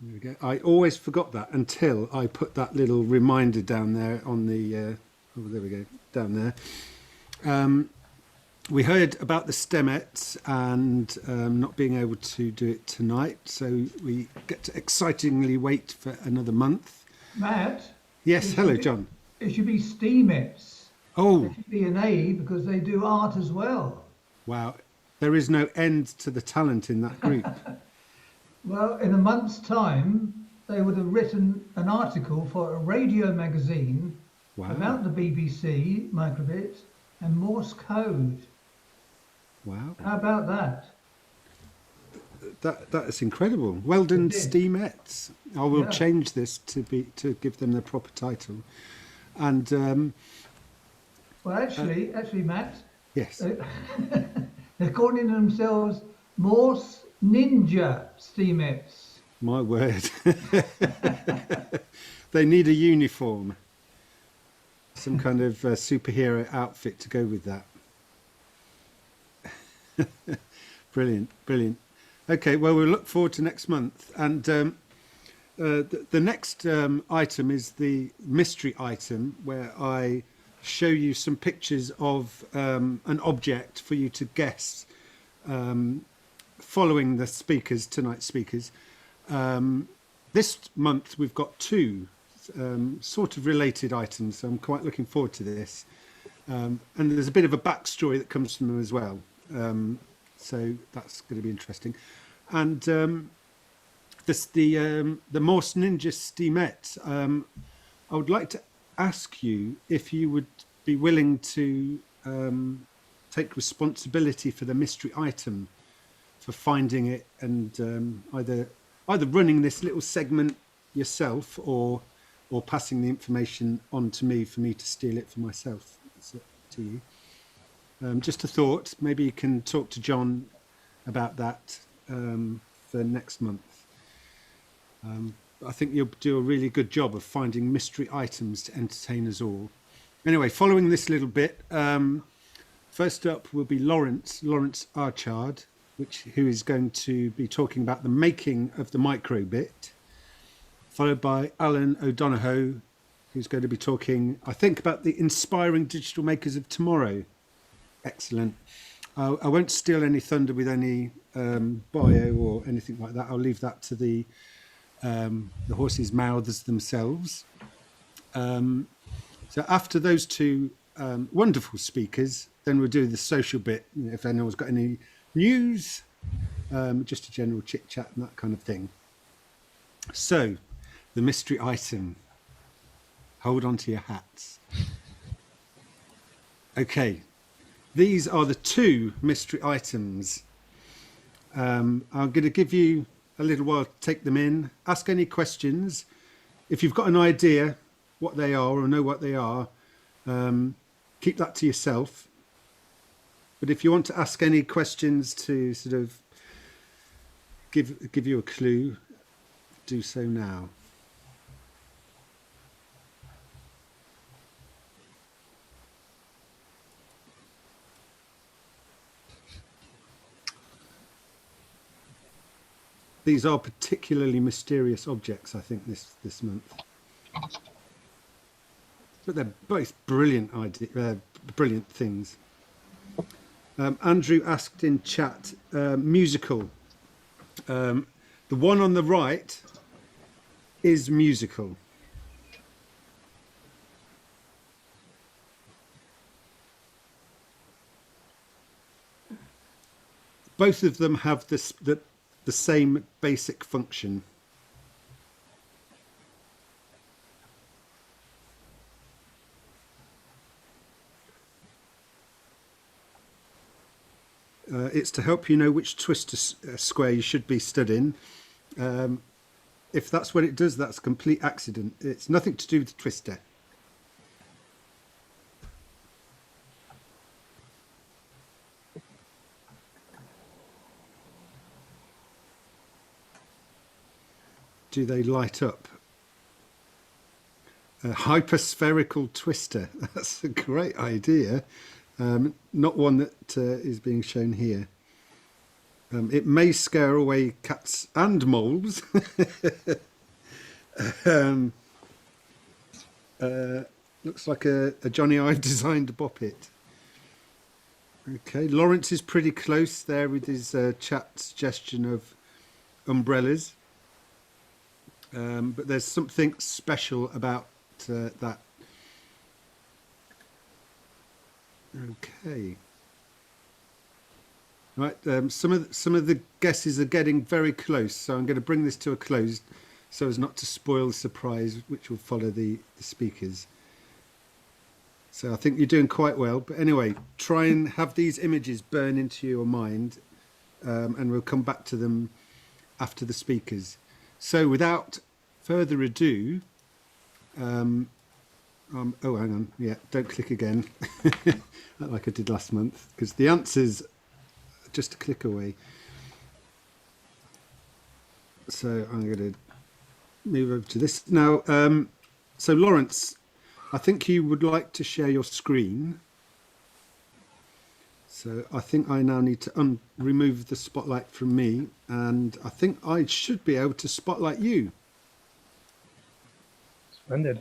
There we go. I always forgot that until I put that little reminder down there on the. Oh, there we go, down there. We heard about the Stemets and not being able to do it tonight, so we get to excitingly wait for another month. Matt, Yes, hello, John. it should be STEAMETS. There Oh, should be an A because they do art as well. wow. There is no end to the talent in that group. Well, in a month's time, they would have written an article for a radio magazine Wow, about the BBC, microbit, and Morse code. wow. How about that? That is incredible. Well It done, is. Steamettes. I will Yeah. change this to give them the proper title. And Well, actually, Matt, yes, uh, they're calling themselves Morse Ninja STEAMETS. my word. They need a uniform, some kind of superhero outfit to go with that. Brilliant, brilliant. Okay, well, we'll look forward to next month. And the next item is the mystery item, where I show you some pictures of an object for you to guess following the speakers, tonight's speakers. This month we've got two sort of related items, so I'm quite looking forward to this. And there's a bit of a backstory that comes from them as well. So that's going to be interesting. And the Morse Ninja Steamet, I would like to ask you if you would be willing to take responsibility for the mystery item, for finding it, and either running this little segment yourself or passing the information on to me for me to steal it for myself. It's up to you. Just a thought. Maybe you can talk to John about that for next month. I think you'll do a really good job of finding mystery items to entertain us all. Anyway, following this little bit, first up will be Lawrence Archard, who is going to be talking about the making of the microbit, followed by Alan O'Donoghue, who's going to be talking, I think, about the inspiring digital makers of tomorrow. Excellent. I won't steal any thunder with any bio or anything like that. I'll leave that to the horses' mouths themselves. So after those two wonderful speakers, then we'll do the social bit. You know, if anyone's got any news, just a general chit chat and that kind of thing. So, the mystery item. Hold on to your hats. Okay. These are the two mystery items. I'm going to give you a little while to take them in. Ask any questions. If you've got an idea what they are or know what they are, keep that to yourself. But if you want to ask any questions to sort of give you a clue, do so now. These are particularly mysterious objects, I think, this month. But they're both brilliant brilliant things. Andrew asked in chat, musical. The one on the right is musical. Both of them have the same basic function. It's to help you know which twister square you should be stood in. If that's what it does, that's a complete accident. It's nothing to do with the twister. Do they light up? A hyperspherical twister. That's a great idea. Not one that is being shown here. It may scare away cats and moles. um, Looks like a Johnny Ive designed boppet. Okay, Lawrence is pretty close there with his chat suggestion of umbrellas. But there's something special about that. Okay. Right, some of the guesses are getting very close, so I'm going to bring this to a close, so as not to spoil the surprise which will follow the speakers. So I think you're doing quite well. But anyway, try and have these images burn into your mind, and we'll come back to them after the speakers. So without further ado, oh, hang on. Yeah, don't click again, like I did last month, because the answers are just a click away. So I'm going to move over to this now. So Lawrence, I think you would like to share your screen. So I think I now need to remove the spotlight from me, and I think I should be able to spotlight you. Splendid.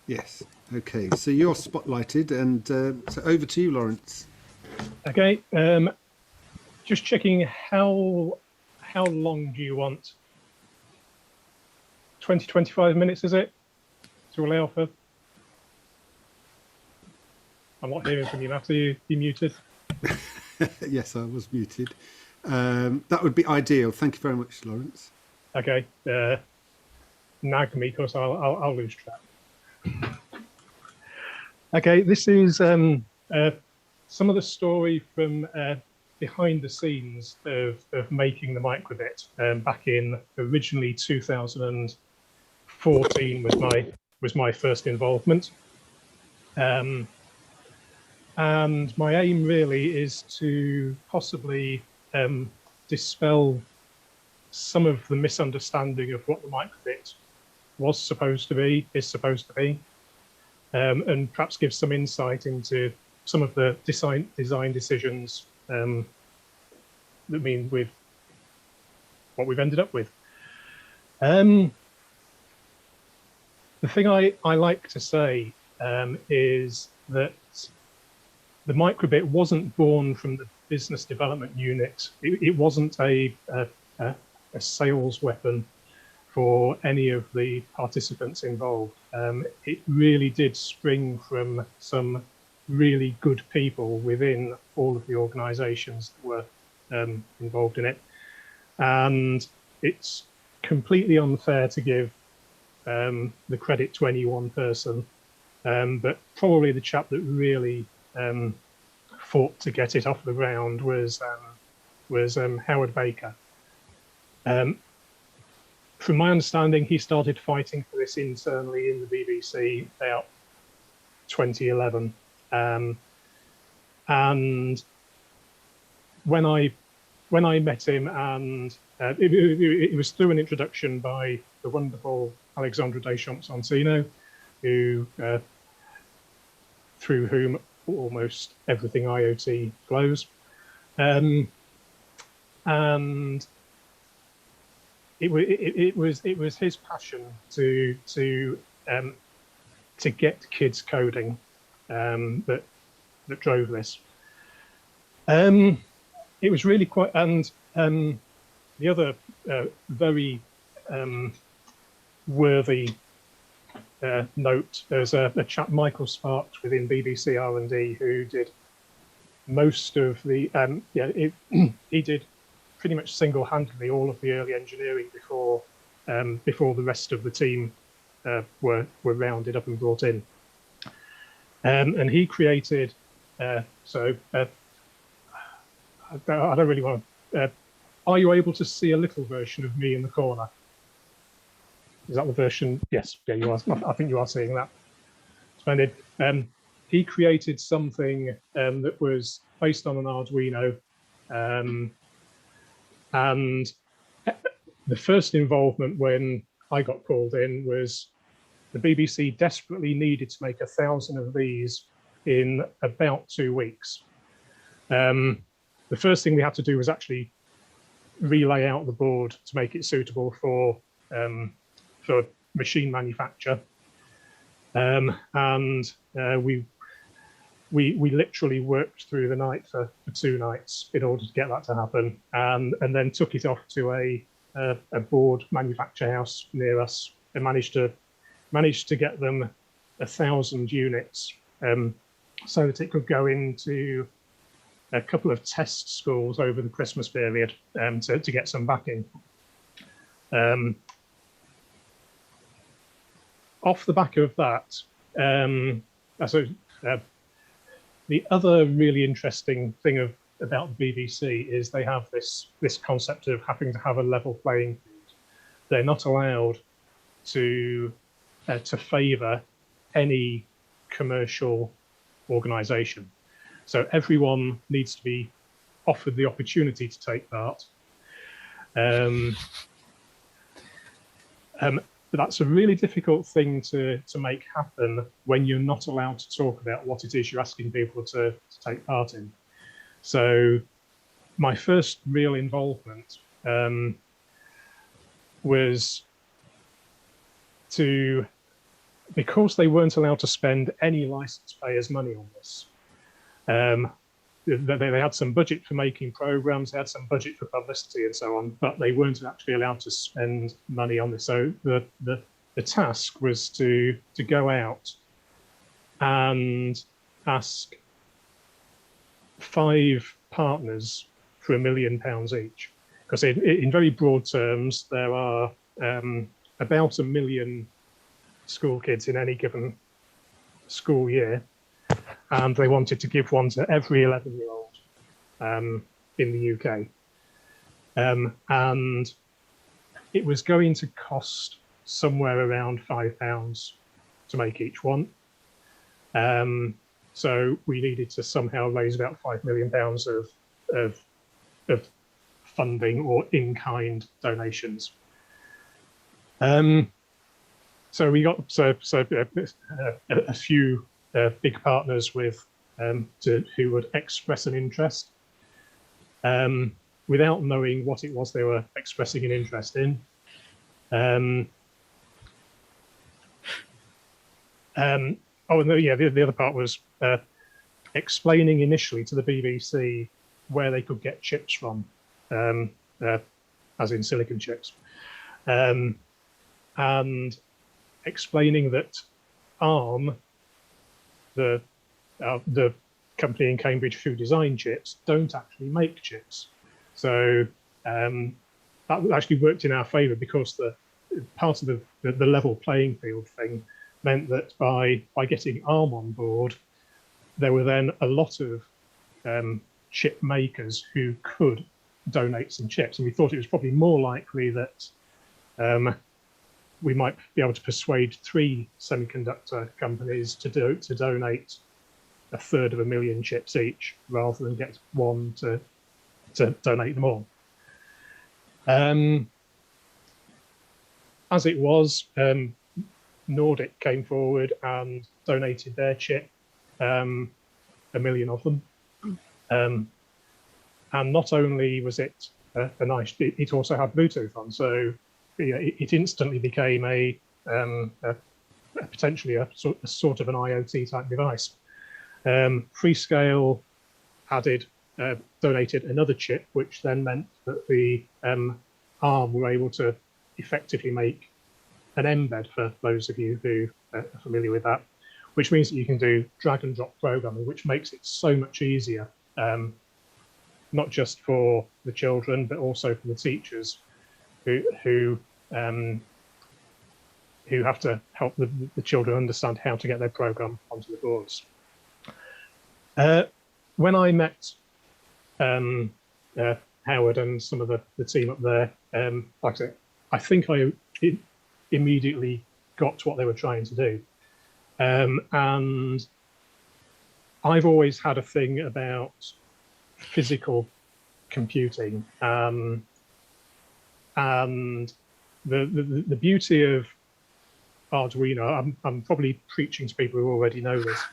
Yes. Okay. So you're spotlighted, and so over to you, Lawrence. Okay. Just checking how long do you want? 20, 25 minutes, is it? To allow for. I'm not hearing from you, Matt. Are you muted? Yes, I was muted. That would be ideal. Thank you very much, Lawrence. Okay. Nag me, because I'll lose track. Okay, this is some of the story from behind the scenes of making the microbit. Back in originally 2014 was my first involvement. And my aim really is to possibly dispel some of the misunderstanding of what the microbit is supposed to be, and perhaps give some insight into some of the design decisions that mean with what we've ended up with. The thing I like to say is that the microbit wasn't born from the business development unit. It wasn't a sales weapon for any of the participants involved. It really did spring from some really good people within all of the organisations that were involved in it. And it's completely unfair to give the credit to any one person, but probably the chap that really fought to get it off the ground was Howard Baker. From my understanding, he started fighting for this internally in the BBC about 2011. And when I met him, and it was through an introduction by the wonderful Alexandra Deschamps-Santino, who through whom almost everything IoT flows, and it was his passion to get kids coding that drove this. It was really quite, and the other very worthy note, there's a chap, Michael Sparks, within BBC R&D, who did most of the he did pretty much single-handedly all of the early engineering before the rest of the team were rounded up and brought in. And he created I don't really want to. Are you able to see a little version of me in the corner? Is that the version? Yes, yeah, you are. I think you are seeing that. Splendid. He created something that was based on an Arduino, and the first involvement when I got called in was the BBC desperately needed to make 1,000 of these in about 2 weeks. The first thing we had to do was actually relay out the board to make it suitable for machine manufacture, and we literally worked through the night for 2 nights in order to get that to happen, and then took it off to a board manufacture house near us and managed to get them 1,000 units, so that it could go into a couple of test schools over the Christmas period, to get some backing. Off the back of that, the other really interesting thing about the BBC is they have this concept of having to have a level playing field. They're not allowed to favour any commercial organisation. So everyone needs to be offered the opportunity to take part. But that's a really difficult thing to make happen when you're not allowed to talk about what it is you're asking people to take part in. So my first real involvement was because they weren't allowed to spend any license payers' money on this. They had some budget for making programs, they had some budget for publicity and so on, but they weren't actually allowed to spend money on this. So the task was to go out and ask 5 partners for £1 million each. Because in very broad terms, there are about 1 million school kids in any given school year, and they wanted to give one to every 11-year-old in the UK. And it was going to cost somewhere around £5 to make each one. So we needed to somehow raise about £5 million of funding or in-kind donations. So we got a few big partners who would express an interest without knowing what it was they were expressing an interest in. The other part was explaining initially to the BBC where they could get chips from, as in silicon chips, and explaining that ARM, the company in Cambridge who design chips, don't actually make chips. So that actually worked in our favour, because the part of the level playing field thing meant that by getting ARM on board, there were then a lot of chip makers who could donate some chips. And we thought it was probably more likely that we might be able to persuade 3 semiconductor companies to donate 1/3 of 1 million chips each, rather than get one to donate them all. As it was, Nordic came forward and donated their chip, 1 million of them. And not only was it a nice, it also had Bluetooth on, so it instantly became potentially a sort of an IoT type device. Freescale donated another chip, which then meant that the ARM were able to effectively make an embed, for those of you who are familiar with that, which means that you can do drag and drop programming, which makes it so much easier, not just for the children, but also for the teachers who have to help the children understand how to get their program onto the boards. When I met Howard and some of the team up there, like I said, I think I immediately got what they were trying to do. And I've always had a thing about physical computing, and the beauty of Arduino, I'm probably preaching to people who already know this.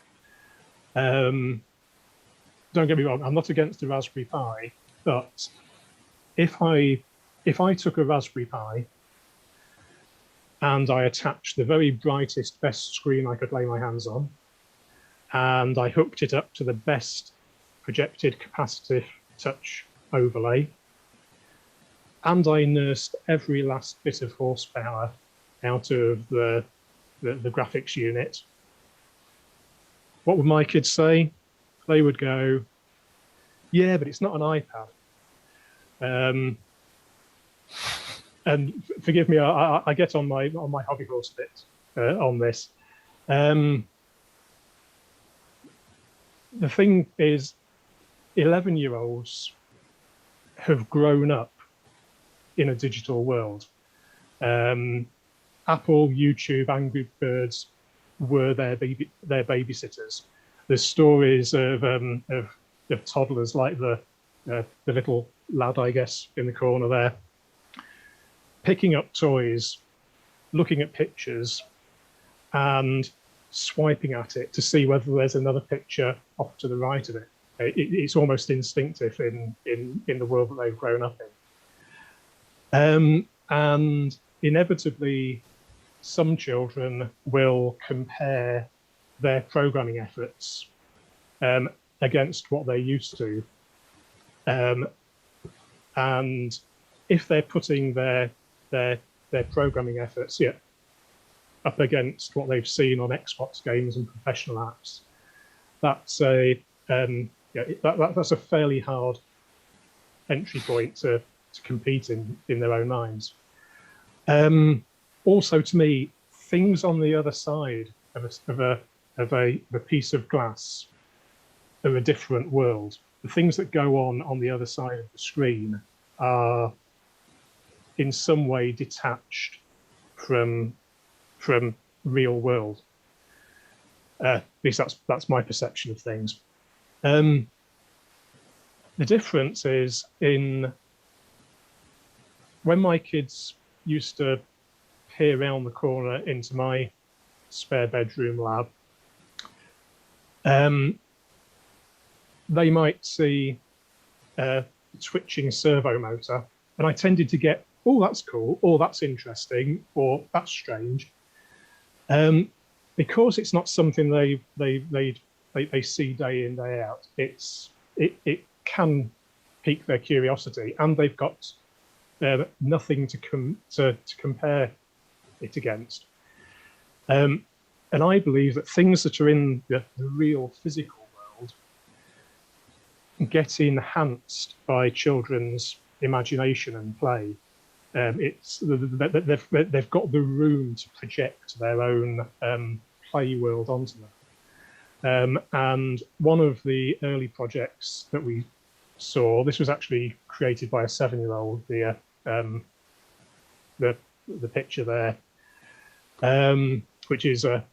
don't get me wrong, I'm not against the Raspberry Pi, but if I took a Raspberry Pi and I attached the very brightest, best screen I could lay my hands on, and I hooked it up to the best projected capacitive touch overlay, and I nursed every last bit of horsepower out of the graphics unit, what would my kids say? They would go, yeah, but it's not an iPad. And forgive me, I get on my hobby horse a bit on this. The thing is, 11-year-olds have grown up in a digital world. Apple, YouTube, Angry Birds were their babysitters. There's stories of toddlers like the little lad, I guess, in the corner there, picking up toys, looking at pictures, and swiping at it to see whether there's another picture off to the right of it. It's almost instinctive in the world that they've grown up in. And inevitably, some children will compare their programming efforts against what they're used to. And if they're putting their programming efforts up against what they've seen on Xbox games and professional apps, that's a fairly hard entry point to compete in their own minds. Also, to me, things on the other side of a piece of glass are a different world. The things that go on the other side of the screen are in some way detached from real world. At least that's my perception of things. The difference is in when my kids used to peer around the corner into my spare bedroom lab, they might see a twitching servo motor, and I tended to get, oh, that's cool, or that's interesting, or that's strange, because it's not something they see day in, day out. It can pique their curiosity, and they've got nothing to compare it against. And I believe that things that are in the real physical world get enhanced by children's imagination and play. They've got the room to project their own play world onto them. And one of the early projects that we saw, this was actually created by a 7-year-old, the picture there, which is a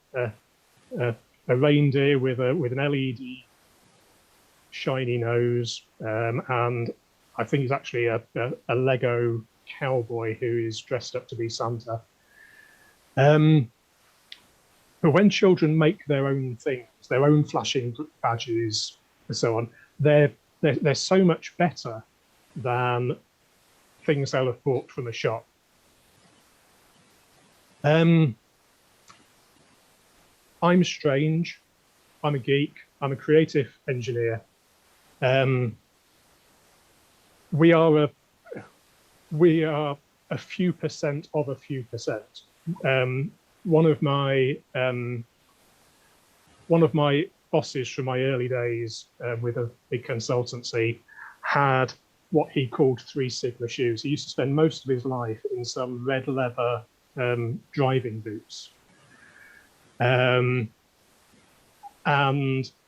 reindeer with an LED shiny nose, and I think he's actually a Lego cowboy who is dressed up to be Santa. But when children make their own things, their own flashing badges and so on, they're so much better than things they'll have bought from a shop. I'm strange. I'm a geek. I'm a creative engineer. We are a few percent of a few percent. One of my bosses from my early days with a big consultancy had what he called 3 Sigma shoes. He used to spend most of his life in some red leather driving boots. And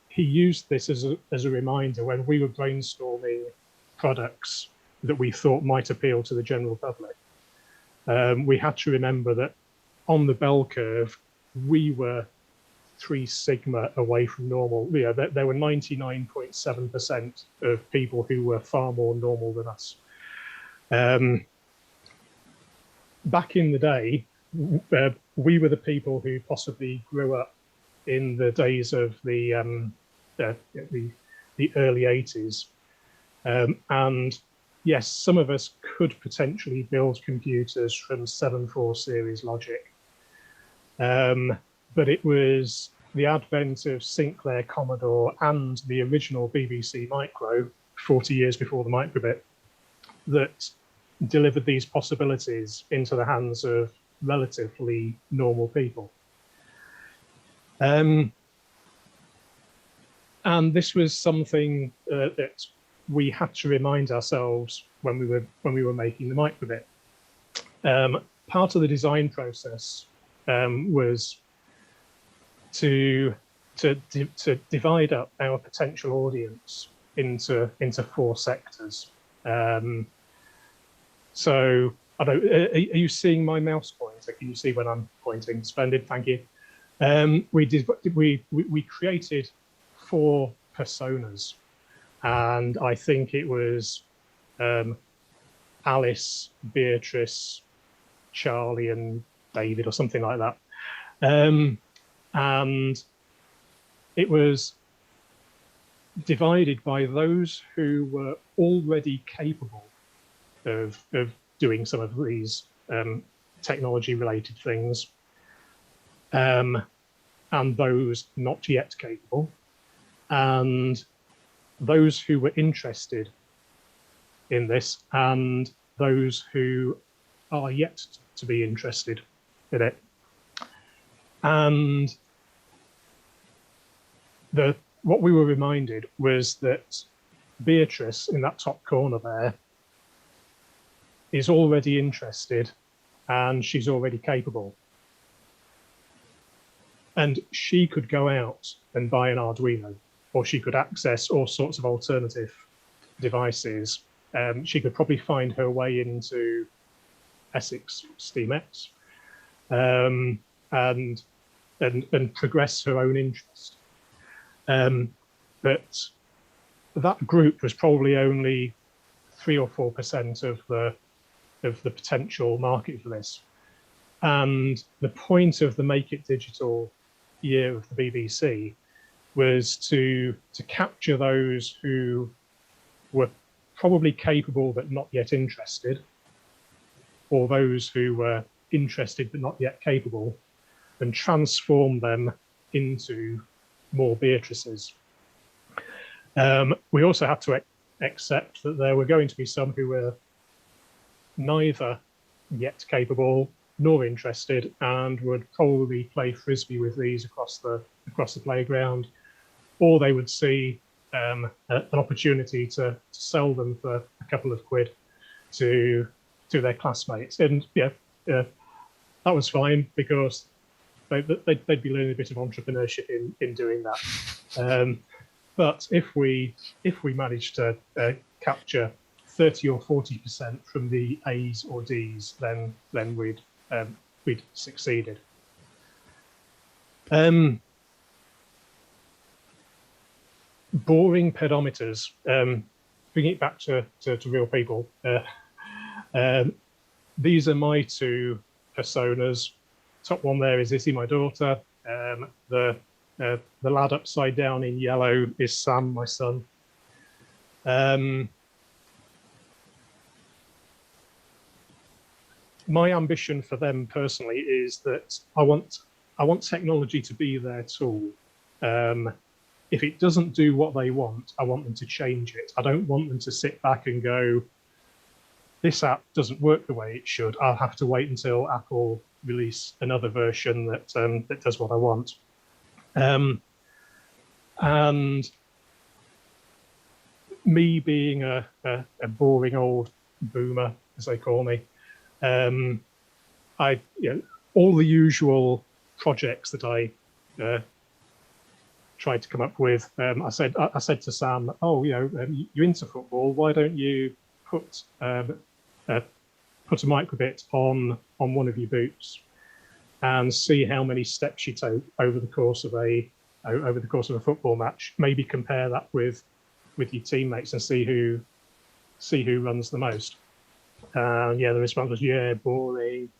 he used this as a reminder when we were brainstorming products that we thought might appeal to the general public. We had to remember that on the bell curve, we were 3 Sigma away from normal. You know, there were 99.7% of people who were far more normal than us. Back in the day, we were the people who possibly grew up in the days of the the early 80s. And yes, some of us could potentially build computers from 7.4 series logic. But it was the advent of Sinclair Commodore and the original BBC Micro 40 years before the microbit that delivered these possibilities into the hands of relatively normal people. And this was something that we had to remind ourselves when we were making the microbit. Part of the design process was to divide up our potential audience into 4 sectors. So I don't. Are you seeing my mouse pointer? Can you see when I'm pointing? Splendid, thank you. We created 4 personas, and I think it was Alice, Beatrice, Charlie, and David, or something like that. And it was divided by those who were already capable of doing some of these technology-related things, and those not yet capable, and those who were interested in this, and those who are yet to be interested in it. And what we were reminded was that Beatrice in that top corner there is already interested and she's already capable. And she could go out and buy an Arduino, or she could access all sorts of alternative devices. She could probably find her way into Essex SteamX and progress her own interest. But that group was probably only 3 or 4% of the potential market for this. And the point of the Make It Digital year of the BBC was to capture those who were probably capable but not yet interested, or those who were interested but not yet capable, and transform them into more Beatrices. We also had to accept that there were going to be some who were neither yet capable nor interested, and would probably play frisbee with these across the playground, or they would see an opportunity to sell them for a couple of quid to their classmates. And that was fine, because they'd be learning a bit of entrepreneurship in doing that. But if we managed to capture 30 or 40% from the A's or D's, then we'd succeeded. Boring pedometers. Bringing it back to real people. These are my 2 personas. Top one there is Izzy, my daughter. The lad upside down in yellow is Sam, my son. My ambition for them personally is that I want technology to be their tool. If it doesn't do what they want, I want them to change it. I don't want them to sit back and go, this app doesn't work the way it should. I'll have to wait until Apple release another version that does what I want. And me being a boring old boomer, as they call me, all the usual projects that I tried to come up with. I said to Sam, "Oh, you're into football. Why don't you put a microbit on one of your boots and see how many steps you take over the course of a football match? Maybe compare that with your teammates and see who runs the most." The response was, "Yeah, boring."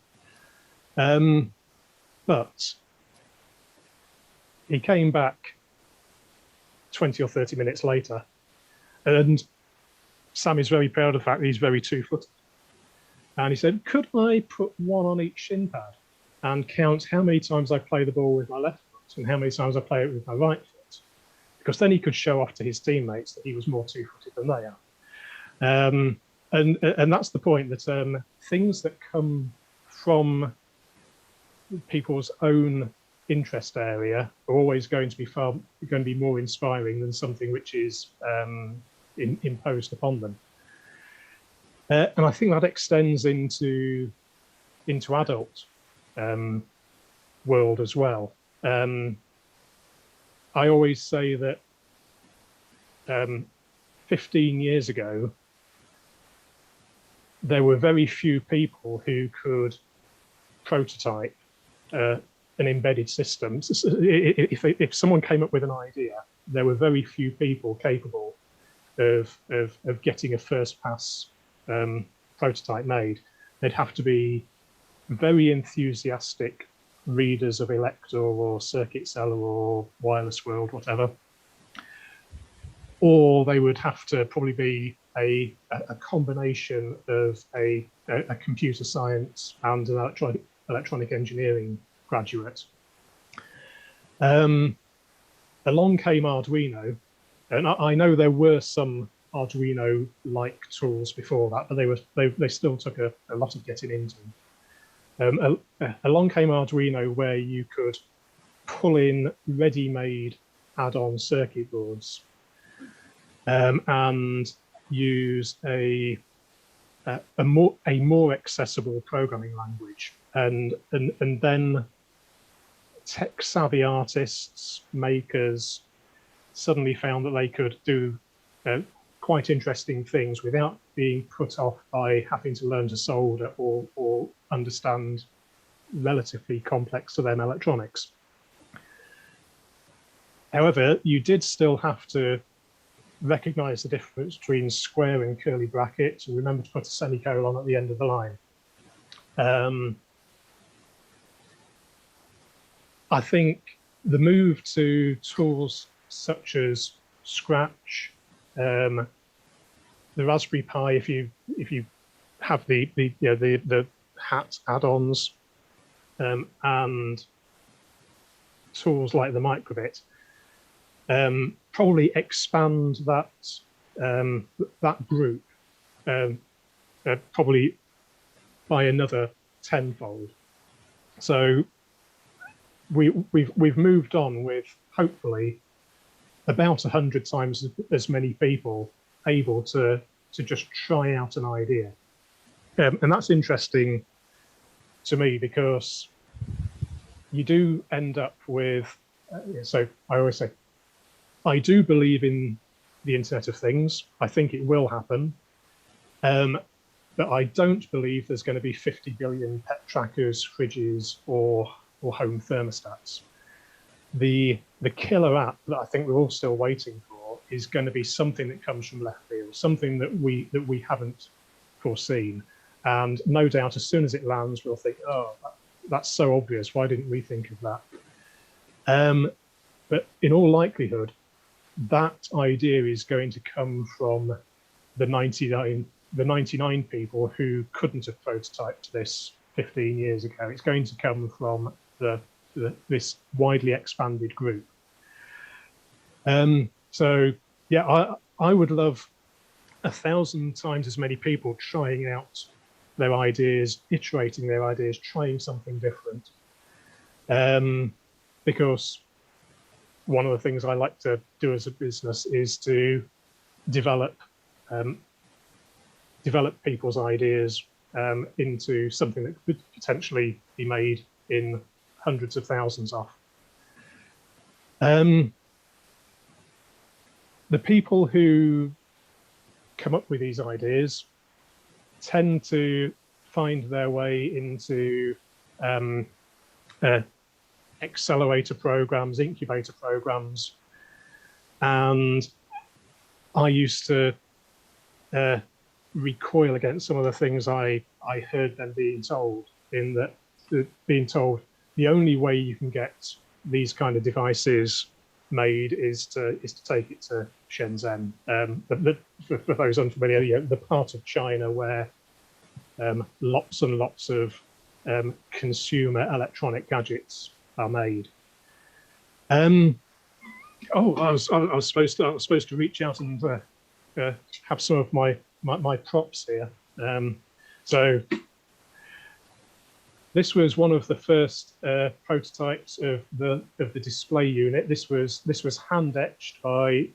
But he came back 20 or 30 minutes later. And Sam is very proud of the fact that he's very two-footed. And he said, could I put one on each shin pad and count how many times I play the ball with my left foot and how many times I play it with my right foot? Because then he could show off to his teammates that he was more two-footed than they are. And that's the point, that things that come from people's own interest area are always going to be more inspiring than something which is imposed upon them. And I think that extends into adult world as well. I always say that 15 years ago, there were very few people who could prototype an embedded system. If someone came up with an idea, there were very few people capable of getting a first pass prototype made. They'd have to be very enthusiastic readers of Elector or Circuit Seller or Wireless World, whatever, or they would have to probably be a combination of a computer science and an electronic engineering graduate. Along came Arduino, and I know there were some Arduino-like tools before that, but they still took a lot of getting into. Along came Arduino, where you could pull in ready-made add-on circuit boards and use a more accessible programming language, and then tech-savvy artists, makers suddenly found that they could do quite interesting things without being put off by having to learn to solder or understand relatively complex to them electronics. However, you did still have to recognize the difference between square and curly brackets, and remember to put a semicolon at the end of the line. I think the move to tools such as Scratch, the Raspberry Pi, if you have the hat add-ons, and tools like the microbit, probably expand that that group probably by another tenfold. So we've moved on with hopefully about 100 times as many people able to just try out an idea, and that's interesting to me because you do end up with. So I always say, I do believe in the Internet of Things. I think it will happen. But I don't believe there's going to be 50 billion pet trackers, fridges, or home thermostats. The killer app that I think we're all still waiting for is going to be something that comes from left field, something that we haven't foreseen. And no doubt, as soon as it lands, we'll think, oh, that's so obvious. Why didn't we think of that? But in all likelihood, that idea is going to come from the 99 people who couldn't have prototyped this 15 years ago. It's going to come from this widely expanded group. So yeah, I would love 1,000 times as many people trying out their ideas, iterating their ideas, trying something different. Because one of the things I like to do as a business is to develop people's ideas into something that could potentially be made in hundreds of thousands of. The people who come up with these ideas tend to find their way into accelerator programs, incubator programs, and I used to recoil against some of the things I heard them being told, in that being told the only way you can get these kind of devices made is to take it to Shenzhen. For those unfamiliar, the part of China where lots and lots of consumer electronic gadgets are made. I was supposed to reach out and have some of my props here. So this was one of the first prototypes of the display unit. This was hand etched by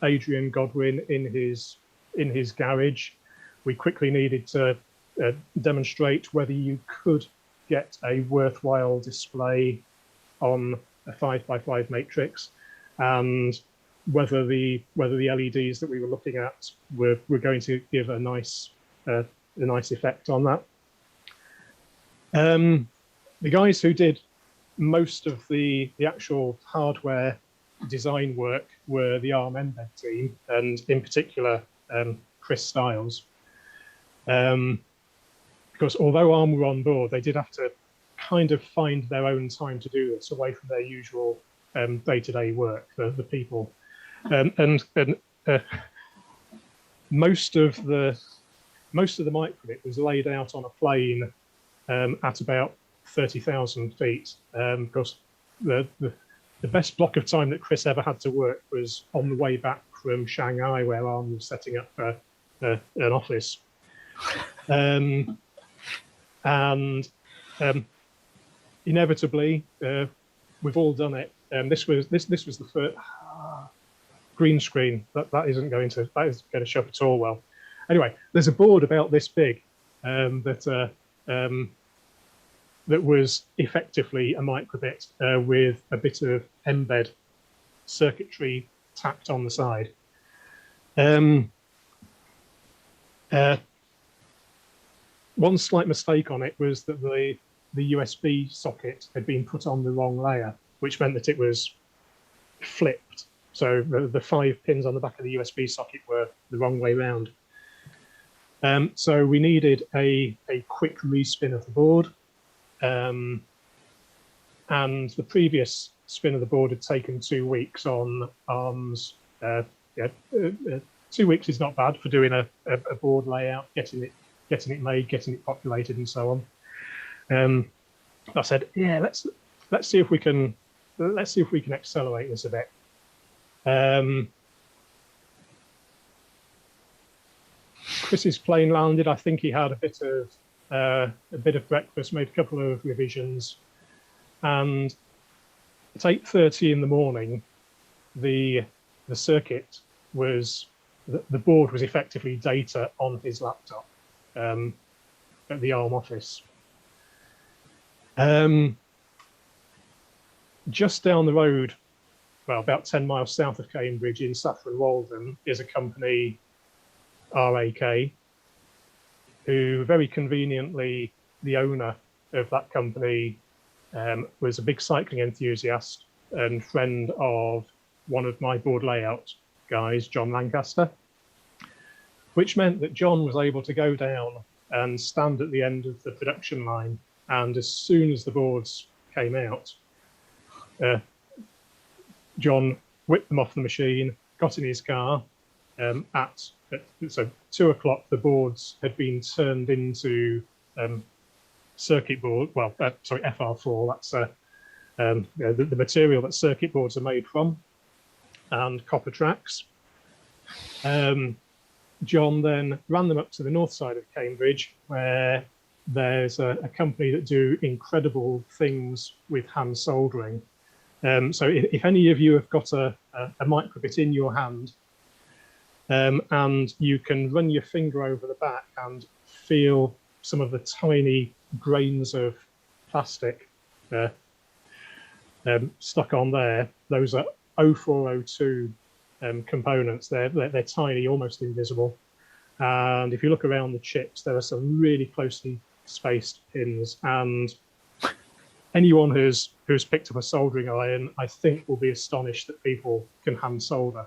Adrian Godwin in his garage. We quickly needed to demonstrate whether you could get a worthwhile display on a 5x5 matrix, and whether the LEDs that we were looking at were going to give a nice effect on that. The guys who did most of the actual hardware design work were the ARM Mbed team, and in particular Chris Stiles. Because although ARM were on board, they did have to kind of find their own time to do this away from their usual day-to-day work, the people. And most of the microbit was laid out on a plane at about 30,000 feet, because the best block of time that Chris ever had to work was on the way back from Shanghai, where ARM was setting up an office. And inevitably, we've all done it. This was the first green screen. That isn't going to show up at all well. Anyway, there's a board about this big that was effectively a microbit with a bit of Mbed circuitry tacked on the side. One slight mistake on it was that the USB socket had been put on the wrong layer, which meant that it was flipped. So the 5 pins on the back of the USB socket were the wrong way round. So we needed a quick respin of the board. And the previous spin of the board had taken 2 weeks on ARM's. 2 weeks is not bad for doing a board layout, getting it made, getting it populated, and so on. I said, yeah, let's see if we can accelerate this a bit. Chris's plane landed. I think he had a bit of breakfast, made a couple of revisions, and at 8:30 in the morning, the circuit was the board was effectively data on his laptop at the ARM office. Just down the road, well, about 10 miles south of Cambridge in Saffron Walden, is a company, RAK, who very conveniently, the owner of that company was a big cycling enthusiast and friend of one of my board layout guys, John Lancaster, which meant that John was able to go down and stand at the end of the production line, and as soon as the boards came out, John whipped them off the machine, got in his car. So 2 o'clock, the boards had been turned into circuit board. Well, FR4. That's the material that circuit boards are made from, and copper tracks. John then ran them up to the north side of Cambridge, where there's a company that do incredible things with hand soldering. So if any of you have got a microbit in your hand, and you can run your finger over the back and feel some of the tiny grains of plastic stuck on there, those are 0402 components. They're tiny, almost invisible. And if you look around the chips, there are some really closely spaced pins. And anyone who's picked up a soldering iron, I think, will be astonished that people can hand solder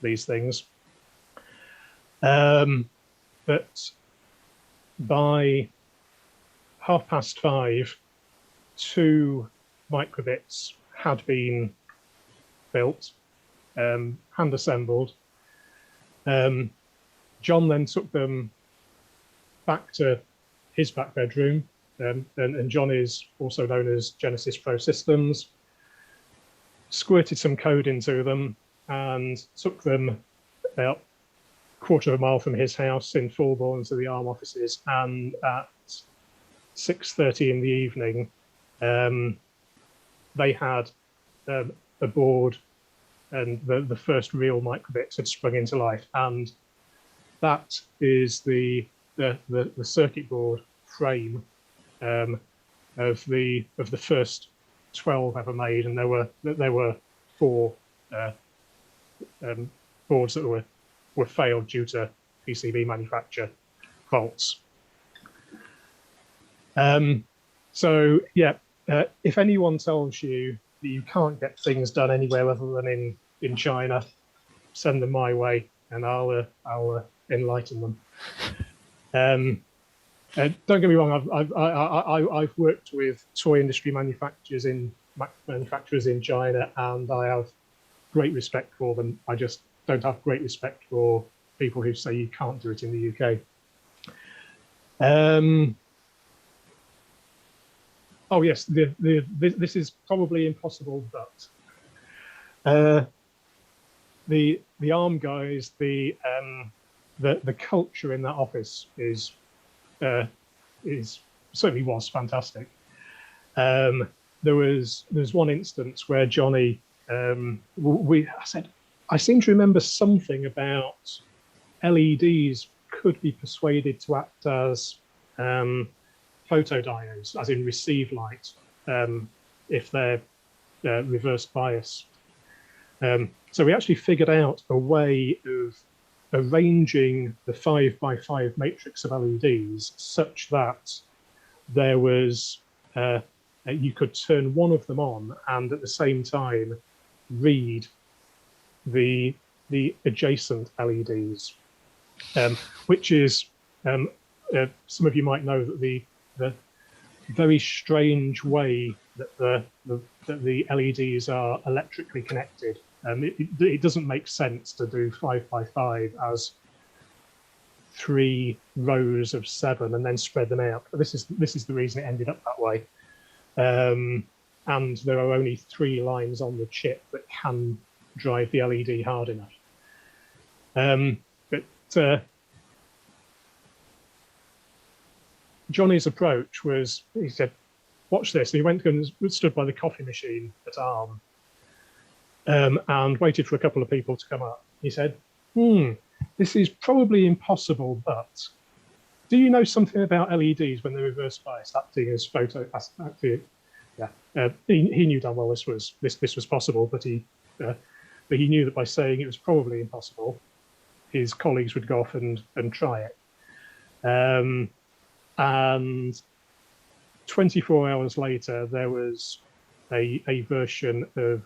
these things. But by 5:30, 2 microbits had been built. hand assembled. John then took them back to his back bedroom, and John is also known as Genesis Pro Systems, squirted some code into them and took them about a quarter of a mile from his house in Fulbourn to the ARM offices, and at 6:30 in the evening, they had a board, and the first real microbits had sprung into life, and that is the circuit board frame of the first 12 ever made, and there were 4 boards that were failed due to PCB manufacture faults. So yeah, if anyone tells you that you can't get things done anywhere other than in China, send them my way, and I'll enlighten them. Don't get me wrong. I've worked with toy industry manufacturers in China, and I have great respect for them. I just don't have great respect for people who say you can't do it in the UK. Oh yes, this is probably impossible, but the ARM guys, the culture in that office is certainly was fantastic. There's one instance where Johnny, I seem to remember something about LEDs could be persuaded to act as photodiodes, as in receive light, if they're reverse bias. So we actually figured out a way of arranging the 5x5 matrix of LEDs such that there was you could turn one of them on and at the same time read the adjacent LEDs, which is some of you might know that the very strange way that the LEDs are electrically connected. It doesn't make sense to do 5x5 as 3 rows of 7 and then spread them out. But this is the reason it ended up that way. And there are only 3 lines on the chip that can drive the LED hard enough. But Johnny's approach was, he said, watch this. And he went and stood by the coffee machine at ARM and waited for a couple of people to come up. He said, this is probably impossible, but do you know something about LEDs when they're reverse biased, acting as photo? Yeah, he knew damn well this was possible, but he knew that by saying it was probably impossible, his colleagues would go off and try it. And 24 hours later, there was a version of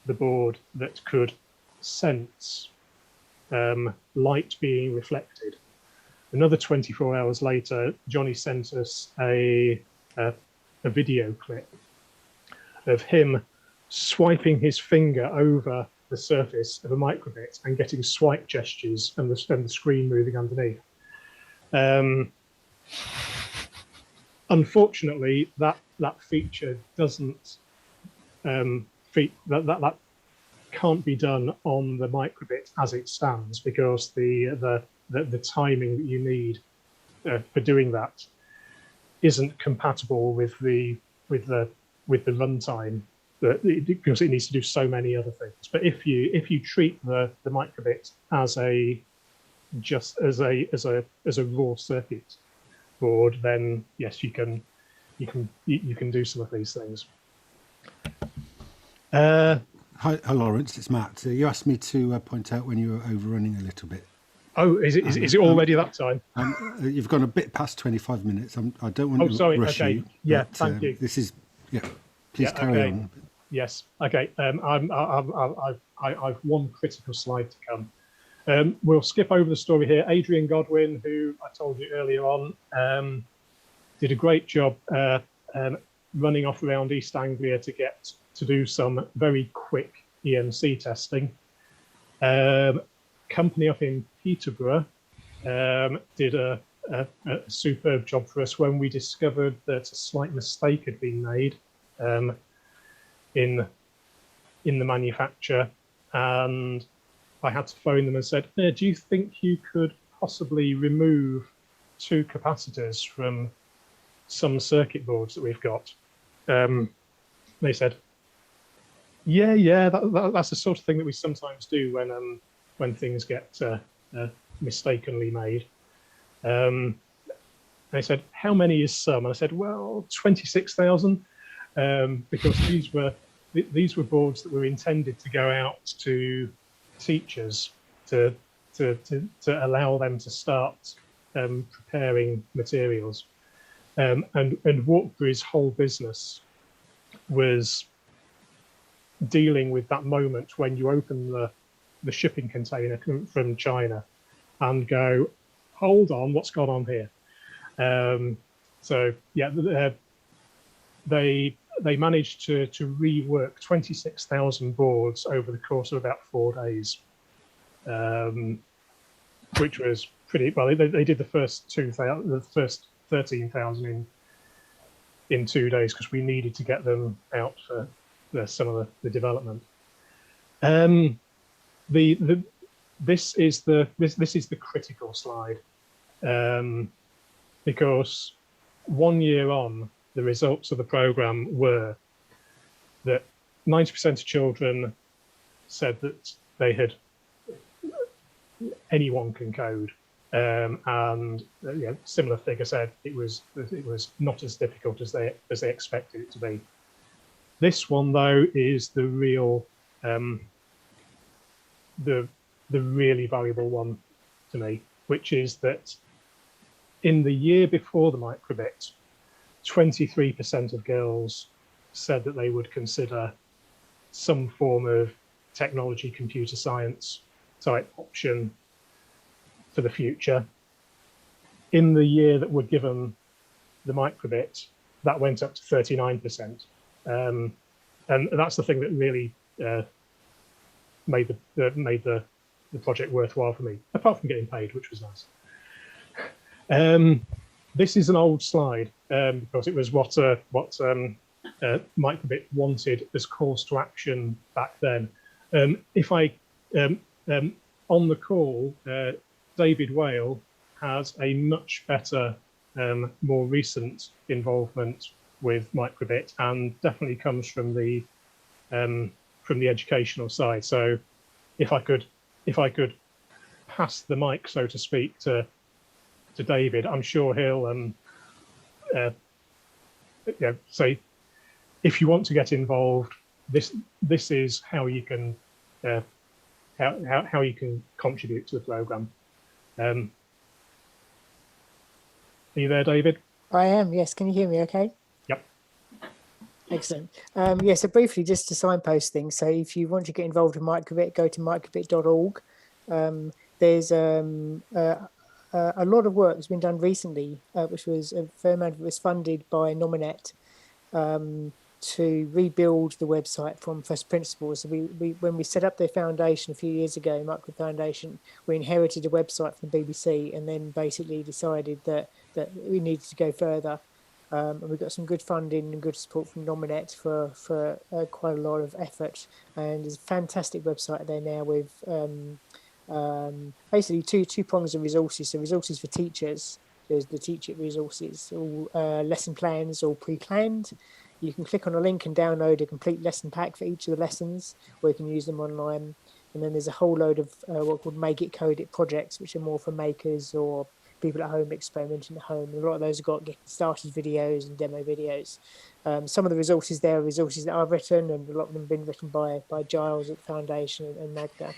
the board that could sense light being reflected. Another 24 hours later, Johnny sent us a video clip of him swiping his finger over the surface of a microbit and getting swipe gestures and the screen moving underneath. Unfortunately, that feature doesn't that can't be done on the microbit as it stands, because the timing that you need for doing that isn't compatible with the runtime, because it needs to do so many other things. But if you treat the microbit as a raw circuit board, then yes, you can do some of these things. Hi, Lawrence, it's Matt. You asked me to point out when you were overrunning a little bit. Oh, is it already that time? You've gone a bit past 25 minutes. I don't want to rush you. Yeah, thank you. This is Please carry on. Yes. Okay. I've one critical slide to come. We'll skip over the story here. Adrian Godwin, who I told you earlier on, did a great job running off around East Anglia to do some very quick EMC testing. Company up in Peterborough did a superb job for us when we discovered that a slight mistake had been made in the manufacture, and I had to phone them and said, do you think you could possibly remove 2 capacitors from some circuit boards that we've got? They said, yeah, that's the sort of thing that we sometimes do when things get mistakenly made. They said, how many is some? And I said, well, 26,000, because these were boards that were intended to go out to teachers to allow them to start preparing materials. And Walkbury's whole business was dealing with that moment when you open the shipping container from China and go, hold on, what's gone on here? So yeah, they managed to rework 26,000 boards over the course of about 4 days, which was pretty well. They did the first 13,000 in 2 days because we needed to get them out for some of the development. This is the critical slide, because 1 year on, the results of the program were that 90% of children said that they had anyone can code, and similar figure said it was not as difficult as they expected it to be. This one though is the real the really valuable one to me, which is that in the year before the microbit, 23% of girls said that they would consider some form of technology, computer science type option for the future. In the year that we're given the microbit, that went up to 39%. And that's the thing that really made the project worthwhile for me, apart from getting paid, which was nice. This is an old slide because it was what microbit wanted as calls to action back then. If I on the call, David Whale has a much better, more recent involvement with microbit, and definitely comes from the educational side. So if I could pass the mic, so to speak, to David, I'm sure he'll say, if you want to get involved, this is how you can how you can contribute to the program. Are you there, David? I am, yes. Can you hear me okay? Yep. Excellent. So briefly, just to signpost things. So if you want to get involved in microbit, go to microbit.org. There's a lot of work that's been done recently, which was a fair amount of it was funded by Nominet, to rebuild the website from first principles. So we when we set up the foundation a few years ago, Micro Foundation, we inherited a website from the BBC and then basically decided that we needed to go further. And we got some good funding and good support from Nominet for quite a lot of effort. And there's a fantastic website there now with basically two prongs of resources. So resources for teachers. There's the Teach It resources, all lesson plans, all pre-planned. You can click on a link and download a complete lesson pack for each of the lessons, or you can use them online. And then there's a whole load of what are called Make It, Code It projects, which are more for makers or people at home experimenting at home. And a lot of those have got getting started videos and demo videos. Some of the resources there are resources that I've written, and a lot of them have been written by Giles at the Foundation and Magda.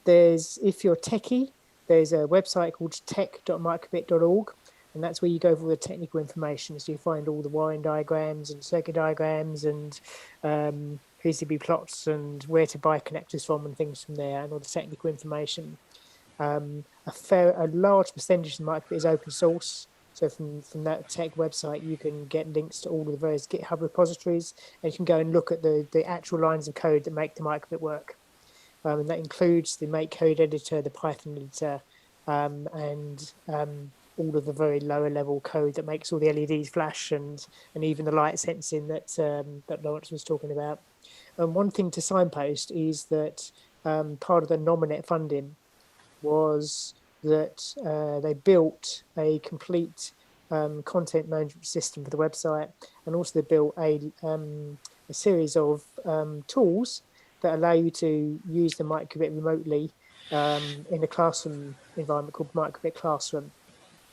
If you're techie, there's a website called tech.microbit.org, and that's where you go for all the technical information. So you find all the wiring diagrams and circuit diagrams and PCB plots and where to buy connectors from and things from there, and all the technical information. A large percentage of the microbit is open source. So from that tech website, you can get links to all of the various GitHub repositories, and you can go and look at the actual lines of code that make the microbit work. and that includes the MakeCode editor, the Python editor, and all of the very lower level code that makes all the LEDs flash and even the light sensing that that Lawrence was talking about. And one thing to signpost is that part of the Nominet funding was that they built a complete content management system for the website, and also they built a series of tools that allow you to use the microbit remotely in a classroom environment called Microbit Classroom.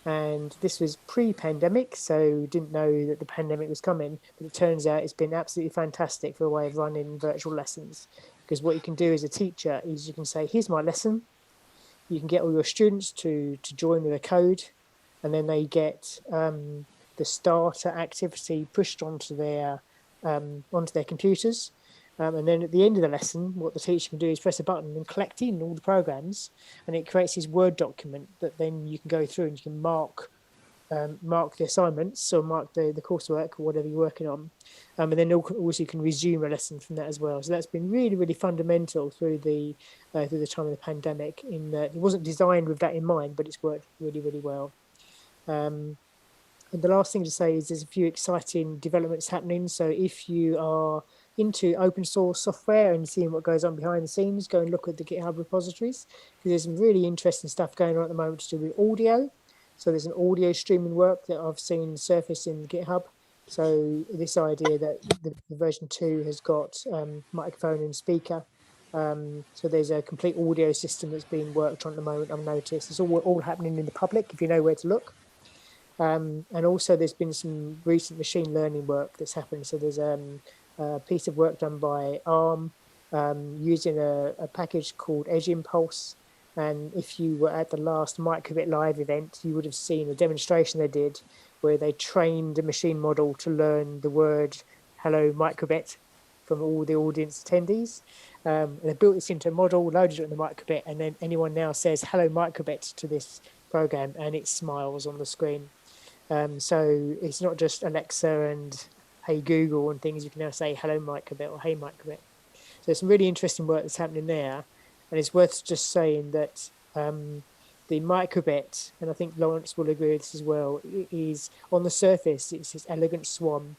And this was pre-pandemic, so didn't know that the pandemic was coming, but it turns out it's been absolutely fantastic for a way of running virtual lessons, because what you can do as a teacher is you can say, here's my lesson. You can get all your students to join with a code, and then they get the starter activity pushed onto their computers. And then at the end of the lesson, what the teacher can do is press a button and collect in all the programs, and it creates this Word document that then you can go through and you can mark the assignments or mark the coursework or whatever you're working on. And then also you can resume a lesson from that as well. So that's been really, really fundamental through the time of the pandemic, in that it wasn't designed with that in mind, but it's worked really, really well. And the last thing to say is there's a few exciting developments happening. So if you are into open source software and seeing what goes on behind the scenes, go and look at the GitHub repositories, because there's some really interesting stuff going on at the moment to do with audio. So there's an audio streaming work that I've seen surface in GitHub. So this idea that the version 2 has got microphone and speaker. So there's a complete audio system that's being worked on at the moment, I've noticed. It's all happening in the public, if you know where to look. And also there's been some recent machine learning work that's happened. So there's a piece of work done by ARM using a package called Edge Impulse. And if you were at the last Microbit Live event, you would have seen a demonstration they did where they trained a machine model to learn the word hello Microbit from all the audience attendees. And they built this into a model, loaded it in the Microbit, and then anyone now says hello Microbit to this program and it smiles on the screen. So it's not just Alexa and Hey Google and things. You can now say hello Microbit or Hey Microbit. So there's some really interesting work that's happening there. And it's worth just saying that the Microbit, and I think Lawrence will agree with this as well, is on the surface, it's this elegant swan.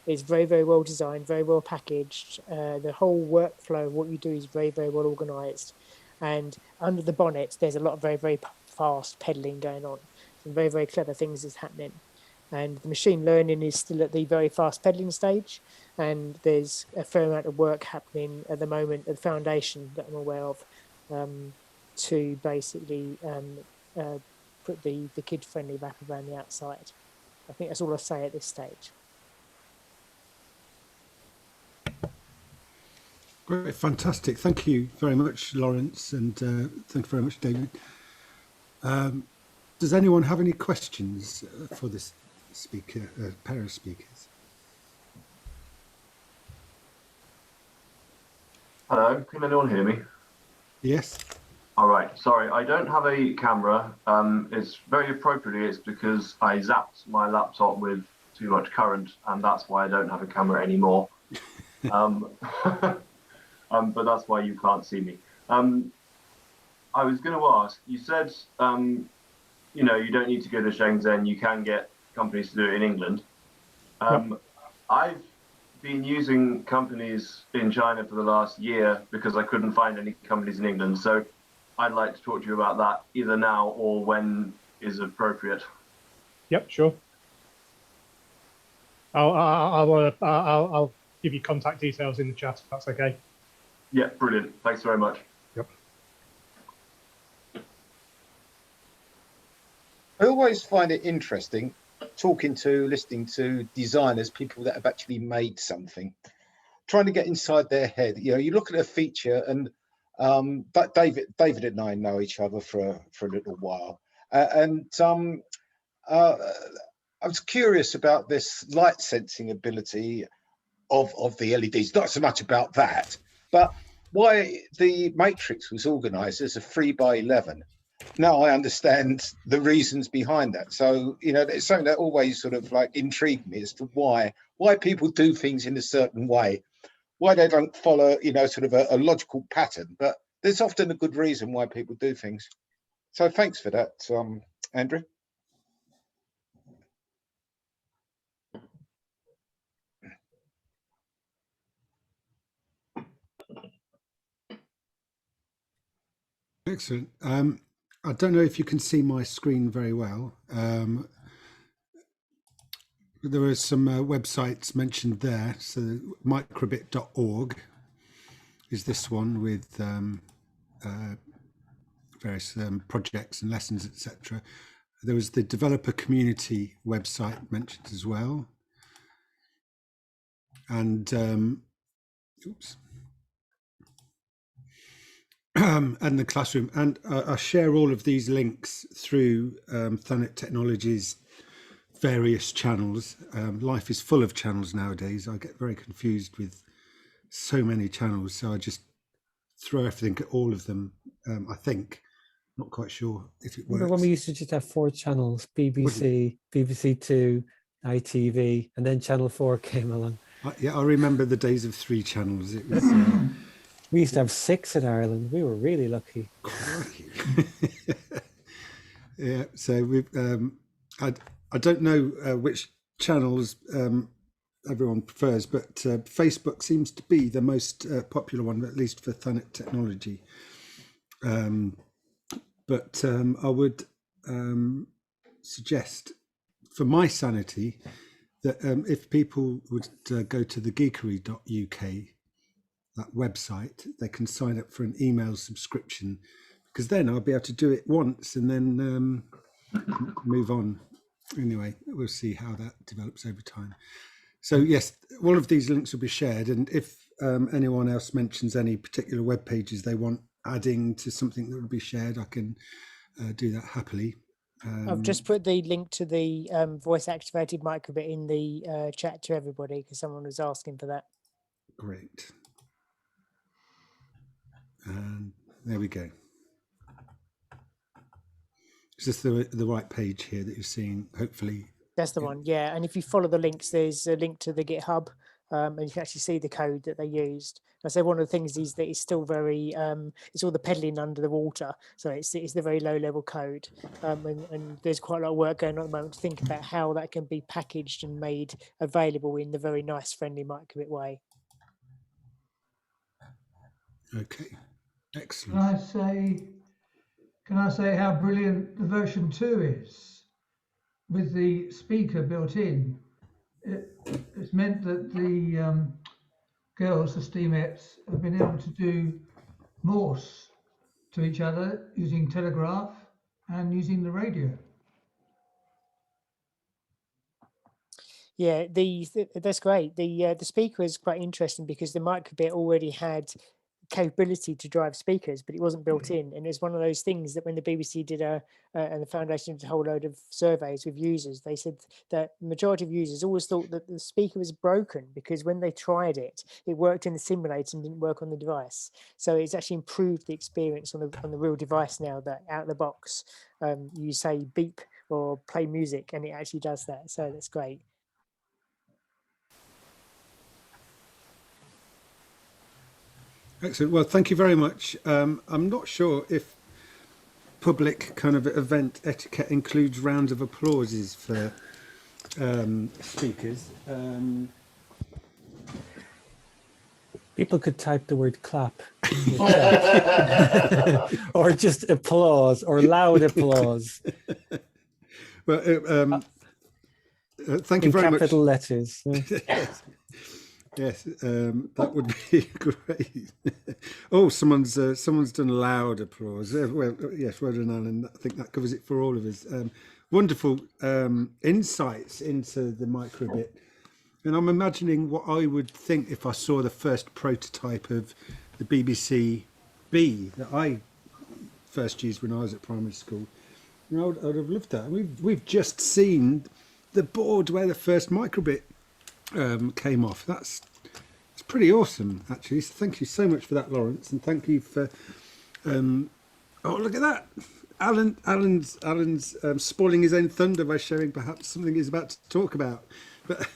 It's very, very well designed, very well packaged. The whole workflow of what you do is very, very well organized. And under the bonnet, there's a lot of very, very fast pedaling going on. Some very, very clever things is happening. And the machine learning is still at the very fast pedaling stage. And there's a fair amount of work happening at the moment at the foundation that I'm aware of to basically put the kid-friendly wrap around the outside. I think that's all I'll say at this stage. Great, fantastic. Thank you very much, Lawrence, and thank you very much, David. Does anyone have any questions for this speaker, pair of speakers? Hello, can anyone hear me? Yes. All right, sorry, I don't have a camera. It's very appropriately, it's because I zapped my laptop with too much current, and that's why I don't have a camera anymore. But that's why you can't see me. I was going to ask, you said, you know, you don't need to go to Shenzhen, you can get companies to do it in England. Yep. I've been using companies in China for the last year because I couldn't find any companies in England. So I'd like to talk to you about that either now or when is appropriate. Yep, sure. I'll give you contact details in the chat if that's okay. Yeah, brilliant. Thanks very much. Yep. I always find it interesting listening to designers, people that have actually made something, trying to get inside their head. You know, you look at a feature, and but David and I know each other for a little while, I was curious about this light sensing ability of the LEDs. Not so much about that, but why the matrix was organized as a 3x11. Now I understand the reasons behind that. So, you know, it's something that always sort of like intrigued me as to why people do things in a certain way, why they don't follow, you know, sort of a logical pattern. But there's often a good reason why people do things. So thanks for that, Andrew. Excellent. I don't know if you can see my screen very well. There are some websites mentioned there. So microbit.org is this one with various projects and lessons, etc. There was the developer community website mentioned as well. And oops. And the classroom. And I share all of these links through Thanet Technologies' various channels. Life is full of channels nowadays. I get very confused with so many channels, so I just throw everything at all of them. I think, not quite sure if it works. Remember when we used to just have 4 channels: BBC, BBC Two, ITV, and then Channel 4 came along. Yeah, I remember the days of 3 channels. It was. We used to have 6 in Ireland. We were really lucky. Yeah, so we've. I don't know which channels everyone prefers, but Facebook seems to be the most popular one, at least for Thanet Technology. But I would suggest, for my sanity, that if people would go to the geekery.uk, that website, they can sign up for an email subscription, because then I'll be able to do it once and then move on. Anyway, we'll see how that develops over time. So yes, all of these links will be shared, and if anyone else mentions any particular web pages they want adding to something that will be shared, I can do that happily. I've just put the link to the voice activated microbit in the chat to everybody, because someone was asking for that. Great. And there we go. Is this the right page here that you're seeing? Hopefully. That's the one, yeah. And if you follow the links, there's a link to the GitHub, and you can actually see the code that they used. I say one of the things is that it's still very, it's all the peddling under the water. So it's the very low level code. And there's quite a lot of work going on at the moment to think about how that can be packaged and made available in the very nice, friendly microbit way. Okay, excellent. Can I say how brilliant the version 2 is with the speaker built in? It's meant that the girls, the STEAMettes, have been able to do Morse to each other using telegraph and using the radio. Yeah, that's great. The speaker is quite interesting because the microbit already had capability to drive speakers, but it wasn't built in. And it's one of those things that when the BBC did and the foundation did a whole load of surveys with users, they said that the majority of users always thought that the speaker was broken because when they tried it, it worked in the simulator and didn't work on the device. So it's actually improved the experience on the real device now, that out of the box, you say beep or play music and it actually does that. So that's great. Excellent. Well, thank you very much. I'm not sure if public kind of event etiquette includes rounds of applauses for speakers. People could type the word clap or just applause or loud applause. Well, thank you in very much. Capital letters. Yes, that would be great. Oh, someone's done loud applause. Well, yes, well done, Alan. I think that covers it for all of us. Wonderful insights into the microbit. And I'm imagining what I would think if I saw the first prototype of the BBC B that I first used when I was at primary school. You know, I'd have loved that. We've just seen the board where the first microbit came off. That's pretty awesome, actually. So thank you so much for that, Lawrence, and thank you for oh, look at that. Alan's spoiling his own thunder by showing perhaps something he's about to talk about, but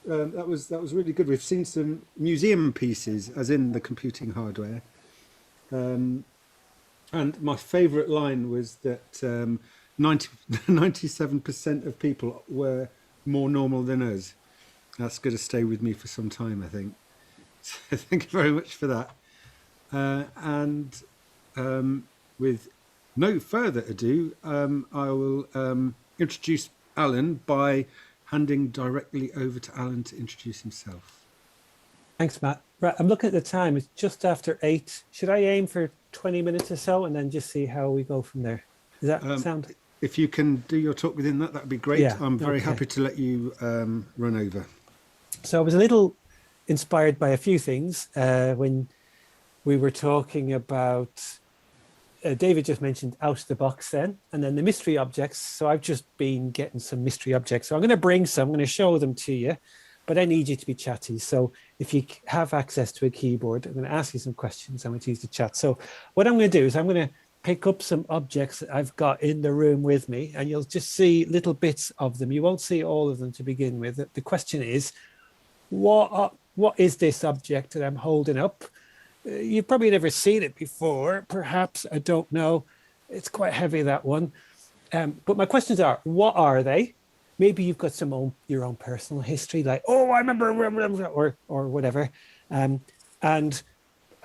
that was really good. We've seen some museum pieces, as in the computing hardware, And my favourite line was that 97% of people were more normal than us. That's going to stay with me for some time, I think. So thank you very much for that. And with no further ado, I will introduce Alan by handing directly over to Alan to introduce himself. Thanks, Matt. Right, I'm looking at the time. It's just after 8. Should I aim for 20 minutes or so and then just see how we go from there? Does that sound? If you can do your talk within that, that'd be great. Yeah, I'm very okay. happy to let you run over. So I was a little inspired by a few things when we were talking about, David just mentioned out of the box then, and then the mystery objects. So I've just been getting some mystery objects. So I'm going to bring some, I'm going to show them to you, but I need you to be chatty. So if you have access to a keyboard, I'm going to ask you some questions. I'm going to use the chat. So what I'm going to do is I'm going to pick up some objects that I've got in the room with me, and you'll just see little bits of them. You won't see all of them to begin with. The question is, what is this object that I'm holding up? You've probably never seen it before, perhaps, I don't know. It's quite heavy, that one. But my questions are, what are they? Maybe you've got your own personal history, like, oh, I remember, or whatever. And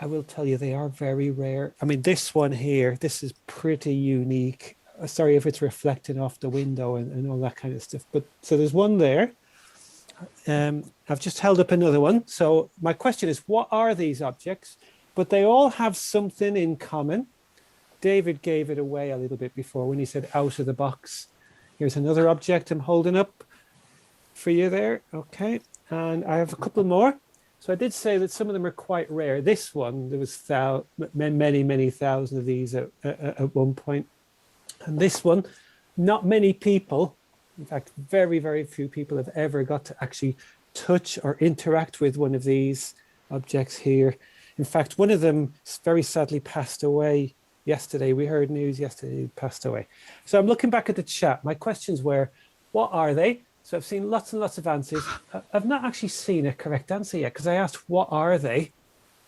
I will tell you, they are very rare. I mean, this one here, this is pretty unique. Sorry if it's reflecting off the window and all that kind of stuff. But so there's one there. I've just held up another one. So my question is, what are these objects? But they all have something in common. David gave it away a little bit before when he said out of the box. Here's another object I'm holding up for you there. Okay. And I have a couple more. So I did say that some of them are quite rare. This one, there was many, many thousands of these at one point. And this one, not many people, in fact, very, very few people have ever got to actually touch or interact with one of these objects here. In fact, one of them very sadly passed away yesterday. We heard news yesterday, he passed away. So I'm looking back at the chat. My questions were, what are they? So I've seen lots and lots of answers. I've not actually seen a correct answer yet because I asked, what are they?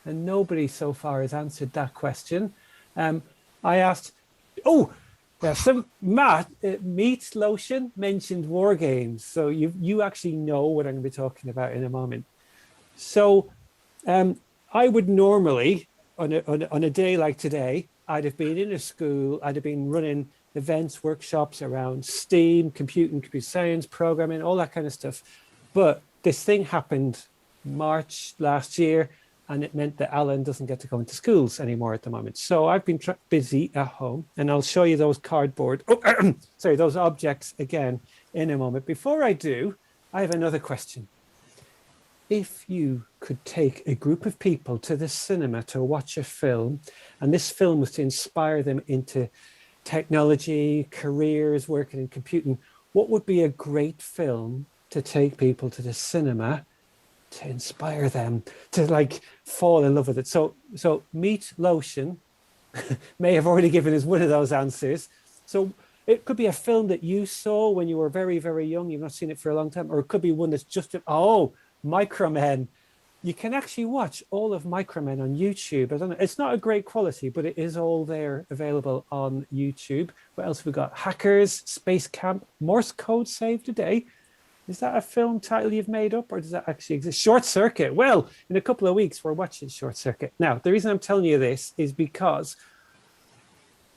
And nobody so far has answered that question. I asked, Meat Lotion mentioned war games. So you actually know what I'm going to be talking about in a moment. So I would normally, on a day like today, I'd have been in a school, I'd have been running events, workshops around STEAM, computer science, programming, all that kind of stuff. But this thing happened March last year, and it meant that Alan doesn't get to go into schools anymore at the moment. So I've been busy at home, and I'll show you those those objects again in a moment. Before I do, I have another question. If you could take a group of people to the cinema to watch a film, and this film was to inspire them into technology, careers, working in computing, what would be a great film to take people to the cinema to inspire them to like fall in love with it? So Meat Lotion may have already given us one of those answers. So it could be a film that you saw when you were very, very young. You've not seen it for a long time, or it could be one that's just, Micromen. You can actually watch all of Micromen on YouTube. I don't know, it's not a great quality, but it is all there available on YouTube. What else have we got? Hackers, Space Camp, Morse Code Saved the Day. Is that a film title you've made up, or does that actually exist? Short Circuit. Well, in a couple of weeks, we're watching Short Circuit. Now, the reason I'm telling you this is because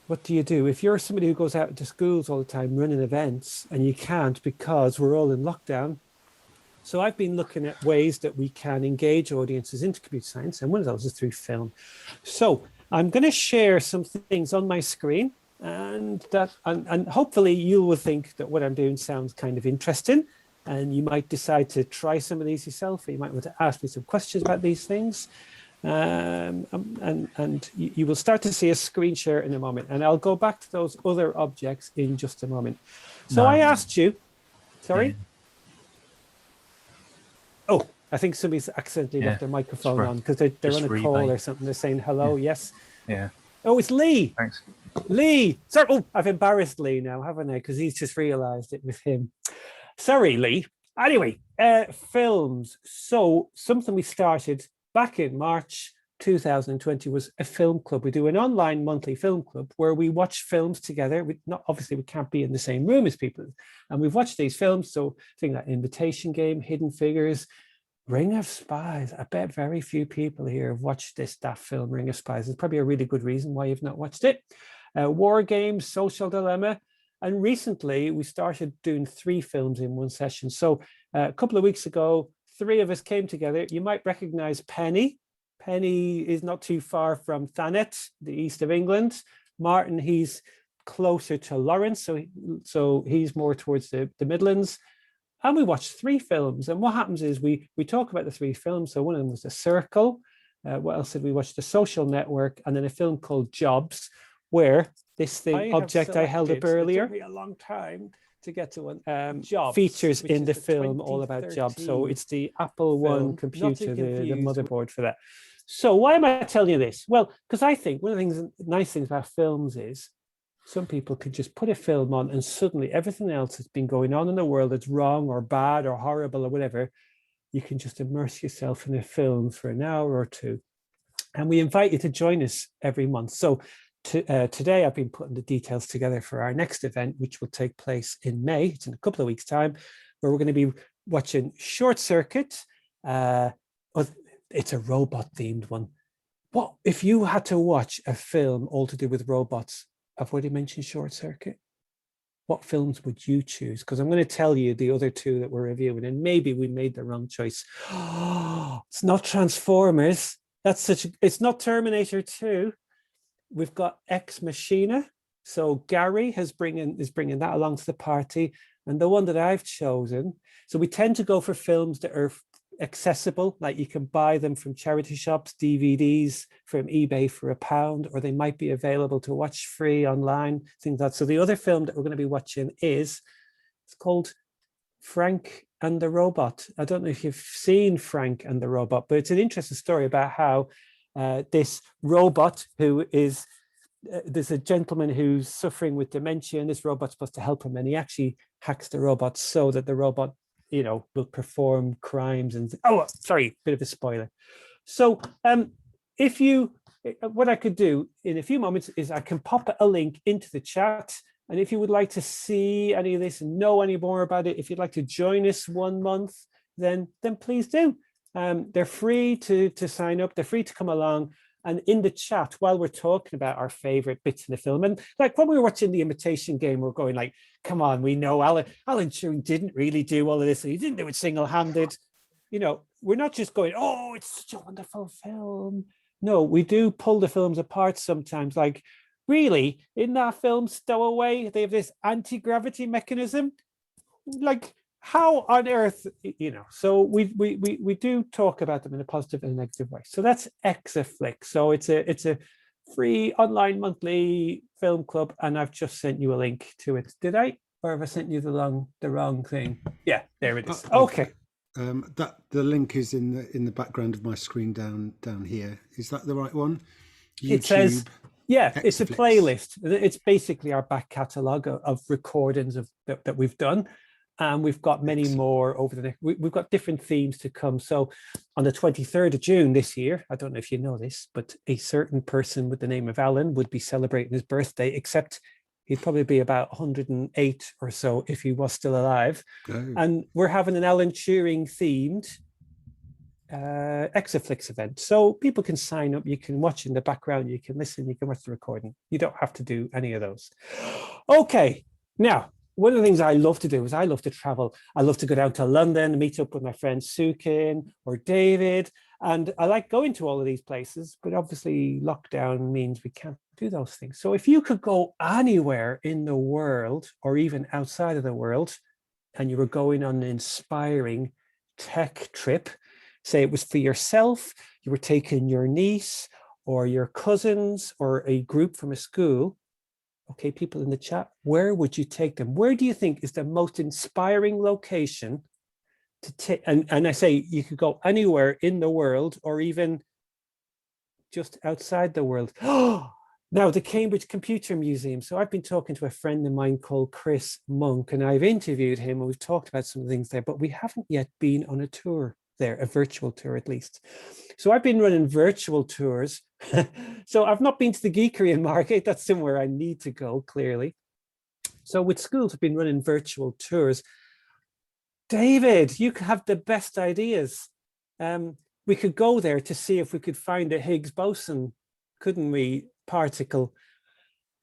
what do you do? If you're somebody who goes out into schools all the time running events, and you can't because we're all in lockdown. So I've been looking at ways that we can engage audiences into computer science, and one of those is through film. So I'm going to share some things on my screen, and hopefully you will think that what I'm doing sounds kind of interesting, and you might decide to try some of these yourself, or you might want to ask me some questions about these things. And you will start to see a screen share in a moment, and I'll go back to those other objects in just a moment. So I asked you, sorry? Yeah. Oh, I think somebody's accidentally left their microphone on because they're on a call or something. They're saying hello. Yeah. Yes. Yeah. Oh, it's Lee. Thanks. Lee. Sorry. Oh, I've embarrassed Lee now, haven't I? Because he's just realised it with him. Sorry, Lee. Anyway, films. So something we started back in March 2020 was a film club. We do an online monthly film club where we watch films together. Obviously we can't be in the same room as people, and we've watched these films. So things like Invitation Game, Hidden Figures, Ring of Spies. I bet very few people here have watched that film, Ring of Spies. There's probably a really good reason why you've not watched it. War Games, Social Dilemma. And recently we started doing 3 films in one session. So a couple of weeks ago, 3 of us came together. You might recognize Penny. Penny is not too far from Thanet, the east of England. Martin, he's closer to Lawrence, so he's more towards the Midlands. And we watched 3 films. And what happens is we talk about the 3 films. So one of them was The Circle. What else did we watch? The Social Network, and then a film called Jobs, where this object I held up earlier, it took me a long time to get to one, Jobs, features in the film all about jobs. So it's the Apple One computer, the motherboard for that. So why am I telling you this? Well, because I think one of the nice things about films is some people could just put a film on and suddenly everything else that's been going on in the world that's wrong or bad or horrible or whatever, you can just immerse yourself in a film for an hour or 2. And we invite you to join us every month. So today I've been putting the details together for our next event, which will take place in May. It's in a couple of weeks' time, where we're going to be watching Short Circuit. It's a robot-themed one. What if you had to watch a film all to do with robots? I've already mentioned Short Circuit. What films would you choose? Because I'm going to tell you the other 2 that we're reviewing, and maybe we made the wrong choice. It's not Transformers. It's not Terminator 2. We've got Ex Machina. So Gary is bringing that along to the party. And the one that I've chosen, so we tend to go for films that are accessible, like you can buy them from charity shops, DVDs from eBay for £1, or they might be available to watch free online, things like that. So the other film that we're going to be watching it's called Frank and the Robot. I don't know if you've seen Frank and the Robot, but it's an interesting story about how this robot who is, there's a gentleman who's suffering with dementia, and this robot's supposed to help him, and he actually hacks the robot so that the robot, will perform crimes and, bit of a spoiler. So what I could do in a few moments is I can pop a link into the chat. And if you would like to see any of this and know any more about it, if you'd like to join us one month, then please do. They're free to sign up. They're free to come along. And in the chat, while we're talking about our favorite bits in the film, and like when we were watching The Imitation Game, we're going like, come on, we know Alan Turing didn't really do all of this, and he didn't do it single-handed. We're not just going, oh, it's such a wonderful film. No, we do pull the films apart sometimes. Like, really, in that film, Stowaway, they have this anti-gravity mechanism. Like, how on earth, so we do talk about them in a positive and a negative way. So that's Exaflix. So it's a free online monthly film club, and I've just sent you a link to it. Did I? Or have I sent you the wrong thing? Yeah, there it is. Okay. That the link is in the background of my screen down here. Is that the right one? YouTube, it says, yeah, Exaflix. It's a playlist. It's basically our back catalogue of recordings that we've done. And we've got many more over the next, we've got different themes to come. So on the 23rd of June this year, I don't know if you know this, but a certain person with the name of Alan would be celebrating his birthday, except he'd probably be about 108 or so if he was still alive. Oh. And we're having an Alan Turing themed Exaflix event. So people can sign up, you can watch in the background, you can listen, you can watch the recording. You don't have to do any of those. Okay, now, one of the things I love to do is I love to travel. I love to go down to London, meet up with my friend Sukin or David. And I like going to all of these places, but obviously lockdown means we can't do those things. So if you could go anywhere in the world or even outside of the world, and you were going on an inspiring tech trip, say it was for yourself, you were taking your niece or your cousins or a group from a school, okay, people in the chat, where would you take them? Where do you think is the most inspiring location to take? And I say you could go anywhere in the world or even just outside the world. Now, the Cambridge Computer Museum. So I've been talking to a friend of mine called Chris Monk, and I've interviewed him and we've talked about some things there, but we haven't yet been on a tour. there, a virtual tour at least. So I've been running virtual tours. So I've not been to the Geekery market. That's somewhere I need to go, clearly. So with schools, I've been running virtual tours. David, you have the best ideas. We could go there to see if we could find a Higgs boson, couldn't we? Particle.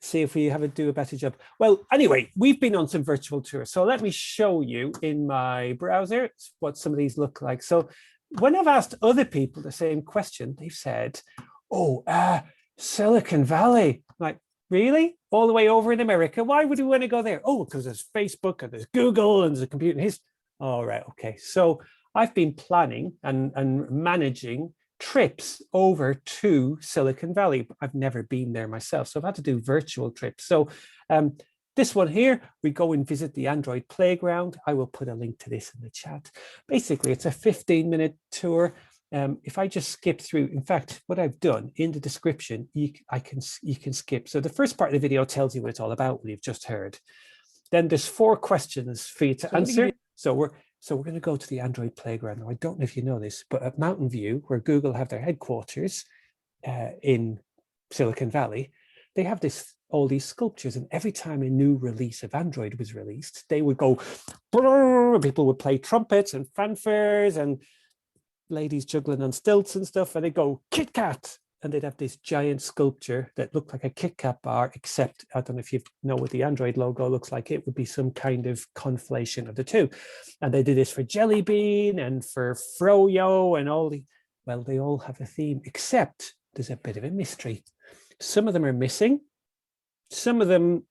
See if we have to do a better job. Well, anyway, we've been on some virtual tours. So let me show you in my browser what some of these look like. So when I've asked other people the same question, they've said, oh, Silicon Valley. Like, really? All the way over in America? Why would we want to go there? Oh, because there's Facebook and there's Google and there's a computer history. All right, okay. So I've been planning and managing trips over to Silicon Valley. I've never been there myself, so I've had to do virtual trips. So this one here, we go and visit the Android playground. I will put a link to this in the chat. Basically, it's a 15-minute tour. If I just skip through, in fact, what I've done in the description, you can skip. So the first part of the video tells you what it's all about, what you've just heard. Then there's 4 questions for you to answer. So we're going to go to the Android playground. Now, I don't know if you know this, but at Mountain View, where Google have their headquarters in Silicon Valley, they have all these sculptures. And every time a new release of Android was released, they would go, people would play trumpets and fanfares and ladies juggling on stilts and stuff. And they'd go, Kit Kat. And they'd have this giant sculpture that looked like a Kit Kat bar, except I don't know if you know what the Android logo looks like. It would be some kind of conflation of the two. And they did this for Jelly Bean and for Froyo and all the, well, they all have a theme, except there's a bit of a mystery. Some of them are missing. Some of them,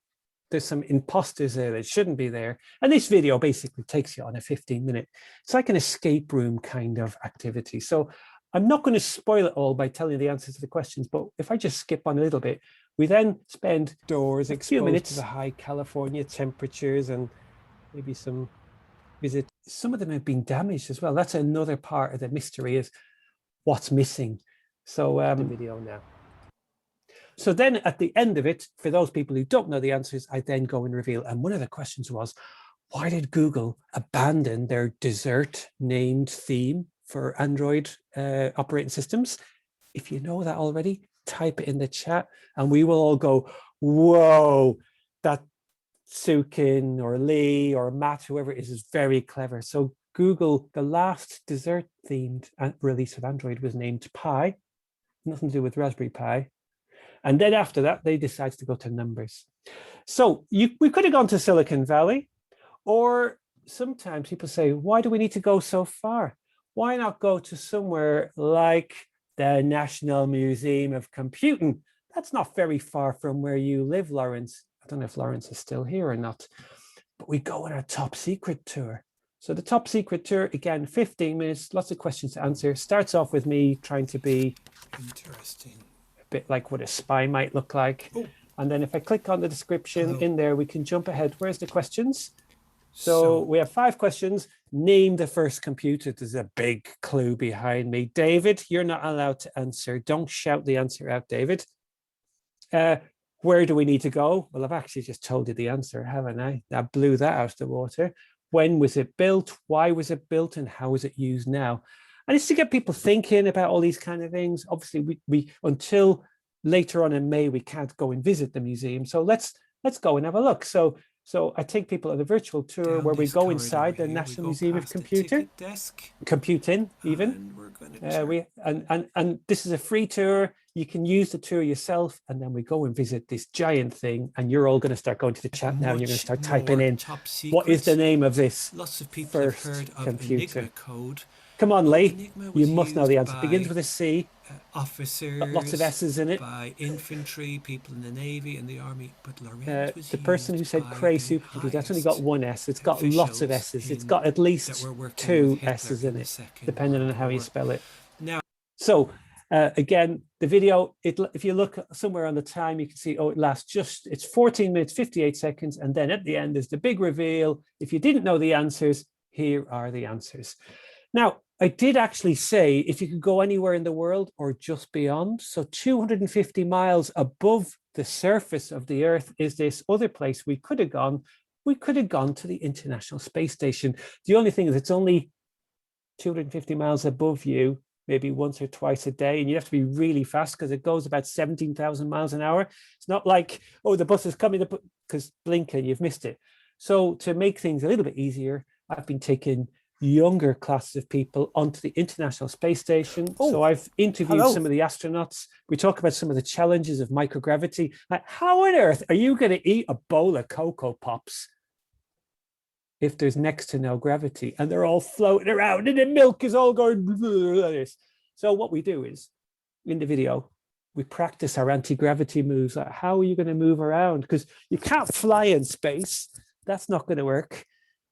there's some imposters there that shouldn't be there. And this video basically takes you on a 15-minute, it's like an escape room kind of activity. So I'm not going to spoil it all by telling you the answers to the questions, but if I just skip on a little bit, we then spend a few minutes to the high California temperatures and maybe some visit. Some of them have been damaged as well. That's another part of the mystery, is what's missing. So the video now. So then at the end of it, for those people who don't know the answers, I then go and reveal. And one of the questions was, why did Google abandon their dessert named theme for Android operating systems? If you know that already, type it in the chat and we will all go, whoa, that Sukin or Lee or Matt, whoever it is very clever. So Google, the last dessert themed release of Android was named Pi, nothing to do with Raspberry Pi. And then after that, they decided to go to numbers. So we could have gone to Silicon Valley, or sometimes people say, why do we need to go so far? Why not go to somewhere like the National Museum of Computing? That's not very far from where you live, Lawrence. I don't know if Lawrence is still here or not, but we go on our top secret tour. So the top secret tour, again, 15 minutes, lots of questions to answer. Starts off with me trying to be interesting, a bit like what a spy might look like. Oh. And then if I click on the description in there, we can jump ahead. Where's the questions? So we have 5 questions. Name the first computer. There's a big clue behind me. David, you're not allowed to answer. Don't shout the answer out, David. Where do we need to go? Well, I've actually just told you the answer, haven't I? I blew that out of the water. When was it built? Why was it built? And how is it used now? And it's to get people thinking about all these kind of things. Obviously, we until later on in May, we can't go and visit the museum. So let's go and have a look. So I take people on a virtual tour where we go inside the National Museum of Computing, even. And this is a free tour. You can use the tour yourself, and then we go and visit this giant thing. And you're all going to start going to the chat now, and you're going to start typing in what is the name of this first computer. Come on, Lee. You must know the answer. It begins with a C. Officers, lots of S's in it. By infantry, people in the Navy and the Army. But the person who said Cray supercomputer, that's only got 1 S. It's got lots of S's. It's got at least 2 S's in it, depending on how you spell it. Now, so again, the video, if you look somewhere on the time, you can see, it lasts it's 14 minutes, 58 seconds. And then at the end, there's the big reveal. If you didn't know the answers, here are the answers. Now, I did actually say if you could go anywhere in the world or just beyond. So 250 miles above the surface of the Earth is this other place we could have gone. We could have gone to the International Space Station. The only thing is it's only 250 miles above you, maybe once or twice a day, and you have to be really fast because it goes about 17,000 miles an hour. It's not like, oh, the bus is coming because blink and you've missed it. So to make things a little bit easier, I've been taking younger classes of people onto the International Space Station. Oh, so I've interviewed hello. some of the astronauts. We talk about some of the challenges of microgravity. Like, how on earth are you going to eat a bowl of Cocoa Pops if there's next to no gravity and they're all floating around and the milk is all going like this? So what we do is, in the video, we practice our anti-gravity moves. Like, how are you going to move around? Because you can't fly in space. That's not going to work.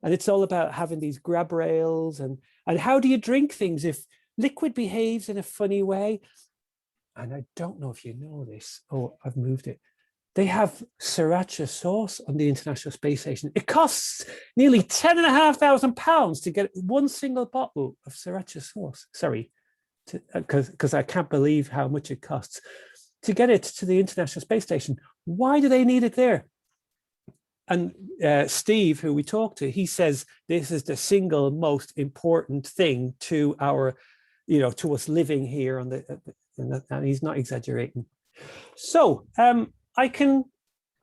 And it's all about having these grab rails and how do you drink things if liquid behaves in a funny way? And I don't know if you know this. Oh, I've moved it. They have sriracha sauce on the International Space Station. It costs nearly £10,500 to get one single bottle of sriracha sauce. Sorry, because I can't believe how much it costs to get it to the International Space Station. Why do they need it there? And Steve, who we talked to, he says this is the single most important thing to our, to us living here on and he's not exaggerating. So I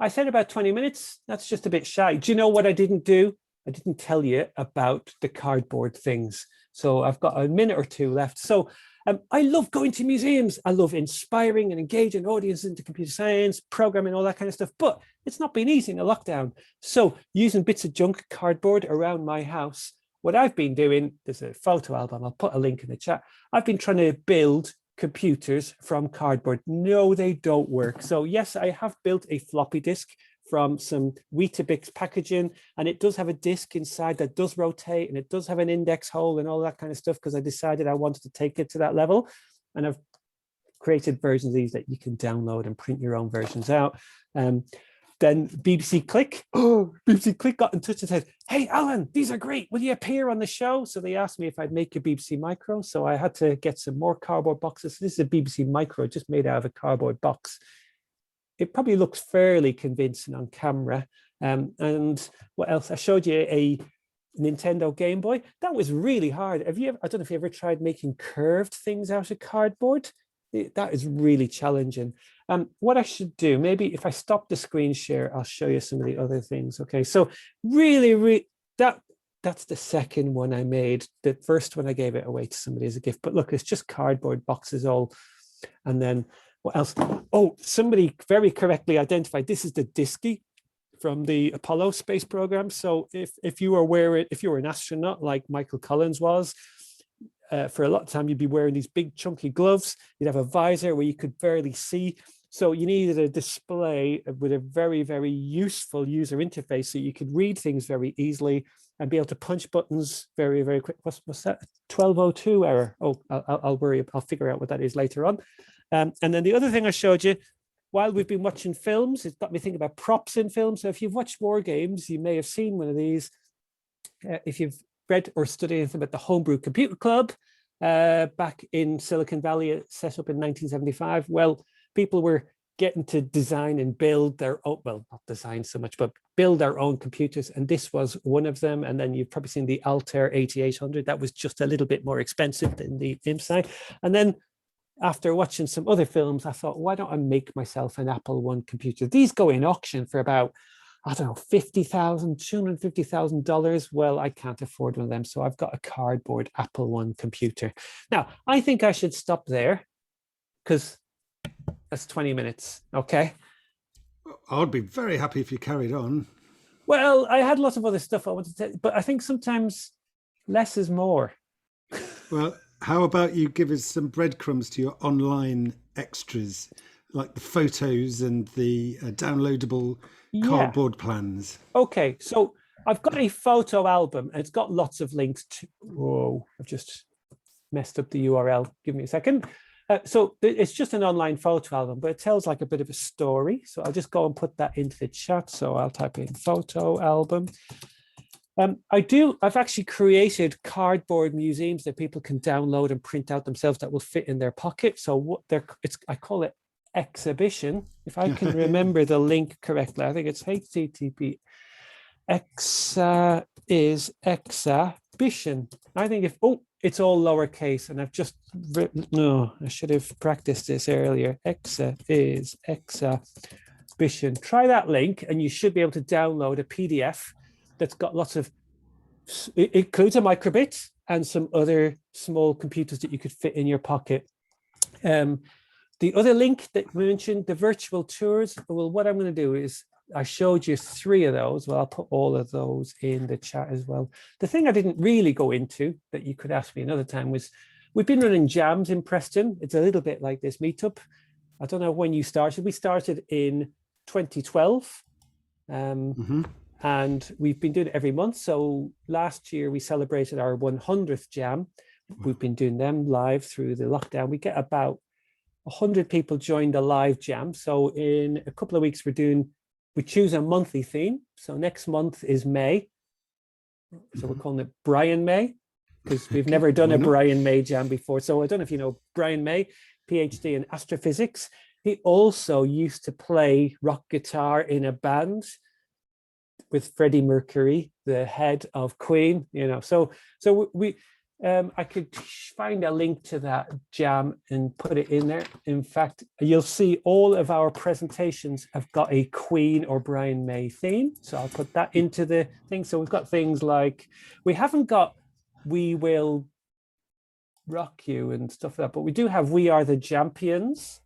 said about 20 minutes. That's just a bit shy. Do you know what I didn't do? I didn't tell you about the cardboard things. So I've got a minute or two left. So I love going to museums. I love inspiring and engaging audiences into computer science, programming, all that kind of stuff. But it's not been easy in a lockdown. So using bits of junk cardboard around my house, what I've been doing, there's a photo album. I'll put a link in the chat. I've been trying to build computers from cardboard. No, they don't work. So yes, I have built a floppy disk from some Weetabix packaging, and it does have a disk inside that does rotate, and it does have an index hole and all that kind of stuff, because I decided I wanted to take it to that level. And I've created versions of these that you can download and print your own versions out. Then BBC Click, BBC Click got in touch and said, hey, Alan, these are great. Will you appear on the show? So they asked me if I'd make a BBC Micro. So I had to get some more cardboard boxes. This is a BBC Micro just made out of a cardboard box. It probably looks fairly convincing on camera. And what else? I showed you a Nintendo Game Boy. That was really hard. I don't know if you ever tried making curved things out of cardboard. That is really challenging. What I should do, maybe if I stop the screen share, I'll show you some of the other things. Okay, so really, that's the second one I made. The first one I gave it away to somebody as a gift. But look, it's just cardboard boxes all. And then what else? Oh, somebody very correctly identified this is the Disky from the Apollo space program. So if you were an astronaut like Michael Collins was, for a lot of time, you'd be wearing these big chunky gloves. You'd have a visor where you could barely see. So you needed a display with a very, very useful user interface so you could read things very easily and be able to punch buttons very, very quick. What's that? 1202 error. Oh, I'll figure out what that is later on. And then the other thing I showed you, while we've been watching films, it's got me thinking about props in films. So if you've watched War Games, you may have seen one of these. If you've read or studied anything about the Homebrew Computer Club back in Silicon Valley, set up in 1975, well, people were getting to design and build their own, well, not design so much, but build their own computers. And this was one of them. And then you've probably seen the Altair 8800. That was just a little bit more expensive than the IMSI. And then after watching some other films, I thought, why don't I make myself an Apple I computer? These go in auction for about, I don't know, $50,000, $250,000. Well, I can't afford one of them. So I've got a cardboard Apple I computer. Now, I think I should stop there because that's 20 minutes. Okay. I'd be very happy if you carried on. Well, I had lots of other stuff I wanted to, but I think sometimes less is more. Well, how about you give us some breadcrumbs to your online extras, like the photos and the downloadable cardboard plans? Okay, so I've got a photo album and it's got lots of links to, whoa, I've just messed up the URL. Give me a second. So it's just an online photo album, but it tells like a bit of a story. So I'll just go and put that into the chat. So I'll type in photo album. I've actually created cardboard museums that people can download and print out themselves that will fit in their pocket. So I call it exhibition. If I can remember the link correctly, I think it's HTTP. Is exhibition. I think it's all lowercase, and I've just written, no, I should have practiced this earlier. Exa is exhibition. Try that link and you should be able to download a PDF that's got lots of, it includes a microbit and some other small computers that you could fit in your pocket. The other link that we mentioned, the virtual tours, well, what I'm going to do is, I showed you 3 of those. Well, I'll put all of those in the chat as well. The thing I didn't really go into that you could ask me another time was, we've been running jams in Preston. It's a little bit like this meetup. I don't know when you started. We started in 2012. And we've been doing it every month. So last year we celebrated our 100th jam. We've been doing them live through the lockdown. We get about 100 people join the live jam. So in a couple of weeks, we choose a monthly theme. So next month is May. So we're calling it Brian May, because we've never done a Brian May jam before. So I don't know if you know Brian May, PhD in astrophysics. He also used to play rock guitar in a band with Freddie Mercury, the head of Queen, you know. So we I could find a link to that jam and put it in there. In fact, you'll see all of our presentations have got a Queen or Brian May theme. So I'll put that into the thing. So we've got things like, we haven't got We Will Rock You and stuff like that, but we do have We Are the Champions.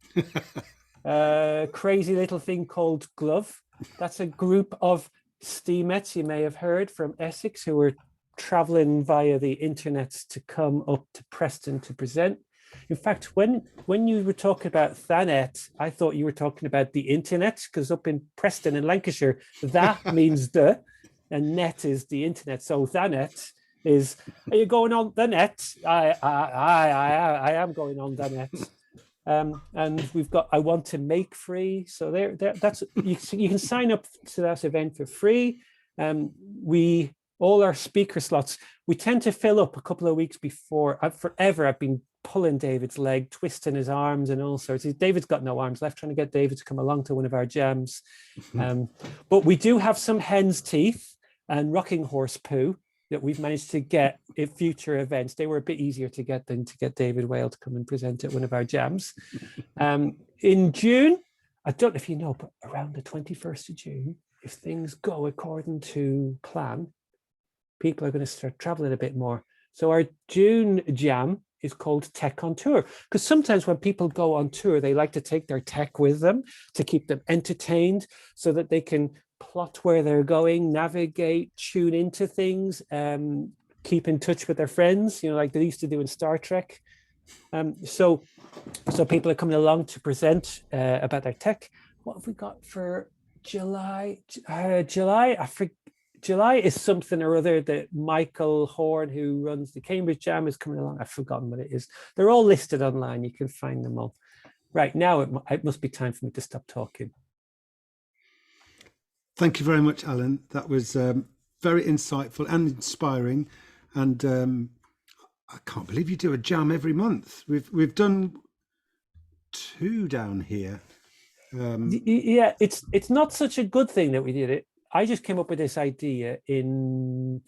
Crazy little thing called Glove. That's a group of STEAMettes you may have heard from Essex who were traveling via the internet to come up to Preston to present. In fact, when you were talking about Thanet, I thought you were talking about the internet, because up in Preston in Lancashire, that means the, and net is the internet. So Thanet is, are you going on the net? I am going on the net. And we've got I Want to Make Free. So that's you can sign up to that event for free. All our speaker slots, we tend to fill up a couple of weeks before. I've been pulling David's leg, twisting his arms and all sorts. David's got no arms left, trying to get David to come along to one of our jams. But we do have some hen's teeth and rocking horse poo that we've managed to get at future events. They were a bit easier to get than to get David Whale to come and present at one of our jams. In June, I don't know if you know, but around the 21st of June, if things go according to plan, people are going to start traveling a bit more. So our June jam is called Tech on Tour, because sometimes when people go on tour, they like to take their tech with them to keep them entertained so that they can plot where they're going, navigate, tune into things, keep in touch with their friends, you know, like they used to do in Star Trek. So people are coming along to present about their tech. What have we got for July? July is something or other that Michael Horn, who runs the Cambridge Jam, is coming along. I've forgotten what it is. They're all listed online. You can find them all. Right, now it must be time for me to stop talking. Thank you very much, Alan. That was very insightful and inspiring. And I can't believe you do a jam every month. We've done 2 down here. Yeah, it's not such a good thing that we did it. I just came up with this idea when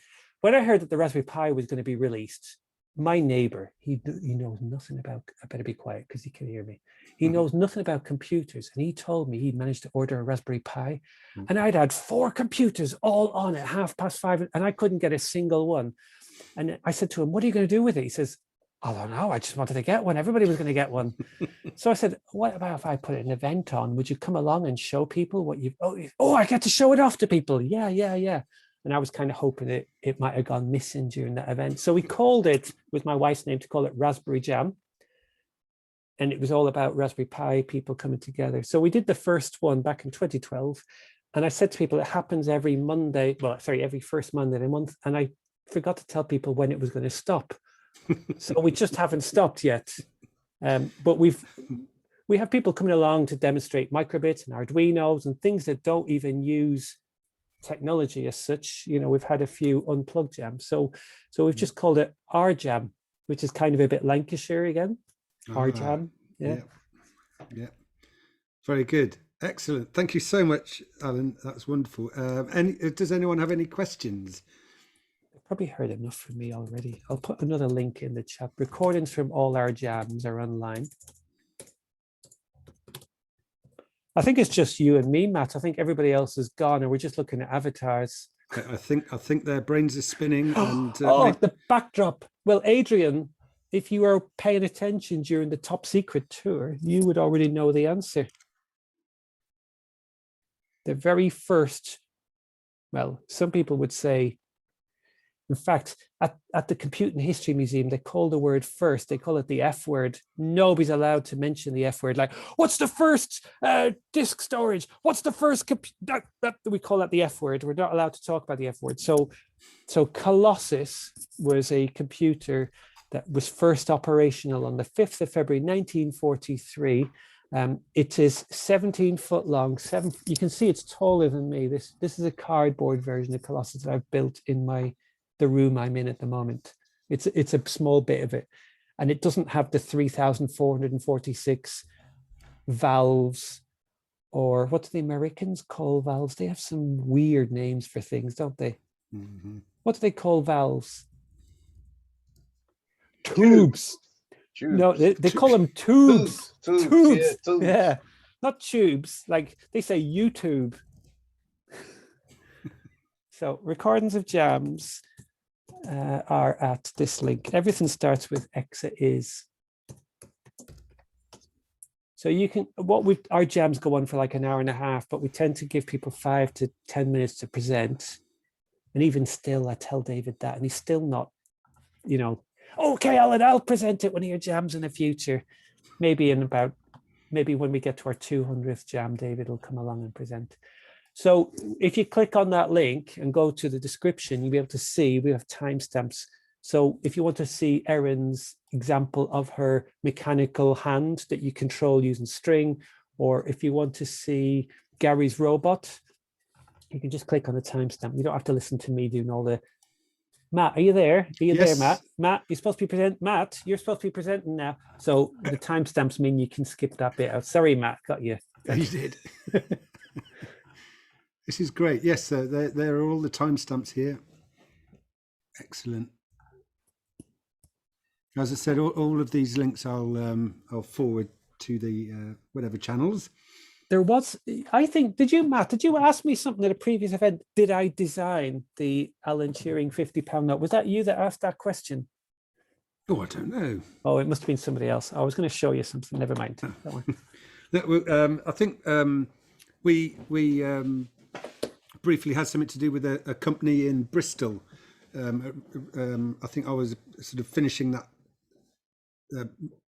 I heard that the Raspberry Pi was going to be released. My neighbor, he knows nothing about, I better be quiet because he can hear me. He knows nothing about computers. And he told me he'd managed to order a Raspberry Pi. And I'd had 4 computers all on at 5:30, and I couldn't get a single one. And I said to him, what are you going to do with it? He says, I don't know. I just wanted to get one. Everybody was going to get one. So I said, what about if I put an event on? Would you come along and show people what you've, I get to show it off to people. Yeah. And I was kind of hoping it might have gone missing during that event. So we called it, with my wife's name, to call it Raspberry Jam. And it was all about Raspberry Pi, people coming together. So we did the first one back in 2012. And I said to people, it happens every first Monday of the month. And I forgot to tell people when it was going to stop. So we just haven't stopped yet. But we have people coming along to demonstrate microbits and Arduinos and things that don't even use technology as such. You know, we've had a few unplugged jams. So we've just called it our jam, which is kind of a bit Lancashire again. Our jam. Yeah. Very good. Excellent. Thank you so much, Alan. That's wonderful. Does anyone have any questions? probably heard enough from me already. I'll put another link in the chat. Recordings from all our jams are online. I think it's just you and me, Matt. I think everybody else is gone, and we're just looking at avatars. I think their brains are spinning. And oh, the backdrop. Well, Adrian, if you were paying attention during the Top Secret tour, you would already know the answer. The very first, well, some people would say, in fact, at the Computing History Museum, they call the word first, they call it the F word. Nobody's allowed to mention the F word. Like, what's the first disk storage? What's the first we call that the F word. We're not allowed to talk about the F word. So Colossus was a computer that was first operational on the 5th of February, 1943. It is 17 foot long. You can see it's taller than me. This is a cardboard version of Colossus that I've built in the room I'm in at the moment. It's a small bit of it, and it doesn't have the 3,446 valves, or what do the Americans call valves? They have some weird names for things, don't they? Mhm. What do they call valves? Tubes. No, they call them tubes. Tubes. Yeah, not tubes. Like they say YouTube. So recordings of jams are at this link. Everything starts with exa is. So you can, our jams go on for like an hour and a half, but we tend to give people 5 to 10 minutes to present. And even still, I tell David that, and he's still not, okay, I'll present it one of your jams in the future. Maybe when we get to our 200th jam, David will come along and present. So if you click on that link and go to the description, you'll be able to see we have timestamps. So if you want to see Erin's example of her mechanical hand that you control using string, or if you want to see Gary's robot, you can just click on the timestamp. You don't have to listen to me doing all the... Matt, are you there? Are you there, Matt? Matt, you're supposed to be presenting. Matt, you're supposed to be presenting now. So the timestamps mean you can skip that bit out. Sorry, Matt, got you. You did. This is great. Yes, there are all the timestamps here. Excellent. As I said, all of these links I'll forward to the whatever channels. There was, I think, Matt, did you ask me something at a previous event? Did I design the Alan Turing £50 note? Was that you that asked that question? Oh, I don't know. Oh, it must have been somebody else. I was going to show you something. Never mind. I think we briefly had something to do with a company in Bristol. I think I was sort of finishing that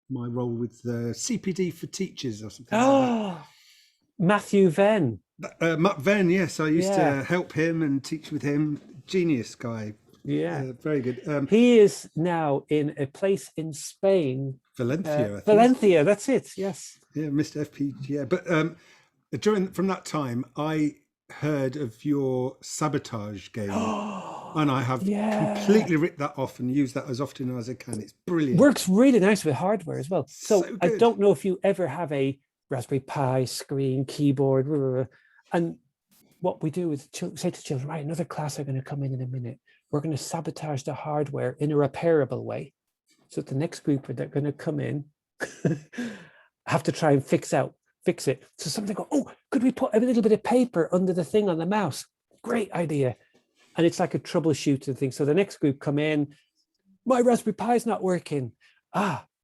my role with the CPD for teachers or something. Oh, like Matthew Venn. Matt Venn, yes, I used to help him and teach with him. Genius guy. Yeah, very good. He is now in a place in Spain. Valencia, I think. Valencia, that's it. Yes. Yeah, Mr. FP. Yeah, but from that time, I heard of your sabotage game, and I have completely ripped that off and used that as often as I can. It's brilliant. Works really nice with hardware as well. So I good. don't know if you ever have a Raspberry Pi screen, keyboard, and what we do is say to children, right, another class are going to come in a minute. We're going to sabotage the hardware in a repairable way. So the next group that are going to come in have to try and fix it. So somebody go, oh, could we put a little bit of paper under the thing on the mouse? Great idea. And it's like a troubleshooting thing. So the next group come in, my Raspberry Pi is not working.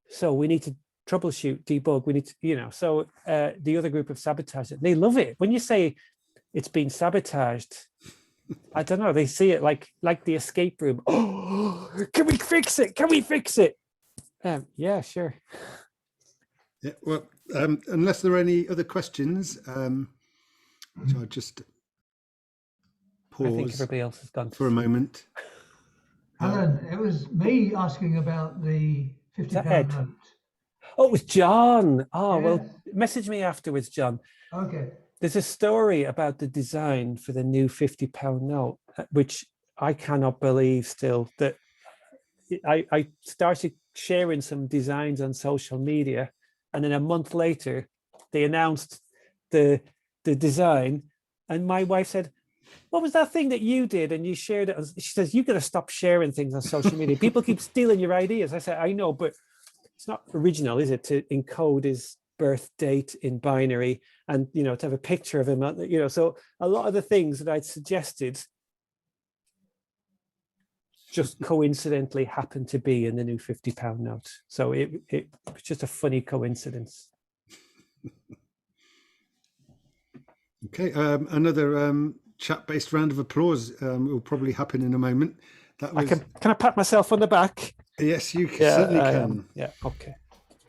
So we need to troubleshoot, debug. We need to, so the other group have sabotaged it. They love it. When you say it's been sabotaged, I don't know, they see it like the escape room. Oh, can we fix it? Can we fix it? Yeah, sure. Yeah, well, unless there are any other questions, which I'll just pause. I think everybody else has gone for a moment. Alan, it was me asking about the £50 note. Oh, it was John. Oh, yes. Well, message me afterwards, John. Okay. There's a story about the design for the new £50 note, which I cannot believe still, that I started sharing some designs on social media, and then a month later, they announced the design, and my wife said, what was that thing that you did and you shared it? She says, you got to stop sharing things on social media. People keep stealing your ideas. I said, I know, but it's not original, is it, to encode his birth date in binary and, you know, to have a picture of him, you know, so a lot of the things that I'd suggested just coincidentally happened to be in the new £50 note. So it was just a funny coincidence. Okay, another chat-based round of applause will probably happen in a moment. That was, can I pat myself on the back? Yes, you certainly can. Yeah, okay.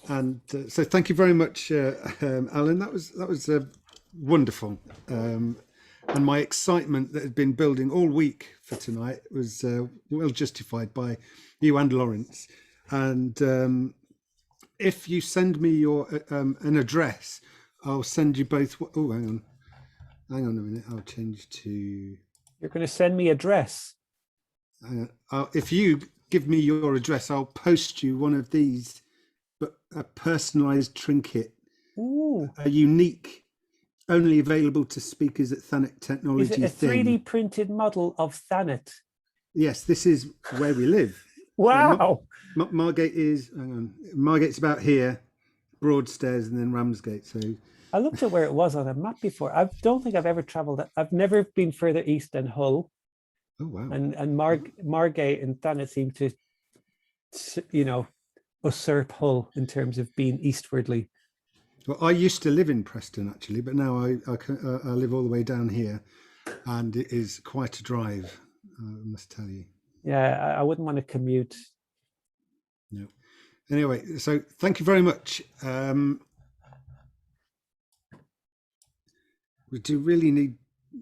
And so thank you very much, Alan. That was wonderful. And my excitement that had been building all week for tonight was well justified by you and Lawrence. And if you send me your an address, I'll send you both. Oh, hang on a minute. I'll change to. You're going to send me address. If you give me your address, I'll post you one of these, but a personalised trinket. Ooh. A unique, only available to speakers at Thanet Technology. Is it a 3D printed model of Thanet? Yes, this is where we live. Wow. Margate is, hang on, Margate's about here, Broadstairs and then Ramsgate. So I looked at where it was on a map before. I don't think I've ever travelled. I've never been further east than Hull. Oh, wow. And Margate and Thanet seem to, you know, usurp Hull in terms of being eastwardly. Well, I used to live in Preston actually, but now I live all the way down here, and it is quite a drive, I must tell you. Yeah, I wouldn't want to commute. No. Anyway, so thank you very much. We do really need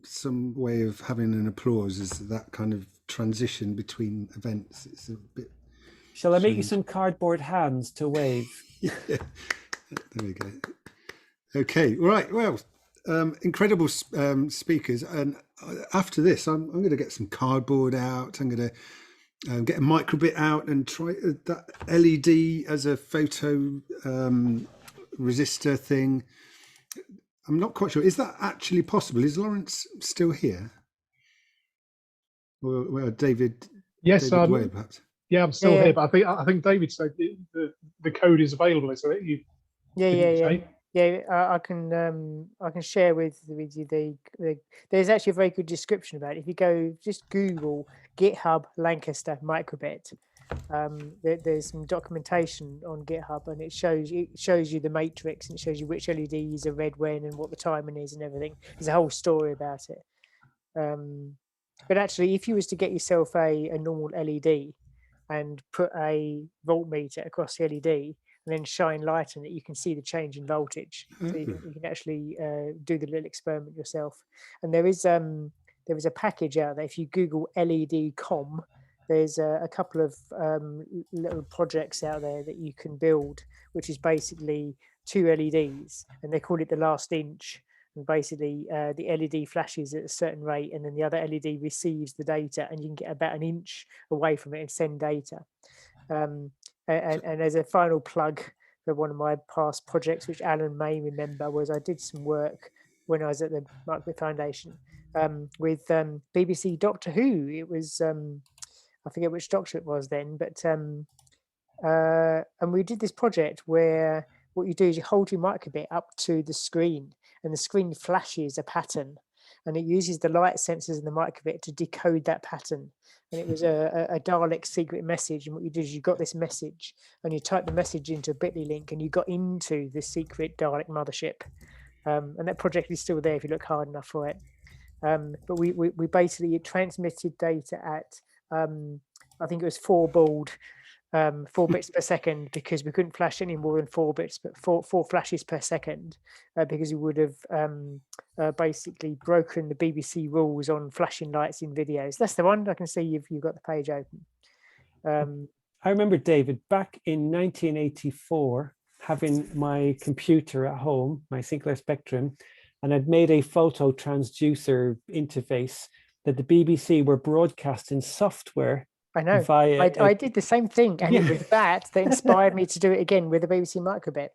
some way of having an applause as that kind of transition between events. It's a bit. Shall I make you some cardboard hands to wave? Yeah. There we go. Okay, right. Well, incredible speakers, and after this, I'm going to get some cardboard out. I'm going to get a microbit out and try that LED as a photo resistor thing. I'm not quite sure. Is that actually possible? Is Lawrence still here? Well, David. Yes, David Webb, perhaps. Yeah, I'm still here, but I think David said the code is available. Is it? I can share with you the there's actually a very good description about it. If you go just Google GitHub Lancaster microbit, there's some documentation on GitHub, and it shows you the matrix, and it shows you which LEDs are red when and what the timing is and everything. There's a whole story about it. But actually, if you was to get yourself a normal LED and put a voltmeter across the LED and then shine light on it, you can see the change in voltage. So you can actually do the little experiment yourself. And there is a package out there. If you Google LED com, there's a couple of little projects out there that you can build, which is basically 2 LEDs, and they call it the last inch. And basically, the LED flashes at a certain rate, and then the other LED receives the data, and you can get about an inch away from it and send data. And as a final plug for one of my past projects, which Alan may remember, was I did some work when I was at the Microbit Foundation with BBC Doctor Who. It was I forget which doctor it was then, but and we did this project where what you do is you hold your microbit up to the screen, and the screen flashes a pattern, and it uses the light sensors in the microbit to decode that pattern. And it was a Dalek secret message. And what you do is you got this message, and you type the message into a bit.ly link, and you got into the secret Dalek mothership. And that project is still there if you look hard enough for it. But we basically transmitted data at I think it was 4 bits per second, because we couldn't flash any more than 4 bits, but four flashes per second, because we would have basically broken the BBC rules on flashing lights in videos. That's the one. I can see you've got the page open. I remember, David, back in 1984, having my computer at home, my Sinclair Spectrum, and I'd made a photo transducer interface that the BBC were broadcasting software. I know. I did the same thing, and it was that inspired me to do it again with the BBC microbit.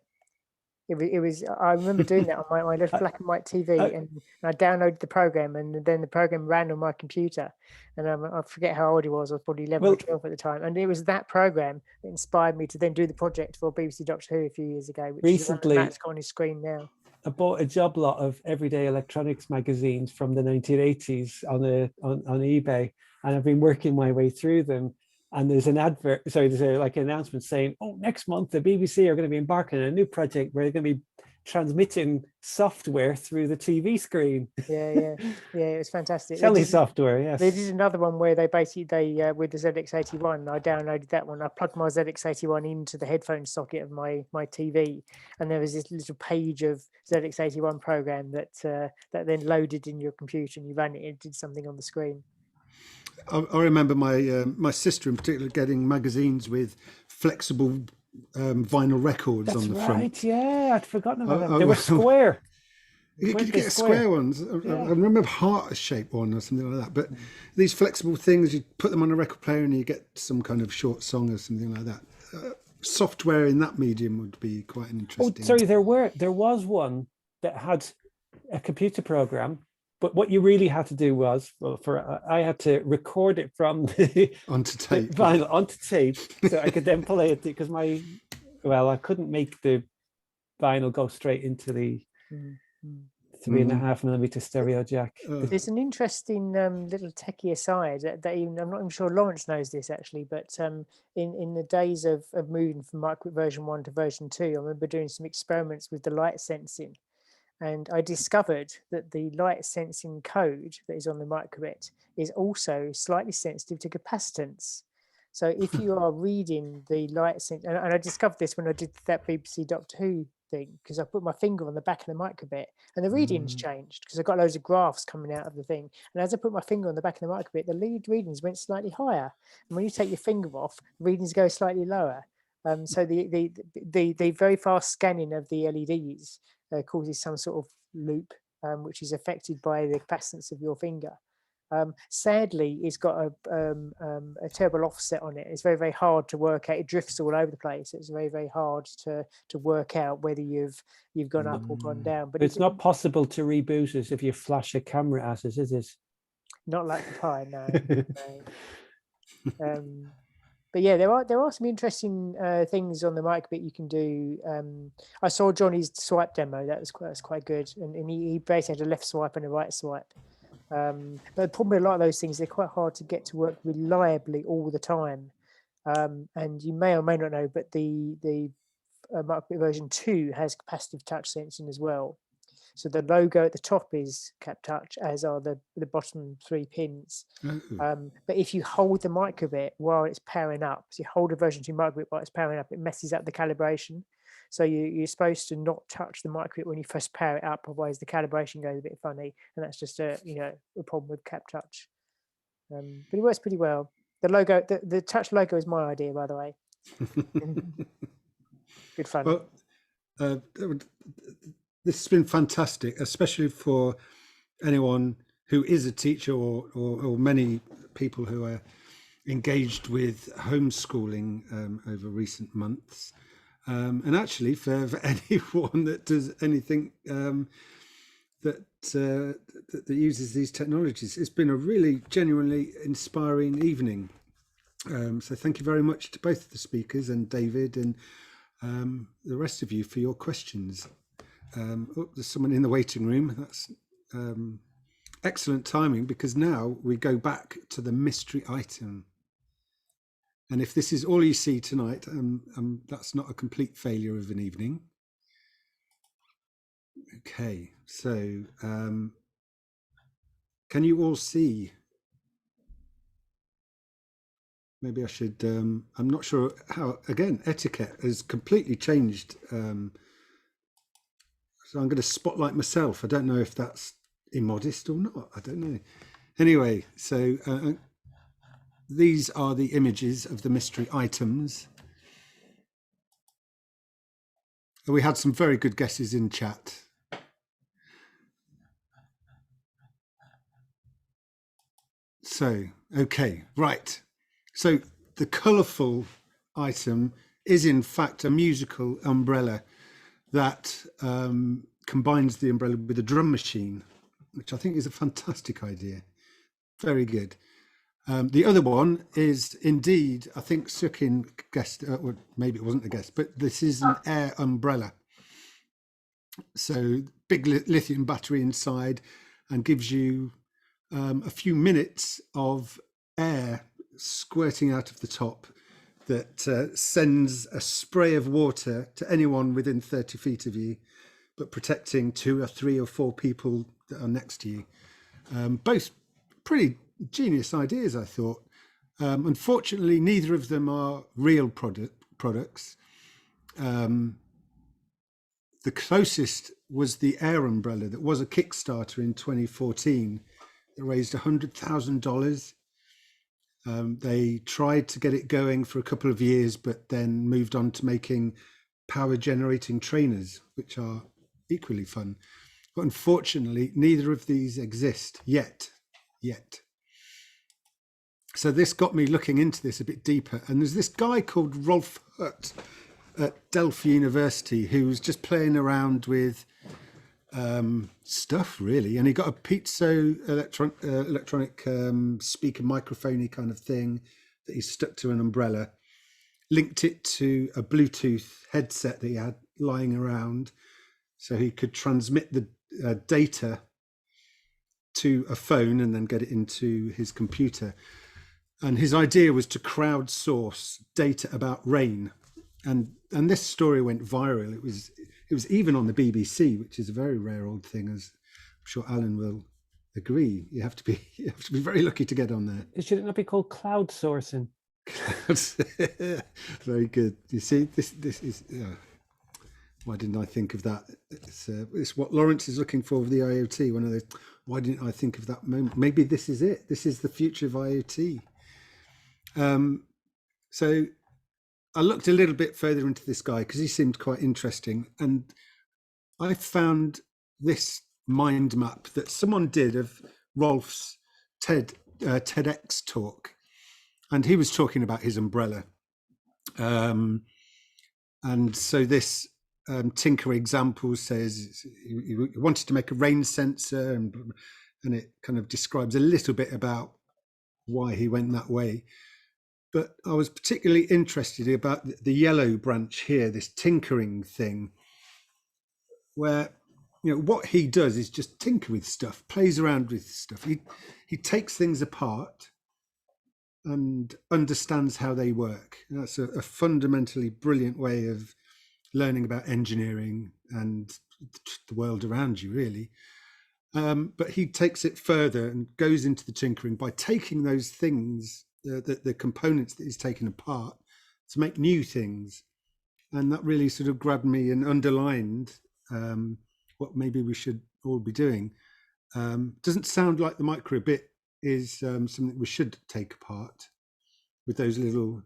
It was. I remember doing that on my little black and white TV, and I downloaded the program, and then the program ran on my computer. And I forget how old he was. I was probably 11 or 12 at the time. And it was that program that inspired me to then do the project for BBC Doctor Who a few years ago, which is the one that Matt's got on his screen now. I bought a job lot of everyday electronics magazines from the 1980s on eBay, and I've been working my way through them. And there's an advert, there's like an announcement saying, "Oh, next month the BBC are going to be embarking on a new project where they're going to be transmitting software through the TV screen." Yeah, it was fantastic. Selling software, yes. They did another one where they with the ZX81, I downloaded that one. I plugged my ZX81 into the headphone socket of my TV, and there was this little page of ZX81 program that then loaded in your computer, and you ran it, and it did something on the screen. I remember my sister in particular getting magazines with flexible vinyl records on the front. Right, yeah, I'd forgotten about them. They were square. You could get square ones. Yeah. I remember heart-shaped one or something like that. But these flexible things, you put them on a record player and you get some kind of short song or something like that. Software in that medium would be quite an interesting. Oh, sorry, there was one that had a computer program. But what you really had to do was, I had to record it from onto tape, vinyl onto tape, so I could then play it because I couldn't make the vinyl go straight into the 3.5 millimeter stereo jack. There's an interesting little techie aside that even, I'm not even sure Lawrence knows this actually, but in the days of moving from microbit version 1 to version 2, I remember doing some experiments with the light sensing. And I discovered that the light sensing code that is on the microbit is also slightly sensitive to capacitance. So if you are reading the light sense, and I discovered this when I did that BBC Doctor Who thing, because I put my finger on the back of the microbit and the readings changed because I got loads of graphs coming out of the thing. And as I put my finger on the back of the microbit, the lead readings went slightly higher. And when you take your finger off, readings go slightly lower. So the very fast scanning of the LEDs causes some sort of loop, which is affected by the capacitance of your finger. Sadly, it's got a terrible offset on it. It's very, very hard to work out. It drifts all over the place. It's very, very hard to work out whether you've gone up or gone down. But it's not possible to reboot it if you flash a camera at it, is it? Not like the Pi, no. But yeah, there are some interesting things on the microbit you can do. I saw Johnny's swipe demo. That's quite good, and he basically had a left swipe and a right swipe. But the problem with a lot of those things, they're quite hard to get to work reliably all the time. And you may or may not know, but the microbit version 2 has capacitive touch sensing as well. So the logo at the top is cap touch, as are the bottom 3 pins. But if you hold the microbit while it's powering up, so you hold a version 2 microbit while it's powering up, it messes up the calibration. So you're supposed to not touch the microbit when you first power it up, otherwise the calibration goes a bit funny, and that's just a problem with cap touch. But it works pretty well. The logo, the touch logo, is my idea, by the way. Good fun. Well, this has been fantastic, especially for anyone who is a teacher or many people who are engaged with homeschooling over recent months. And actually for anyone that does anything that uses these technologies. It's been a really genuinely inspiring evening. So thank you very much to both the speakers and David and the rest of you for your questions. There's someone in the waiting room. That's excellent timing, because now we go back to the mystery item. And if this is all you see tonight, that's not a complete failure of an evening. Okay, so can you all see? Maybe I should, I'm not sure how, again, etiquette has completely changed. So I'm going to spotlight myself. I don't know if that's immodest or not. I don't know. Anyway, so these are the images of the mystery items. We had some very good guesses in chat. So, okay, right. So the colourful item is in fact a musical umbrella. that combines the umbrella with a drum machine, which I think is a fantastic idea. Very good. The other one is indeed, I think Sukin guessed, or maybe it wasn't a guess, but this is an air umbrella. So big lithium battery inside, and gives you a few minutes of air squirting out of the top that sends a spray of water to anyone within 30 feet of you, but protecting 2 or 3 or 4 people that are next to you. Both pretty genius ideas, I thought. Unfortunately, neither of them are real products. The closest was the air umbrella that was a Kickstarter in 2014 that raised $100,000. They tried to get it going for a couple of years, but then moved on to making power generating trainers, which are equally fun. But unfortunately, neither of these exist yet. So this got me looking into this a bit deeper. And there's this guy called Rolf Hutt at Delft University who was just playing around with stuff, really. And he got a piezo electronic speaker microphone kind of thing that he stuck to an umbrella, linked it to a Bluetooth headset that he had lying around so he could transmit the data to a phone and then get it into his computer. And his idea was to crowdsource data about rain. And this story went viral. It was even on the BBC, which is a very rare old thing, as I'm sure Alan will agree. You have to be very lucky to get on there. Should it not be called cloud sourcing? Very good. You see, this is why didn't I think of that? It's what Lawrence is looking for with the IoT. One of those. Why didn't I think of that moment? Maybe this is it. This is the future of IoT. So I looked a little bit further into this guy because he seemed quite interesting, and I found this mind map that someone did of Rolf's TEDx talk, and he was talking about his umbrella, and so this Tinker example says he wanted to make a rain sensor, and it kind of describes a little bit about why he went that way. But I was particularly interested about the yellow branch here, this tinkering thing, where, you know, what he does is just tinker with stuff, plays around with stuff. He takes things apart and understands how they work. And that's a fundamentally brilliant way of learning about engineering and the world around you, really. But he takes it further and goes into the tinkering by taking those things, the components that he's taken apart, to make new things. And that really sort of grabbed me and underlined what maybe we should all be doing. Doesn't sound like the microbit is something we should take apart, with those little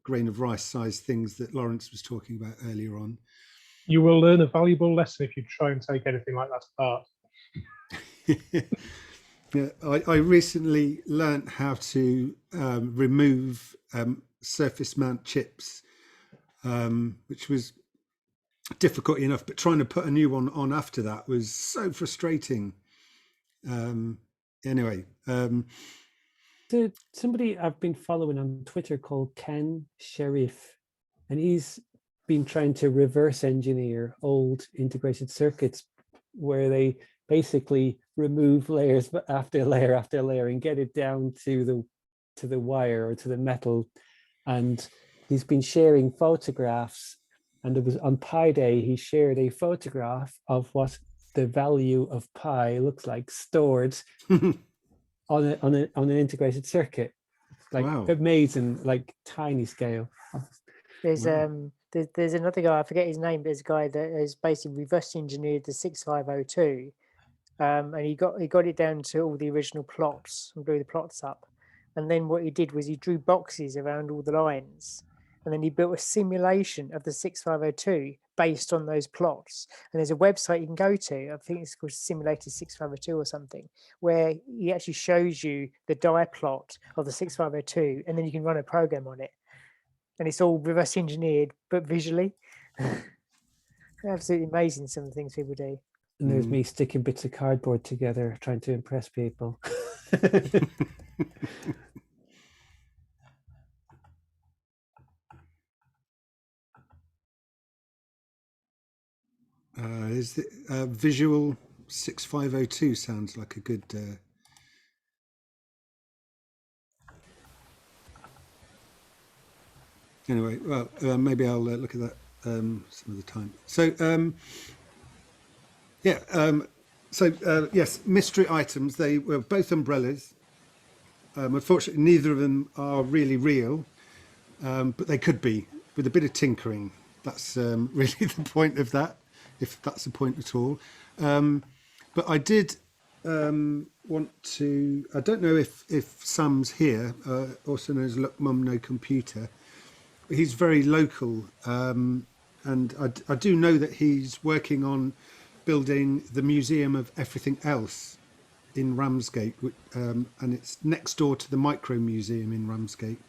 grain of rice sized things that Lawrence was talking about earlier on. You will learn a valuable lesson if you try and take anything like that apart. Yeah, I recently learned how to remove surface mount chips, which was difficult enough, but trying to put a new one on after that was so frustrating. Anyway. Somebody I've been following on Twitter called Ken Sharif, and he's been trying to reverse engineer old integrated circuits where they basically remove layers after layer and get it down to the wire or to the metal. And he's been sharing photographs, and it was on Pi Day he shared a photograph of what the value of pi looks like stored on an integrated circuit. Like, wow. Amazing, like tiny scale. There's Wow. there's another guy, I forget his name, but there's a guy that has basically reverse engineered the 6502, and he got it down to all the original plots and blew the plots up. And then what he did was he drew boxes around all the lines, and then he built a simulation of the 6502 based on those plots. And there's a website you can go to, I think it's called Simulated 6502 or something, where he actually shows you the die plot of the 6502, and then you can run a program on it. And it's all reverse engineered, but visually. Absolutely amazing, some of the things people do. And there's me sticking bits of cardboard together, trying to impress people. Is the visual 6502 sounds like a good anyway, well, maybe I'll look at that some other time. So yes, mystery items, they were both umbrellas. Unfortunately, neither of them are really real, but they could be with a bit of tinkering. That's really the point of that, if that's the point at all. But I did want to, I don't know if Sam's here, also known as Look Mum No Computer. He's very local, and I do know that he's working on building the Museum of Everything Else in Ramsgate, and it's next door to the Micro Museum in Ramsgate.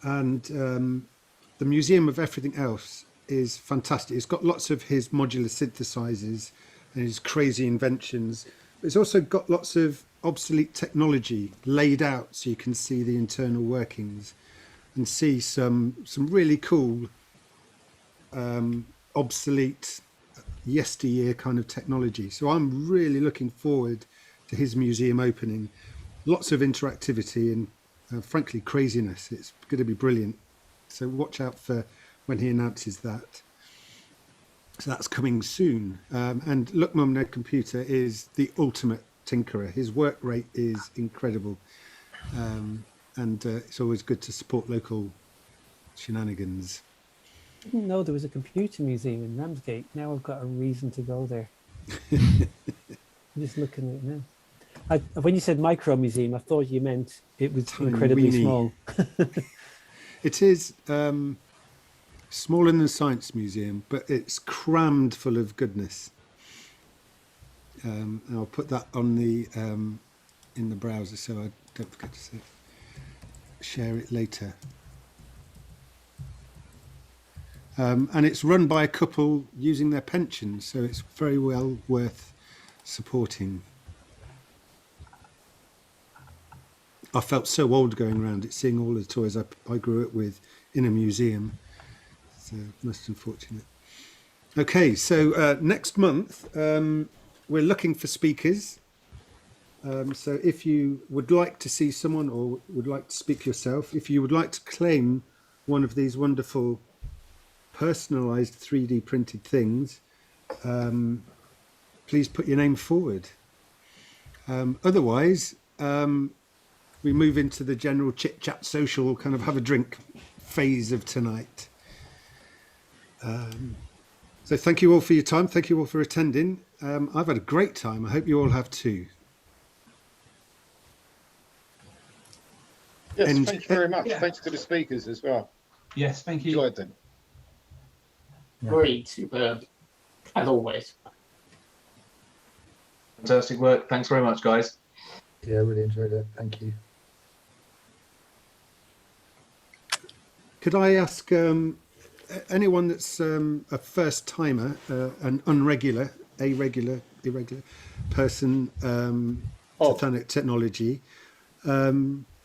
And the Museum of Everything Else is fantastic. It's got lots of his modular synthesizers and his crazy inventions. But it's also got lots of obsolete technology laid out so you can see the internal workings and see some really cool obsolete yesteryear kind of technology. So I'm really looking forward to his museum opening. Lots of interactivity and frankly craziness. It's going to be brilliant. So watch out for when he announces that. So that's coming soon. And Look Mum No Computer is the ultimate tinkerer. His work rate is incredible. And it's always good to support local shenanigans. Didn't know there was a computer museum in Ramsgate. Now I've got a reason to go there. I'm just looking at it now. When you said micro museum, I thought you meant it was Tiny, incredibly weeny. small. It is smaller than the Science Museum, but it's crammed full of goodness. And I'll put that on the in the browser so I don't forget to share it later. And it's run by a couple using their pensions, so it's very well worth supporting. I felt so old going around it, seeing all the toys I grew up with in a museum. So most unfortunate. Okay, so next month we're looking for speakers. So if you would like to see someone or would like to speak yourself, if you would like to claim one of these wonderful personalized 3D printed things, please put your name forward. Otherwise, we move into the general chit chat social kind of have a drink phase of tonight. So thank you all for your time. Thank you all for attending. I've had a great time. I hope you all have too. Yes, And- thank you very much. Yeah. Thanks to the speakers as well. Yes, thank you. Enjoyed them. Great, superb, as always. Fantastic work. Thanks very much, guys. Yeah, really enjoyed it. Thank you. Could I ask anyone that's a first timer, an irregular person to Thanet Technology,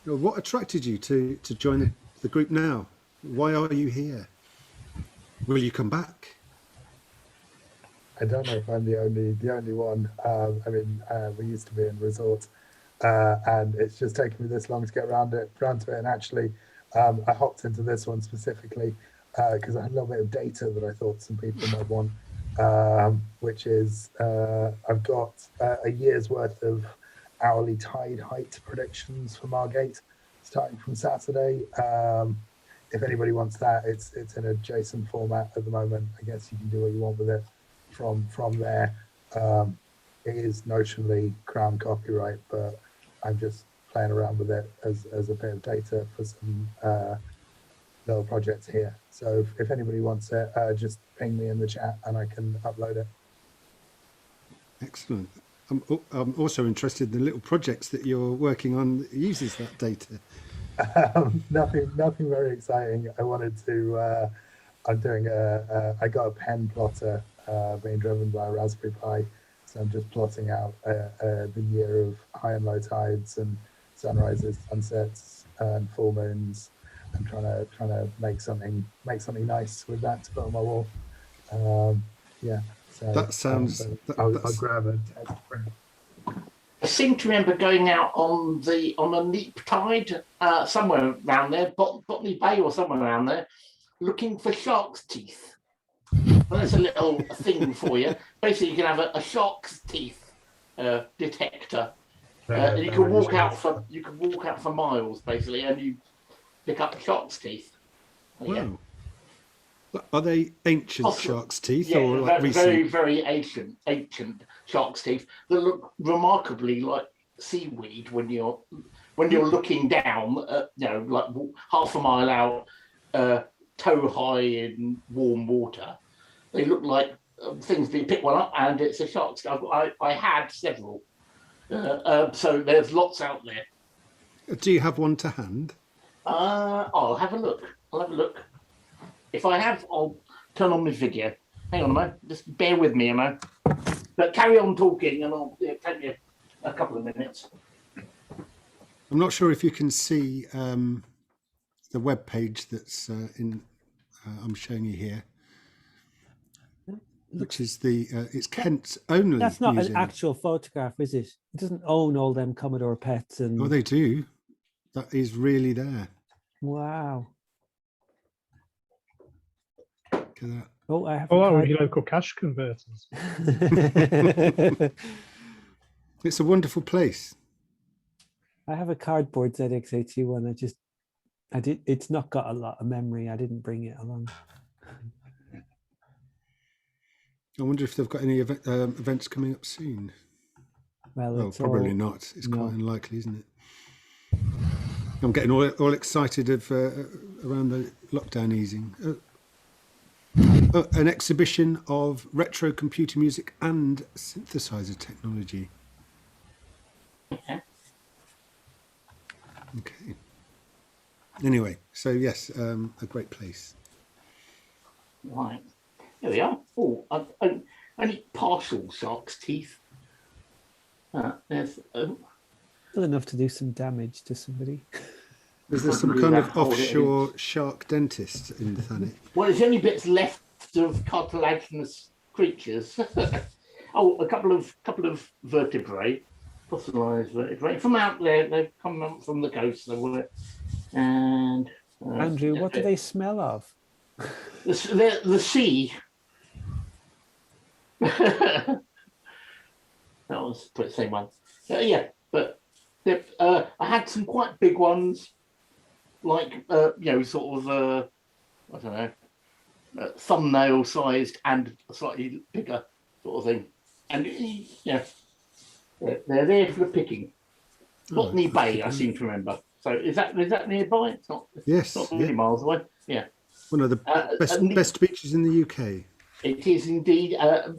what attracted you to join the group now? Why are you here? Will you come back? I don't know if I'm the only one. I mean, we used to be in resorts, and it's just taken me this long to get around to it. And actually, I hopped into this one specifically because I had a little bit of data that I thought some people might want, which is I've got a year's worth of hourly tide height predictions for Margate, starting from Saturday. If anybody wants that, it's in a JSON format at the moment. I guess you can do what you want with it from there. It is notionally Crown copyright, but I'm just playing around with it as a bit of data for some little projects here. So if anybody wants it, just ping me in the chat and I can upload it. Excellent. I'm also interested in the little projects that you're working on that uses that data. Nothing very exciting. I wanted to. I'm doing I got a pen plotter being driven by a Raspberry Pi. So I'm just plotting out the year of high and low tides and sunrises, sunsets, and full moons, and trying to make something nice with that to put on my wall. Yeah, so That sounds. I'll grab a text print. I seem to remember going out on a neap tide somewhere around there, Botany Bay or somewhere around there, looking for shark's teeth. Well, that's a little thing for you. Basically, you can have a shark's teeth detector, and you can walk out for miles, basically, and you pick up shark's teeth. Wow. Are they ancient shark's teeth, yeah, or like recent? Very, very ancient shark's teeth that look remarkably like seaweed when you're looking down, like half a mile out, toe high in warm water. They look like things that you pick one up and it's a shark's teeth. I had several, so there's lots out there. Do you have one to hand? I'll have a look. If I have, I'll turn on my video. Hang on a moment. Just bear with me a moment. But carry on talking and I'll take you a couple of minutes. I'm not sure if you can see the web page that's I'm showing you here, which is it's Kent's only. That's not museum. an actual photograph, is it? It doesn't own all them Commodore pets and. Oh, they do. That is really there. Wow. Look at that. Oh, I have. Your local cash converters. It's a wonderful place. I have a cardboard ZX81. It's not got a lot of memory. I didn't bring it along. I wonder if they've got any events coming up soon. Well, probably not. It's quite unlikely, isn't it? I'm getting all excited around the lockdown easing. An exhibition of retro computer music and synthesizer technology. Okay. Anyway, so yes, a great place. Right. There we are. Oh, only partial shark's teeth. There's Still enough to do some damage to somebody. Is there some kind of offshore shark dentist in Thanet? Well, there's only bits left of cartilaginous creatures. Oh, a couple of vertebrae, fossilized vertebrae from out there. They've come up from the coast. They were, and Andrew, what do they smell of? The sea. That was the same one. Yeah, but I had some quite big ones, like sort of I don't know, thumbnail sized and slightly bigger sort of thing, and they're there for the picking. Botany Bay, I seem to remember. So is that nearby? It's not. Yes, not really miles away. Yeah. One of the best beaches in the UK. It is indeed a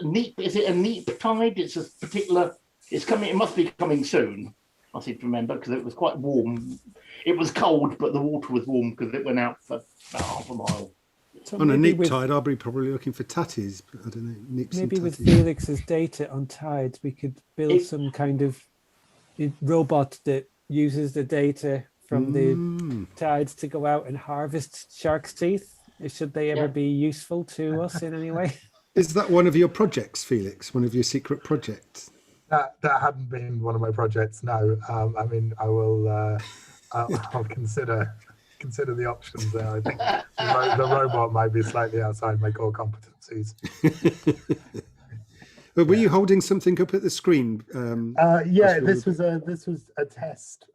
neap. Is it a neap tide? It's a particular. It's coming. It must be coming soon. I seem to remember because it was quite warm. It was cold, but the water was warm because it went out for about half a mile. So on a neap tide, I'll be probably looking for tatties. But I don't know. Maybe with Felix's data on tides, we could build some kind of robot that uses the data from the tides to go out and harvest shark's teeth. Should they ever be useful to us in any way? Is that one of your projects, Felix? One of your secret projects? That hadn't been one of my projects. No, I mean I will. I'll consider the options there. I think the robot might be slightly outside my core competencies. But were you holding something up at the screen? Yeah, this was a test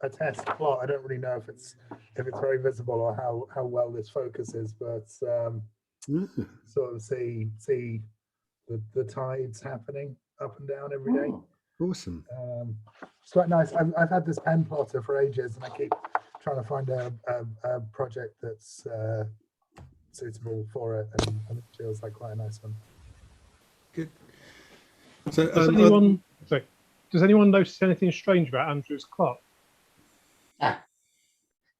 plot. I don't really know if it's very visible or how well this focuses, but sort of see the tides happening up and down every day. Awesome. It's quite nice. I've had this pen plotter for ages, and I keep trying to find a project that's suitable for it, and it feels like quite a nice one. Good. So, does anyone notice anything strange about Andrew's clock? I'm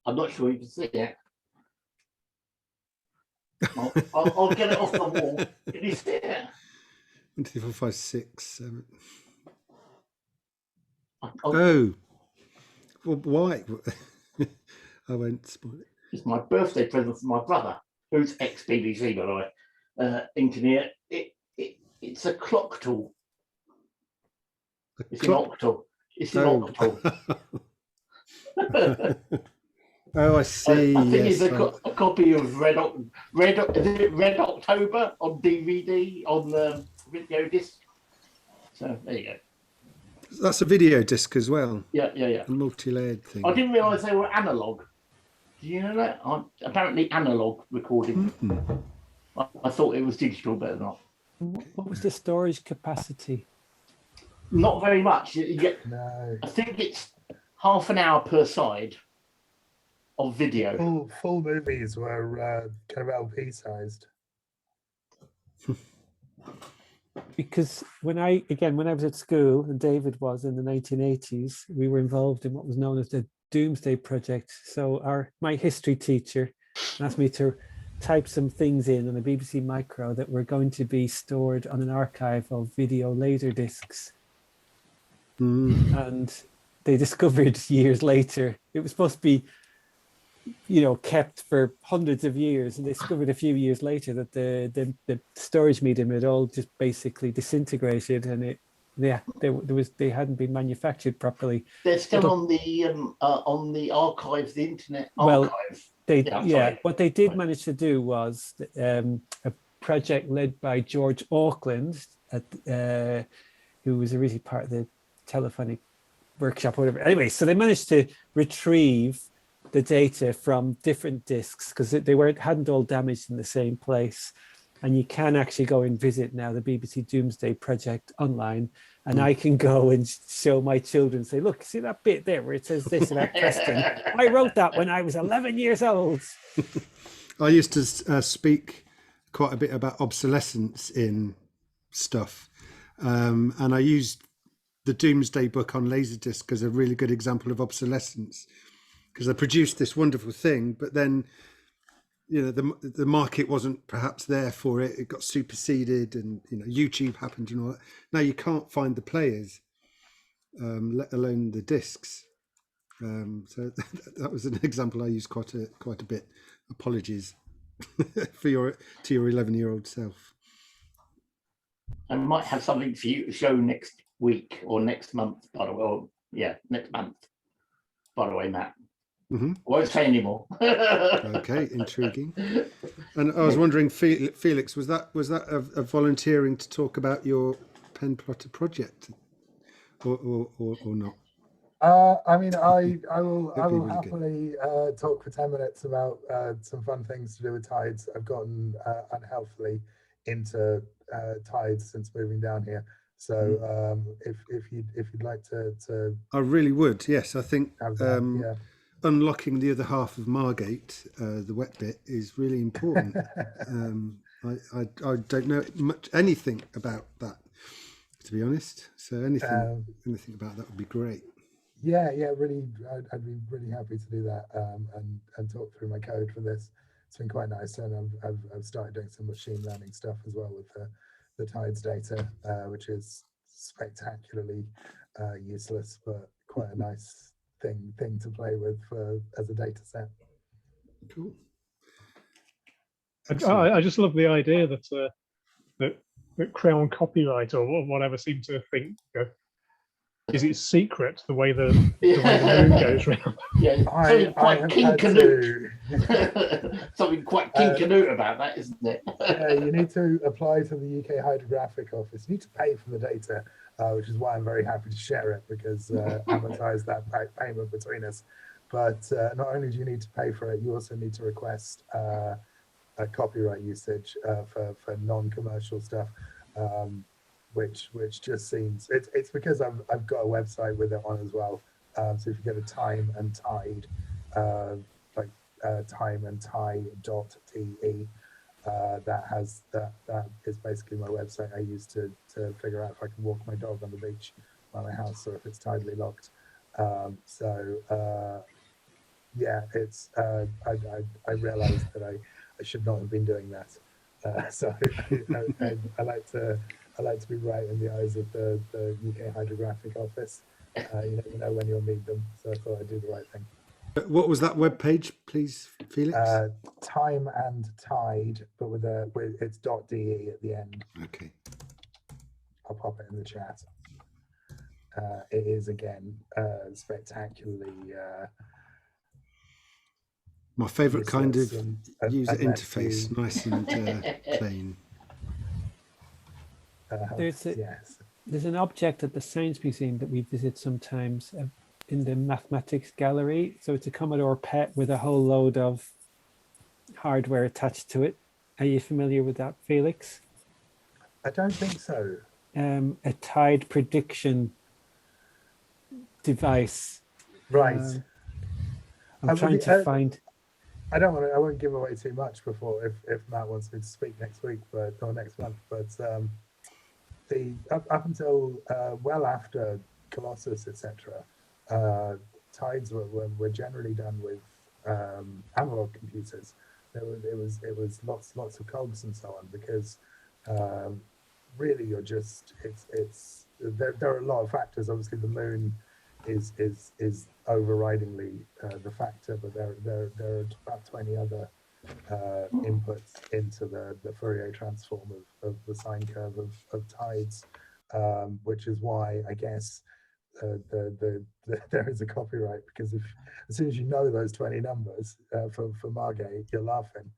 not sure you can see it. I'll get it off the wall. It is there. 1, 2, 3, 4, 5, 6, 7. I'll- Oh, well, why? I won't spoil it. It's my birthday present for my brother, who's ex-BBC, by the way, engineer. It's a clock tool. It's an octal. It's an octal. Oh, I see. I think yes, it's a copy of Red October on DVD on the video disc. So there you go. That's a video disc as well. Yeah. A multi-layered thing. I didn't realise they were analog. Do you know that? Apparently analog recording. I thought it was digital, but not. What was the storage capacity? Not very much. No. I think it's half an hour per side of video. Full movies were kind of LP sized. Because when I was at school, and David was in the 1980s, we were involved in what was known as the Doomsday Project. So my history teacher asked me to type some things in on a BBC Micro that were going to be stored on an archive of video laser discs. And they discovered years later, it was supposed to be, kept for hundreds of years, and they discovered a few years later that the storage medium had all just basically disintegrated, and they hadn't been manufactured properly. They're still on the archive, the Internet Archive. Well, what they did manage to do was a project led by George Auckland, who was originally part of the telephonic workshop or whatever. Anyway, so they managed to retrieve the data from different discs because they hadn't all damaged in the same place. And you can actually go and visit now the BBC Doomsday Project online, and I can go and show my children, say, look, see that bit there where it says this about Preston? I wrote that when I was 11 years old. I used to speak quite a bit about obsolescence in stuff, and I used the Doomsday book on Laserdisc as a really good example of obsolescence, because they produced this wonderful thing, but then the market wasn't perhaps there for it. It got superseded, and YouTube happened and all that. Now you can't find the players, let alone the discs. So that was an example I used quite a bit. Apologies to your 11-year-old self. I might have something for you to show next week or next month, by the way. Next month. By the way, Matt. Mm-hmm. Won't say anymore. Okay, intriguing. And I was wondering, Felix, was that a volunteering to talk about your pen plotter project, or not? I mean, I will really happily talk for 10 minutes about some fun things to do with tides. I've gotten unhealthily into tides since moving down here. So if you'd like to I really would. Yes, I think have that, unlocking the other half of Margate, the wet bit, is really important. I don't know anything about that, to be honest. So anything about that would be great. Yeah, really, I'd be really happy to do that and talk through my code for this. It's been quite nice, and I've started doing some machine learning stuff as well with the tides data, which is spectacularly useless, but quite a nice thing to play with as a data set. Cool. I just love the idea that Crown copyright or whatever seem to think is it secret the way the moon goes round. Yeah, something quite King-Canute. Something quite King-Canute about that, isn't it? Yeah, you need to apply to the UK Hydrographic Office. You need to pay for the data, which is why I'm very happy to share it, because amortize that payment between us. But not only do you need to pay for it, you also need to request a copyright usage for non-commercial stuff. Which just seems it's because I've got a website with it on as well. So if you go to time and tide, like timeandtide.te, that is basically my website I use to figure out if I can walk my dog on the beach by my house or if it's tidally locked. It's I realized that I should not have been doing that. So I like to be right in the eyes of the UK Hydrographic Office. You never know when you'll need them, so I thought I'd do the right thing. What was that web page, please, Felix? Time and Tide, but with it's .de at the end. Okay. I'll pop it in the chat. It is again spectacularly. My favourite kind of user unless interface, you- nice and plain. Yes. There's an object at the Science Museum that we visit sometimes in the mathematics gallery. So it's a Commodore PET with a whole load of hardware attached to it. Are you familiar with that, Felix? I don't think so. A tide prediction device. Right. I'm trying to find. I won't give away too much before if Matt wants me to speak next week, or next month. But the up until well after Colossus, etc., tides were generally done with analog computers. It was lots of cogs and so on, because really you're just there are a lot of factors. Obviously the moon is overridingly the factor, but there are about 20 other inputs into the Fourier transform of the sine curve of tides, which is why I guess there is a copyright, because as soon as you know those 20 numbers for Margate, you're laughing.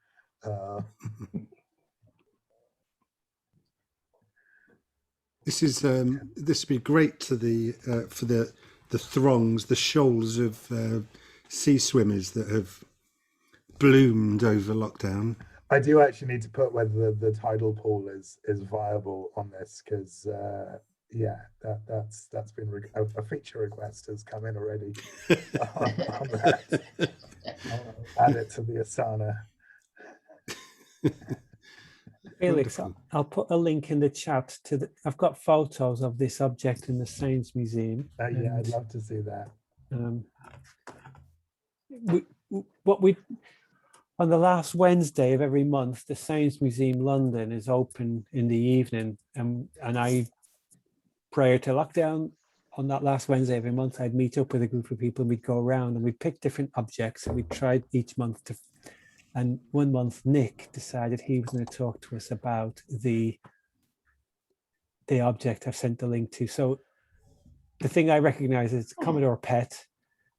This would be great to for the throngs, the shoals of sea swimmers that have bloomed over lockdown. I do actually need to put whether the tidal pool is viable on this, because yeah, that's been a feature request has come in already on that. I'll add it to the Asana. Felix, I'll put a link in the chat to I've got photos of this object in the Science Museum. Yeah, I'd love to see that. On the last Wednesday of every month, the Science Museum London is open in the evening, and prior to lockdown, on that last Wednesday every month, I'd meet up with a group of people and we'd go around and we'd pick different objects and we'd try each month to. And one month, Nick decided he was going to talk to us about the object I've sent the link to. So the thing I recognize is Commodore PET,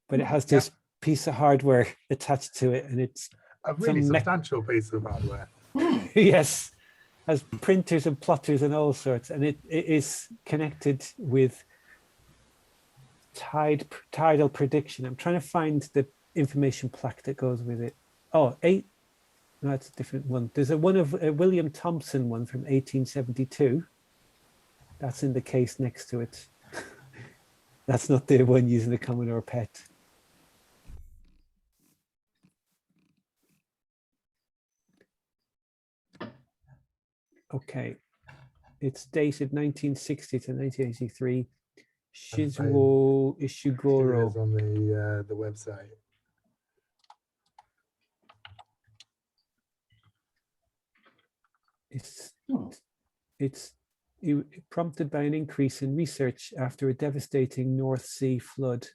but it has this piece of hardware attached to it, and it's a really substantial piece of hardware. Yes, has printers and plotters and all sorts, and it is connected with tidal prediction. I'm trying to find the information plaque that goes with it. Oh, no, that's a different one. There's a William Thompson one from 1872. That's in the case next to it. That's not the one using the Commodore PET. Okay, it's dated 1960 to 1983. Shizuo Ishiguro. It is on the website. It's prompted by an increase in research after a devastating North Sea flood.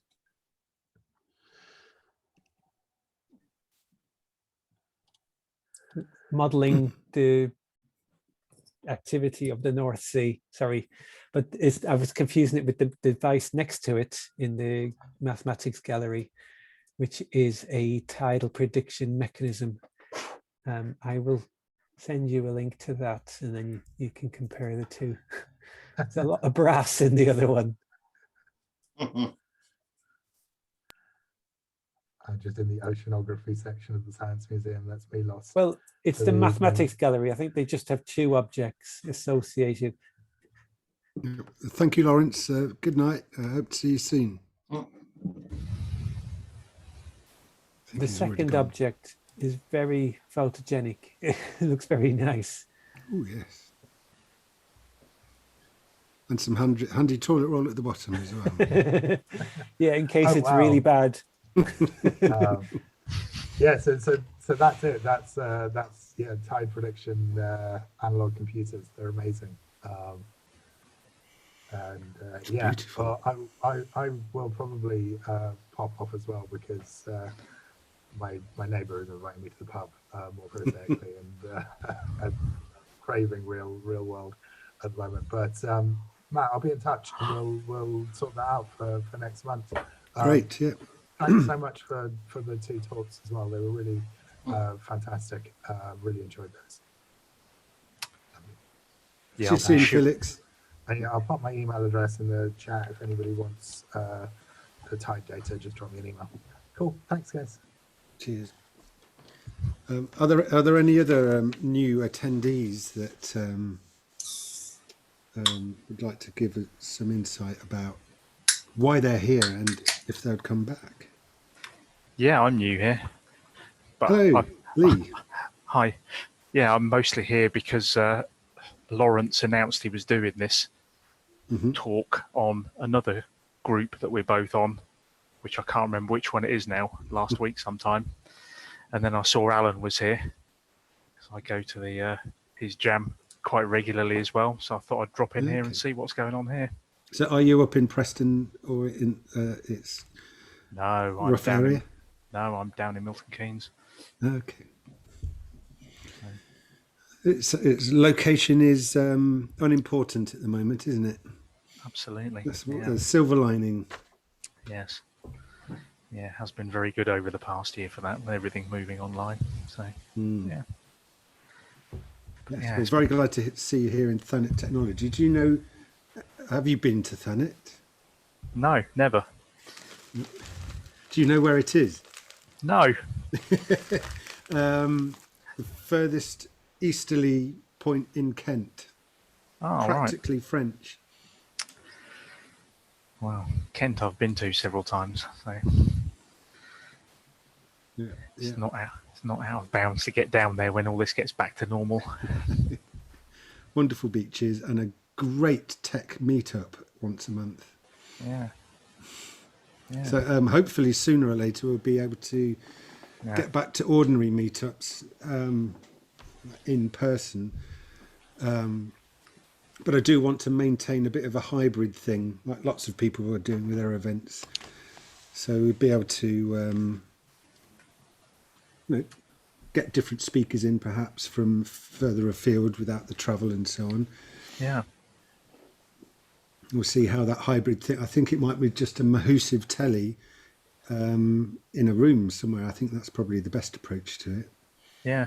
Modeling the activity of the North Sea, sorry, but I was confusing it with the device next to it in the mathematics gallery, which is a tidal prediction mechanism. I will send you a link to that, and then you can compare the two. There's a lot of brass in the other one. I'm just in the oceanography section of the Science Museum. That's me lost. Well, it's the mathematics gallery. I think they just have two objects associated. Thank you, Lawrence. Good night. I hope to see you soon. The second object is very photogenic. It looks very nice. Oh, yes. And some handy toilet roll at the bottom as well. Yeah, in case it's really bad. Yeah, so that's it. That's yeah, tide prediction analog computers. They're amazing. And yeah, beautiful. well, I will probably pop off as well because my neighbour is inviting me to the pub, more prosaically, and craving real world at the moment. But Matt, I'll be in touch and we'll sort that out for next month. Great, yeah. Thanks so much for the two talks as well. They were really fantastic. Really enjoyed those. Yeah, see you soon, Felix. And yeah, I'll pop my email address in the chat if anybody wants the tide data. Just drop me an email. Cool. Thanks, guys. Cheers. Are there any other new attendees that would like to give us some insight about why they're here and if they'd come back? Yeah, I'm new here. But hello, Lee. Hi. Yeah, I'm mostly here because Lawrence announced he was doing this talk on another group that we're both on, which I can't remember which one it is now, last week sometime. And then I saw Alan was here. So I go to the his jam quite regularly as well. So I thought I'd drop in here and see what's going on here. So are you up in Preston or in its rough area? No, I'm down in Milton Keynes. Okay. Its location is unimportant at the moment, isn't it? Absolutely. That's what the silver lining. Yes. Yeah, it has been very good over the past year for that, with everything moving online. So, yeah. Yes, yeah, we're very glad to see you here in Thanet Technology. Do you know, have you been to Thanet? No, never. Do you know where it is? No. The furthest easterly point in Kent. Oh, practically right. French. Wow, Kent I've been to several times, so it's not out of bounds to get down there when all this gets back to normal. Wonderful beaches and a great tech meetup once a month. Yeah. So hopefully sooner or later we'll be able to get back to ordinary meetups in person. But I do want to maintain a bit of a hybrid thing, like lots of people are doing with their events. So we'd be able to get different speakers in, perhaps from further afield without the travel and so on. Yeah. We'll see how that hybrid thing. I think it might be just a Mahusive telly in a room somewhere. I think that's probably the best approach to it. Yeah.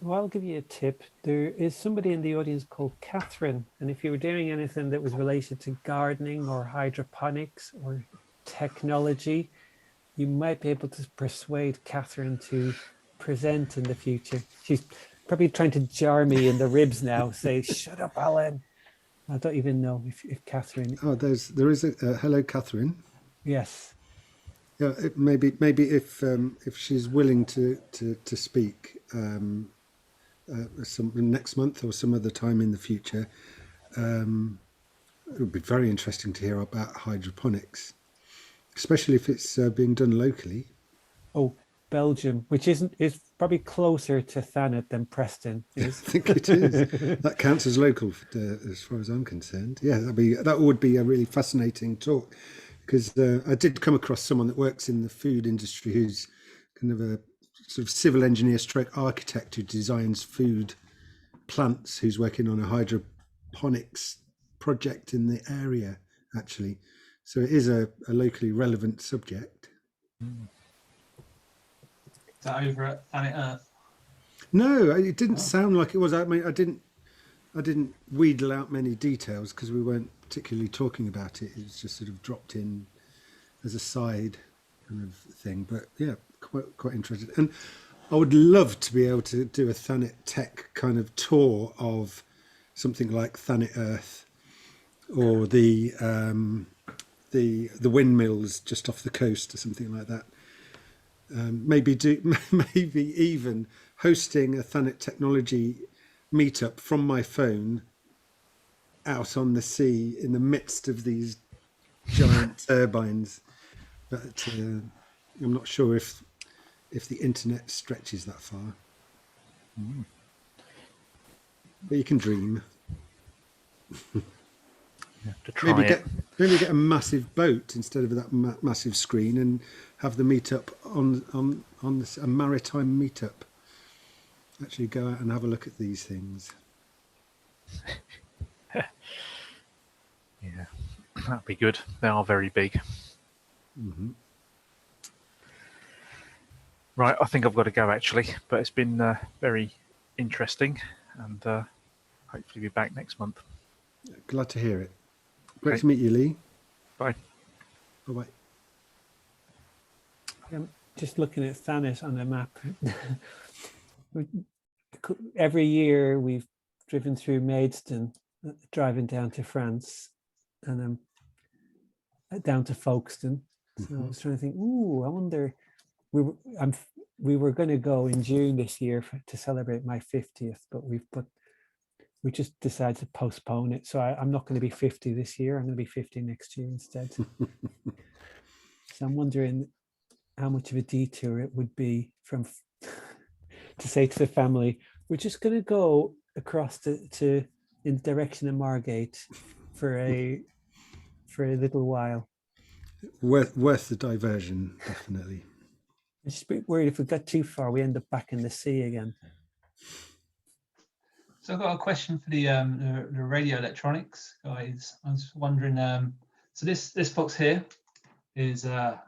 Well, I'll give you a tip. There is somebody in the audience called Catherine, and if you were doing anything that was related to gardening or hydroponics or technology, you might be able to persuade Catherine to present in the future. She's probably trying to jar me in the ribs now, say, "Shut up, Alan." I don't even know if Catherine. Oh, there is a hello, Catherine. Yes. Yeah, maybe if she's willing to speak some next month or some other time in the future, it would be very interesting to hear about hydroponics, especially if it's being done locally. Oh, Belgium, which is probably closer to Thanet than Preston is. I think it is. That counts as local, as far as I'm concerned. Yeah, that would be a really fascinating talk, because I did come across someone that works in the food industry who's kind of a sort of civil engineer stroke architect who designs food plants, who's working on a hydroponics project in the area, actually. So it is a locally relevant subject. Is that over at Planet Earth? No, it didn't sound like it was. I mean, I didn't wheedle out many details because we weren't particularly talking about it. It was just sort of dropped in as a side kind of thing. But yeah, quite interested. And I would love to be able to do a Thanet Tech kind of tour of something like Thanet Earth or the windmills just off the coast or something like that. Maybe even hosting a Thanet Technology meetup from my phone out on the sea in the midst of these giant turbines. But I'm not sure if if the internet stretches that far. But you can dream. To try it. Maybe get a massive boat instead of that massive screen, and have the meetup on a maritime meetup. Actually, go out and have a look at these things. Yeah, that'd be good. They are very big. Mm-hmm. Right, I think I've got to go actually, but it's been very interesting, and hopefully be back next month. Glad to hear it. Great Okay. to meet you, Lee. Bye. Bye-bye. I'm just looking at Thanet on the map. Every year we've driven through Maidstone, driving down to France, and down to Folkestone. So I was trying to think, I wonder, we were going to go in June this year to celebrate my 50th, but we just decided to postpone it. So I'm not going to be 50 this year. I'm going to be 50 next year instead. So I'm wondering how much of a detour it would be to say to the family, we're just going to go across in the direction of Margate for a little while. Worth the diversion, definitely. I'm just a bit worried if we got too far, we end up back in the sea again. So I've got a question for the radio electronics guys. I was wondering, so this box here is a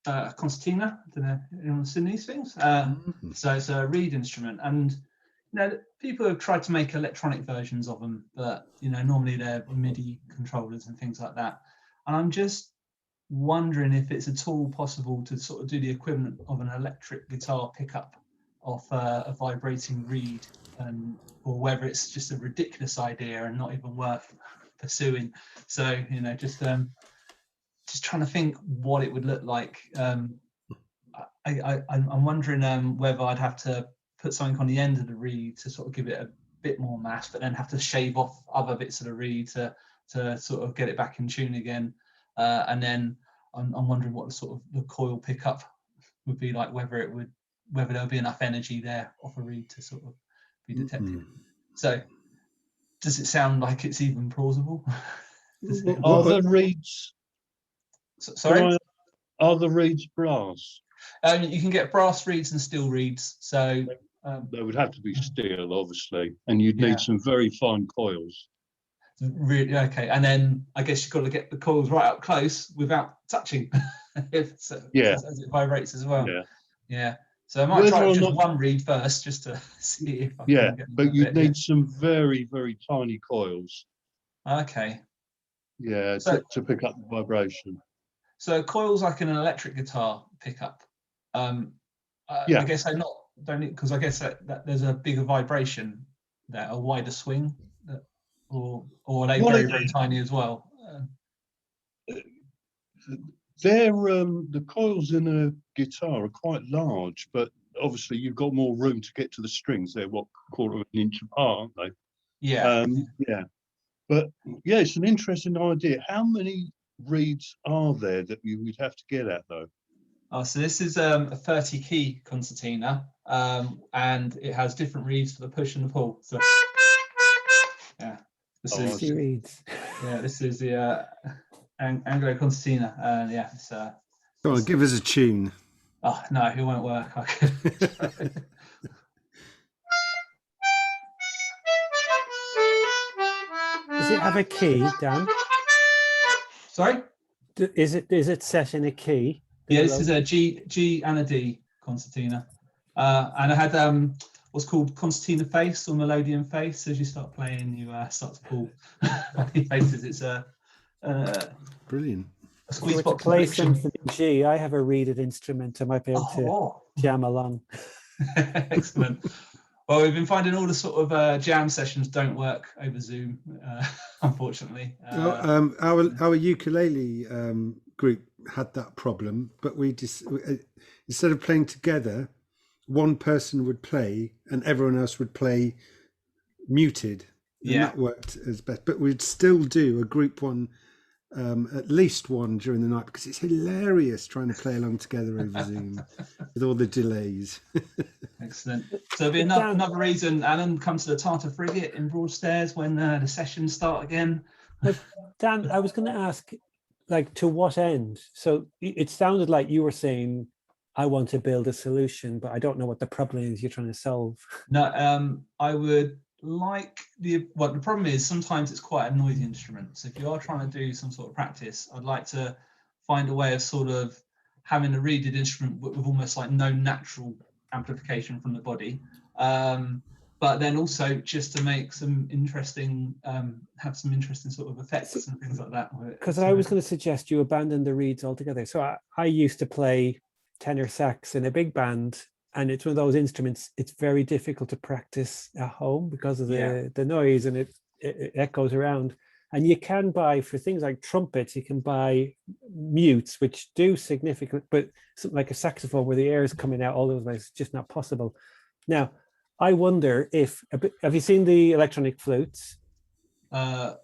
concertina. I don't know if anyone's seen these things. So it's a reed instrument, and people have tried to make electronic versions of them, but normally they're MIDI controllers and things like that. And I'm just wondering if it's at all possible to sort of do the equivalent of an electric guitar pickup of a vibrating reed, or whether it's just a ridiculous idea and not even worth pursuing. So just trying to think what it would look like. I'm wondering whether I'd have to put something on the end of the reed to sort of give it a bit more mass, but then have to shave off other bits of the reed to sort of get it back in tune again. And then I'm wondering what the coil pickup would be like, whether there'll be enough energy there off a reed to sort of be detected. So does it sound like it's even plausible? Are the reeds? Sorry? Are the reeds brass? You can get brass reeds and steel reeds. So they would have to be steel, obviously, and you'd need some very fine coils. Really, okay. And then I guess you've got to get the coils right up close without touching, as it vibrates as well. Yeah. So I might try just one reed first, just to see if I can get but you'd need some very, very tiny coils. Okay. Yeah, to pick up the vibration. So coils like in an electric guitar pickup. I guess don't because I guess that there's a bigger vibration there, a wider swing, or are they very, very tiny as well? The coils in a guitar are quite large, but obviously you've got more room to get to the strings. They're quarter of an inch apart, aren't they? Yeah. But it's an interesting idea. How many reeds are there that you would have to get at, though? So this is a 30-key concertina, and it has different reeds for the push and the pull. So this is reeds. This is the Anglo concertina. Go on, give us a tune. Oh no, it won't work. Does it have a key, Dan? Sorry? Is it set in a key? Yeah, this is a G and a D concertina. And I had what's called concertina face or melodeon face. As you start playing, you start to pull faces. It's brilliant. A squeeze to box play something in G, I have a reeded instrument. I might be able to jam along. Excellent. Well, we've been finding all the sort of jam sessions don't work over Zoom, unfortunately. Our ukulele group had that problem, but we just instead of playing together, one person would play and everyone else would play muted. And that worked as best. But we'd still do a group one at least one during the night, because it's hilarious trying to play along together over Zoom with all the delays. Excellent. So it'll be another reason Alan comes to the Tartar Frigate in Broadstairs when the sessions start again. Dan, I was going to ask, like, to what end? So it sounded like you were saying, I want to build a solution, but I don't know what the problem is you're trying to solve. No, I would like the problem is sometimes it's quite a noisy instrument. So if you are trying to do some sort of practice, I'd like to find a way of sort of having a reeded instrument with almost like no natural amplification from the body. But then also just to make some interesting, have some interesting sort of effects and things like that. Because I was going to suggest you abandon the reeds altogether. So I used to play tenor sax in a big band, and it's one of those instruments, it's very difficult to practice at home because of the noise, and it echoes around. And you can buy, for things like trumpets, you can buy mutes, which do significant, but something like a saxophone where the air is coming out all those ways, it's just not possible. Now, I wonder if, have you seen the electronic flutes? What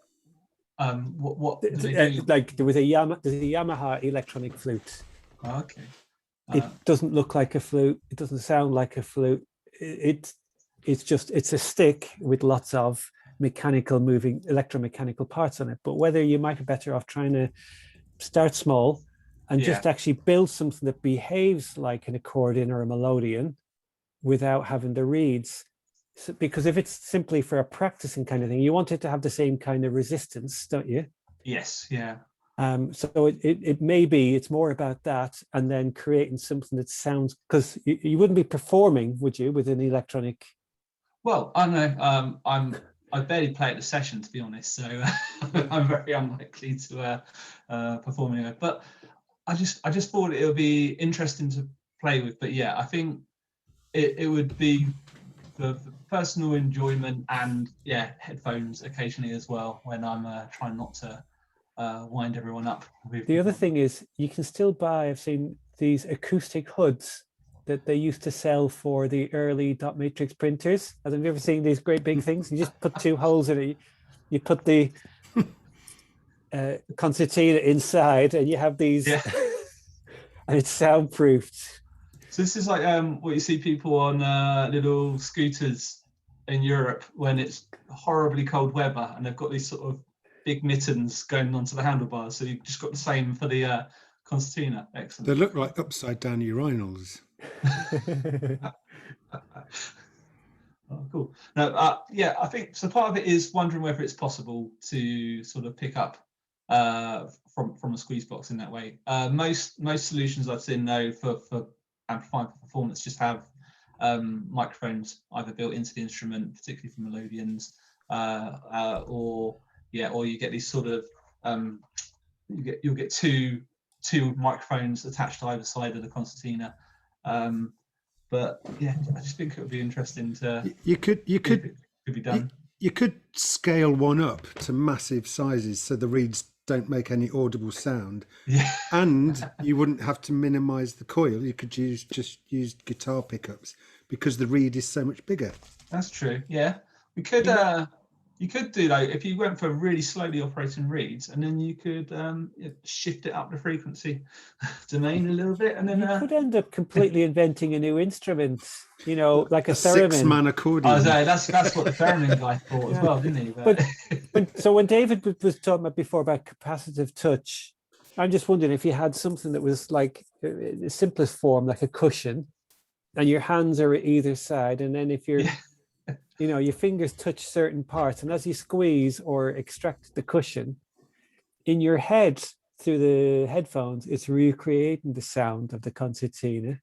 do they do? Like there's a Yamaha electronic flute. Oh, okay. It doesn't look like a flute. It doesn't sound like a flute. It's a stick with lots of mechanical moving electromechanical parts on it. But whether you might be better off trying to start small and just actually build something that behaves like an accordion or a melodeon without having the reeds. So, because if it's simply for a practicing kind of thing, you want it to have the same kind of resistance, don't you? Yes, yeah. So it may be it's more about that, and then creating something that sounds, because you wouldn't be performing, would you, with an electronic? Well, I know I barely play at the session, to be honest, so I'm very unlikely to perform anyway. But I just thought it would be interesting to play with. But yeah, I think it would be for personal enjoyment, and headphones occasionally as well when I'm trying not to wind everyone up. The other thing is you can still buy, I've seen these acoustic hoods that they used to sell for the early dot matrix printers. Have you ever seen these great big things? You just put two holes in it, you put the concertina inside, and you have these, and it's soundproofed. So this is like what you see people on little scooters in Europe when it's horribly cold weather, and they've got these sort of big mittens going onto the handlebars. So you've just got the same for the concertina. Excellent. They look like upside down urinals. Oh, cool. No, I think so. Part of it is wondering whether it's possible to sort of pick up from a squeeze box in that way. Most solutions I've seen though for amplifying for performance just have microphones either built into the instrument, particularly for melodians, or you get these sort of you'll get two microphones attached to either side of the concertina. But yeah, I just think it would be interesting to. You could be done. You could scale one up to massive sizes so the reeds don't make any audible sound. Yeah. And you wouldn't have to minimize the coil. You could just use guitar pickups because the reed is so much bigger. That's true. Yeah, we could. You could do like if you went for really slowly operating reeds, and then you could shift it up the frequency domain a little bit, and then you could end up completely inventing a new instrument. You know, like a theremin. 6-man accordion. That's what the theremin guy thought as well, didn't he? But so when David was talking about before about capacitive touch, I'm just wondering if you had something that was like the simplest form, like a cushion, and your hands are at either side, and then if you're you know, your fingers touch certain parts, and as you squeeze or extract the cushion, in your head through the headphones, it's recreating the sound of the concertina,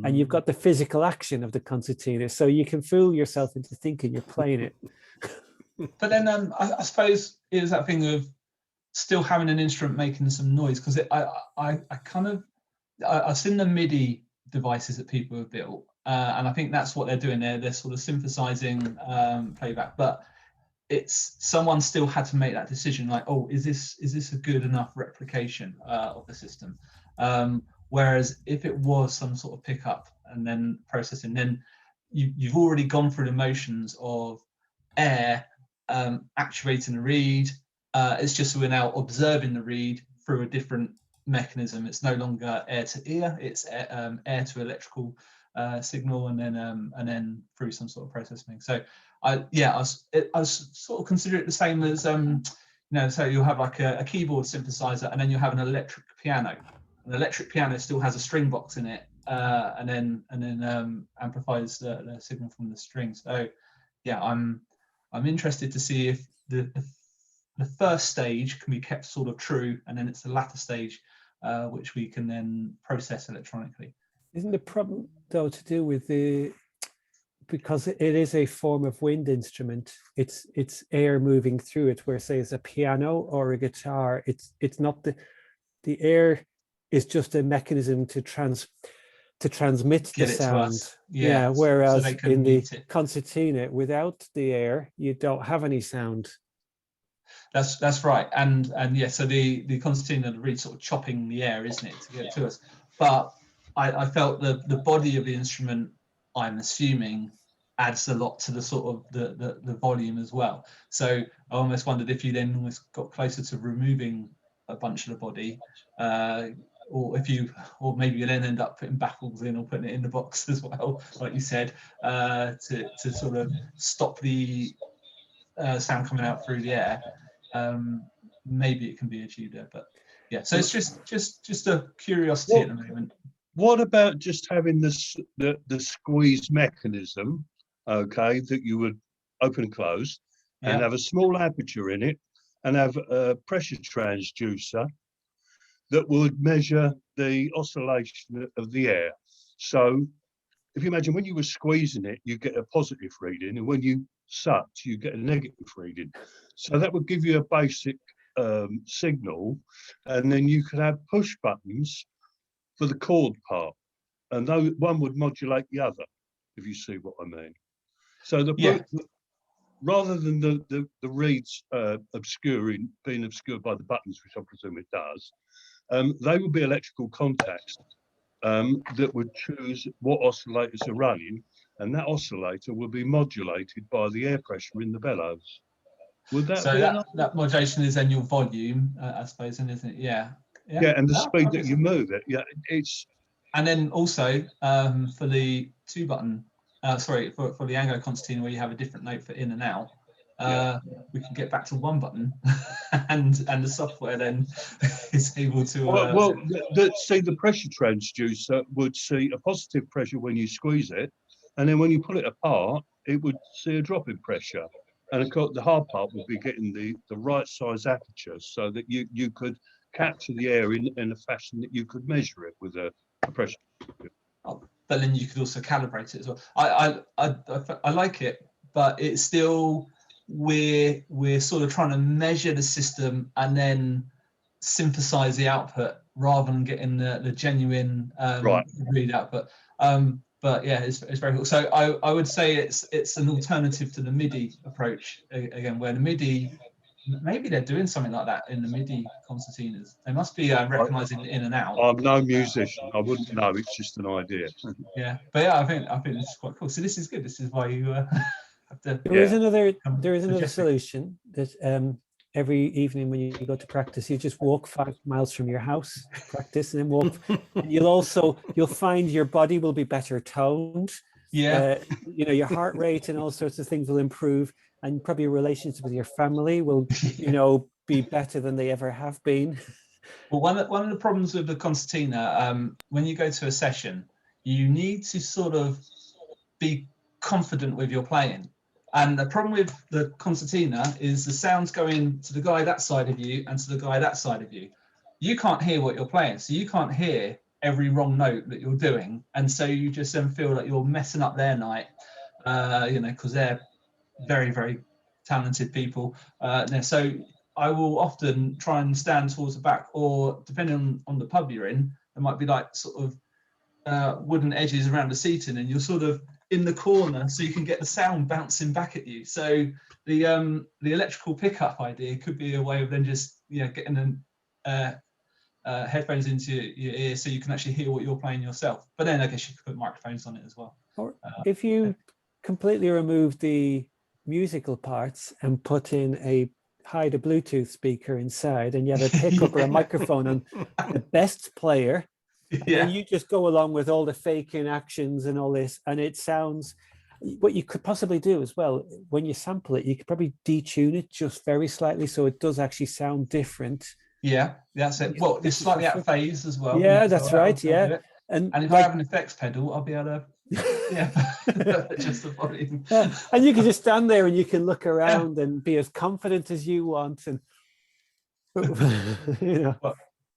and you've got the physical action of the concertina, so you can fool yourself into thinking you're playing it. But then I suppose it was that thing of still having an instrument making some noise, because I've seen the MIDI devices that people have built. And I think that's what they're doing there. They're sort of synthesizing playback, but it's someone still had to make that decision. Like, oh, is this a good enough replication of the system? Whereas if it was some sort of pickup and then processing, then you've already gone through the motions of air actuating the reed, It's just we're now observing the reed through a different mechanism. It's no longer air to ear, it's air to electrical signal, and then through some sort of processing. So I was sort of consider it the same as so you'll have like a keyboard synthesizer, and then you'll have an electric piano. An electric piano still has a string box in it, and then amplifies the signal from the string. So yeah, I'm interested to see if the first stage can be kept sort of true, and then it's the latter stage which we can then process electronically. Isn't the problem though to do with because it is a form of wind instrument, it's air moving through it, where say it's a piano or a guitar, it's not the air is just a mechanism to transmit the sound. Yeah, whereas so in the concertina, without the air, you don't have any sound. That's right, and yeah, so the concertina, the reed sort of chopping the air, isn't it, to get it to us? But I felt the body of the instrument, I'm assuming, adds a lot to the sort of the volume as well. So I almost wondered if you then almost got closer to removing a bunch of the body, or maybe you then end up putting baffles in or putting it in the box as well, like you said, to sort of stop the sound coming out through the air. Maybe it can be achieved there, but yeah. So it's just a curiosity at the moment. What about just having the squeeze mechanism, okay, that you would open and close, and have a small aperture in it, and have a pressure transducer that would measure the oscillation of the air. So if you imagine when you were squeezing it, you get a positive reading, and when you sucked, you get a negative reading. So that would give you a basic signal, and then you could have push buttons for the chord part, and though one would modulate the other, if you see what I mean. So rather than the reeds being obscured by the buttons, which I presume it does, they would be electrical contacts that would choose what oscillators are running, and that oscillator will be modulated by the air pressure in the bellows. Would that be that modulation is then your volume, I suppose, isn't it? Yeah, and the speed that you move it. Yeah, it's. And then also for the 2-button, for the Anglo concertina, where you have a different note for in and out, we can get back to 1 button, and the software then is able to. See, the pressure transducer would see a positive pressure when you squeeze it, and then when you pull it apart, it would see a drop in pressure. And of course, the hard part would be getting the right size aperture so that you could capture the air in a fashion that you could measure it with a pressure. But then you could also calibrate it as well. I like it, but it's still we're sort of trying to measure the system and then synthesize the output rather than getting the genuine read output. But yeah, it's very cool. So I would say it's an alternative to the MIDI approach again, where the MIDI, maybe they're doing something like that in the MIDI concertinas. They must be recognizing the in and out. I'm no musician. I wouldn't know. It's just an idea. Yeah, but yeah, I think this is quite cool. So this is good. This is why you have to. There is another solution that every evening when you go to practice, you just walk 5 miles from your house, practice, and then walk. And you'll find your body will be better toned. Yeah. Your heart rate and all sorts of things will improve, and probably your relationship with your family will, be better than they ever have been. Well, one of the problems with the concertina, when you go to a session, you need to sort of be confident with your playing. And the problem with the concertina is the sound's going to the guy that side of you and to the guy that side of you. You can't hear what you're playing, so you can't hear every wrong note that you're doing, and so you just then feel like you're messing up their night, because they're very, very talented people. So I will often try and stand towards the back, or depending on the pub you're in, there might be like sort of wooden edges around the seating, and you're sort of in the corner so you can get the sound bouncing back at you. So the electrical pickup idea could be a way of then just getting them headphones into your ear so you can actually hear what you're playing yourself. But then I guess you could put microphones on it as well. Or if you completely remove the musical parts and put in hide a Bluetooth speaker inside and you have a pickup or a microphone on the best player. And then you just go along with all the faking actions and all this, and it sounds. What you could possibly do as well, when you sample it, you could probably detune it just very slightly so it does actually sound different. Yeah, that's it. Well, it's slightly out of phase as well. Yeah, that's right. Yeah. And if I have an effects pedal, I'll be able to adjust the volume. And you can just stand there and you can look around and be as confident as you want. And you know.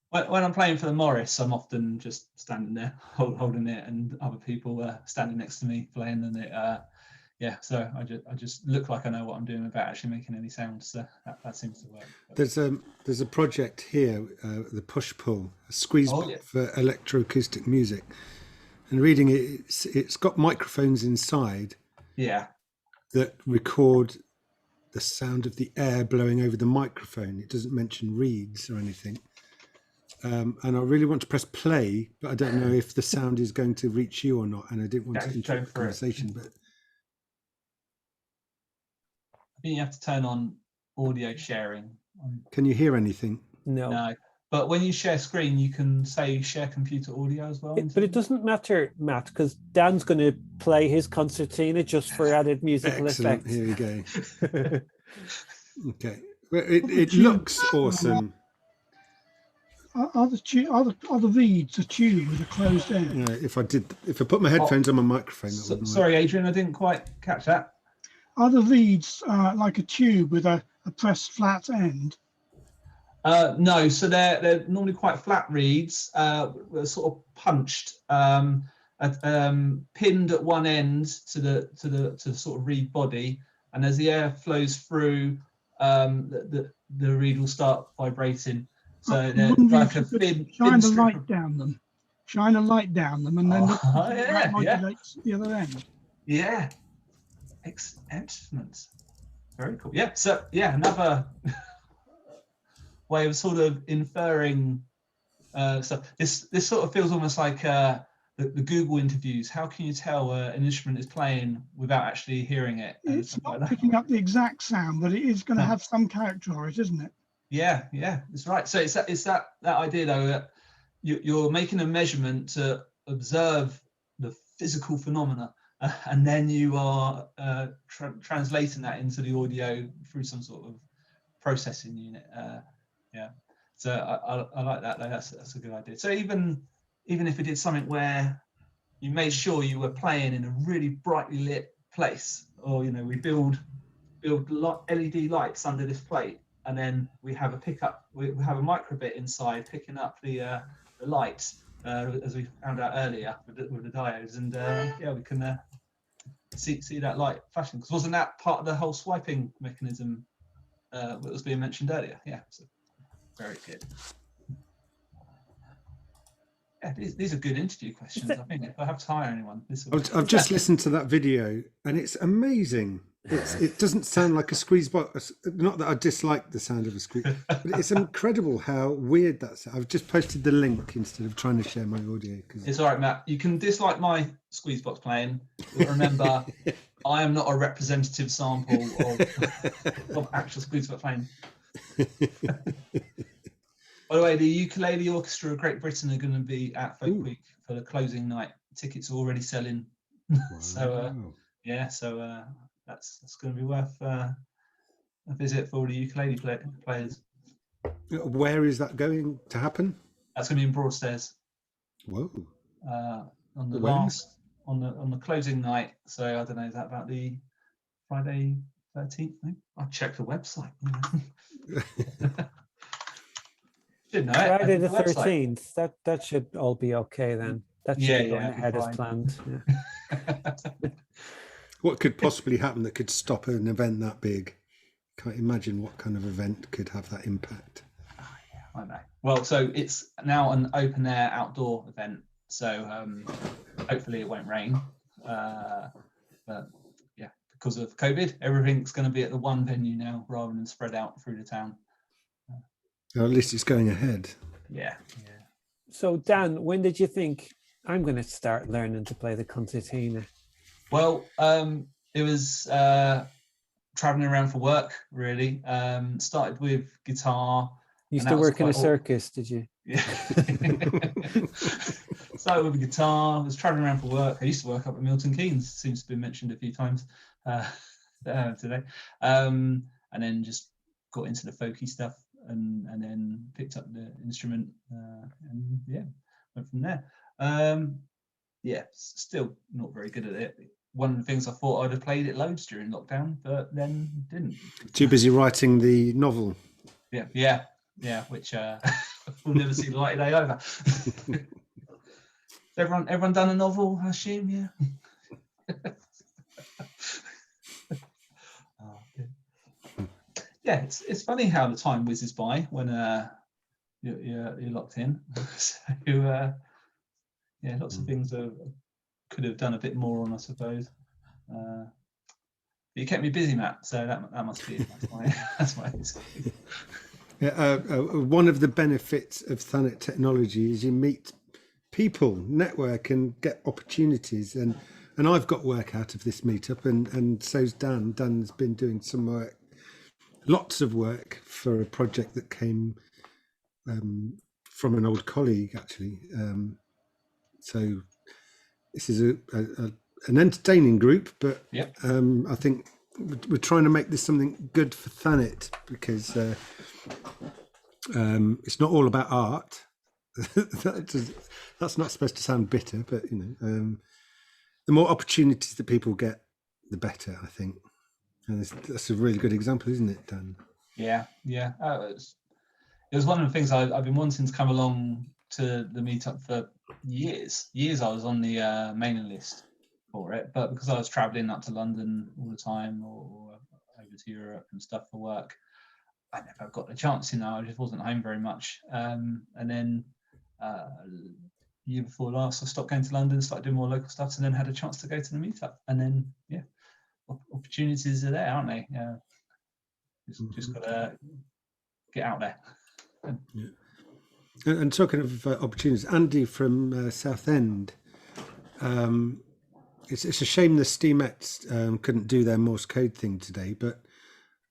When I'm playing for the Morris, I'm often just standing there holding it, and other people standing next to me playing, and it so I just look like I know what I'm doing without actually making any sounds. So that seems to work. There's a project here, the Push Pull, a squeeze for electroacoustic music, and reading it, it's got microphones inside. Yeah. That record the sound of the air blowing over the microphone. It doesn't mention reeds or anything. And I really want to press play, but I don't know if the sound is going to reach you or not. And I didn't want to interrupt the conversation. But I think you have to turn on audio sharing. Can you hear anything? No. But when you share screen, you can say share computer audio as well. But it doesn't matter, Matt, because Dan's going to play his concertina just for added musical effects. Here we go. Okay. Well, it looks awesome. Are the reeds a tube with a closed end? Yeah, if I put my headphones on my microphone, that wouldn't sorry, work. Adrian, I didn't quite catch that. Are the reeds like a tube with a pressed flat end? No, so they're normally quite flat reeds, sort of punched, pinned at one end to the sort of reed body, and as the air flows through, the reed will start vibrating. So they're like a thin. Shine a light down them. Shine a light down them, and then that modulates the other end. Yeah. Excellent. Very cool. Yeah. So another way of sort of inferring stuff. This sort of feels almost like the Google interviews. How can you tell an instrument is playing without actually hearing it? It's not picking up the exact sound, but it is going to have some character on it, isn't it? Yeah, that's right. So it's that idea though that you're making a measurement to observe the physical phenomena, and then you are translating that into the audio through some sort of processing unit. So I like that though. That's a good idea. So even if we did something where you made sure you were playing in a really brightly lit place, or we build LED lights under this plate, and then we have a pickup. We have a microbit inside picking up the lights, as we found out earlier with the diodes, and we can see that light flashing. Because wasn't that part of the whole swiping mechanism that was being mentioned earlier? Yeah, so very good. Yeah, these are good interview questions. I think if I have to hire anyone, I've just listened to that video, and it's amazing. It doesn't sound like a squeeze box. Not that I dislike the sound of a squeeze, but it's incredible how weird that's. I've just posted the link instead of trying to share my audio. It's all right, Matt. You can dislike my squeeze box playing, but remember, I am not a representative sample of actual squeeze box playing. By the way, the Ukulele Orchestra of Great Britain are going to be at Folk Week for the closing night. Tickets are already selling. Wow. So that's going to be worth a visit for all the ukulele players. Where is that going to happen? That's going to be in Broadstairs. Whoa! On the on the closing night. So I don't know. Is that about the Friday 13th? I'll check the website. Friday the 13th. That should all be okay then. That should be going ahead as planned. Yeah. What could possibly happen that could stop an event that big? Can't imagine what kind of event could have that impact. I know. Well, so it's now an open air outdoor event, so hopefully it won't rain. But yeah, because of COVID, everything's going to be at the one venue now rather than spread out through the town. Well, at least it's going ahead. Yeah. So Dan, when did you think I'm going to start learning to play the concertina? Well, it was traveling around for work, really. Started with guitar. You used to work in a circus, did you? Yeah. Started with a guitar, was traveling around for work. I used to work up at Milton Keynes, seems to be mentioned a few times today. And then just got into the folky stuff and then picked up the instrument and yeah, went from there. Yeah, still not very good at it. One of the things I thought I'd have played it loads during lockdown, but then didn't. Too busy writing the novel. Yeah, which we'll never see the light of day over. Everyone done a novel, I assume, yeah. Oh, yeah, it's funny how the time whizzes by when you're locked in. So yeah, lots of things could have done a bit more on, I suppose. But you kept me busy, Matt. So that must be it. That's my excuse. Yeah, one of the benefits of Thanet technology is you meet people, network, and get opportunities. And I've got work out of this meetup, and so's Dan. Dan's been doing some work, lots of work for a project that came from an old colleague, actually. So this is an entertaining group, but yep. I think we're trying to make this something good for Thanet, because it's not all about art. That's not supposed to sound bitter, but the more opportunities that people get, the better, I think. And that's a really good example, isn't it, Dan? Yeah. It was one of the things I've been wanting to come along to the meetup for years. I was on the mailing list for it, but because I was traveling up to London all the time or over to Europe and stuff for work, I never got the chance. I just wasn't home very much. And then year before last, I stopped going to London, started doing more local stuff, and then had a chance to go to the meetup. And then opportunities are there, aren't they? Just gotta get out there. Yeah. And talking of opportunities, Andy from Southend, it's a shame the Steamettes couldn't do their Morse code thing today, but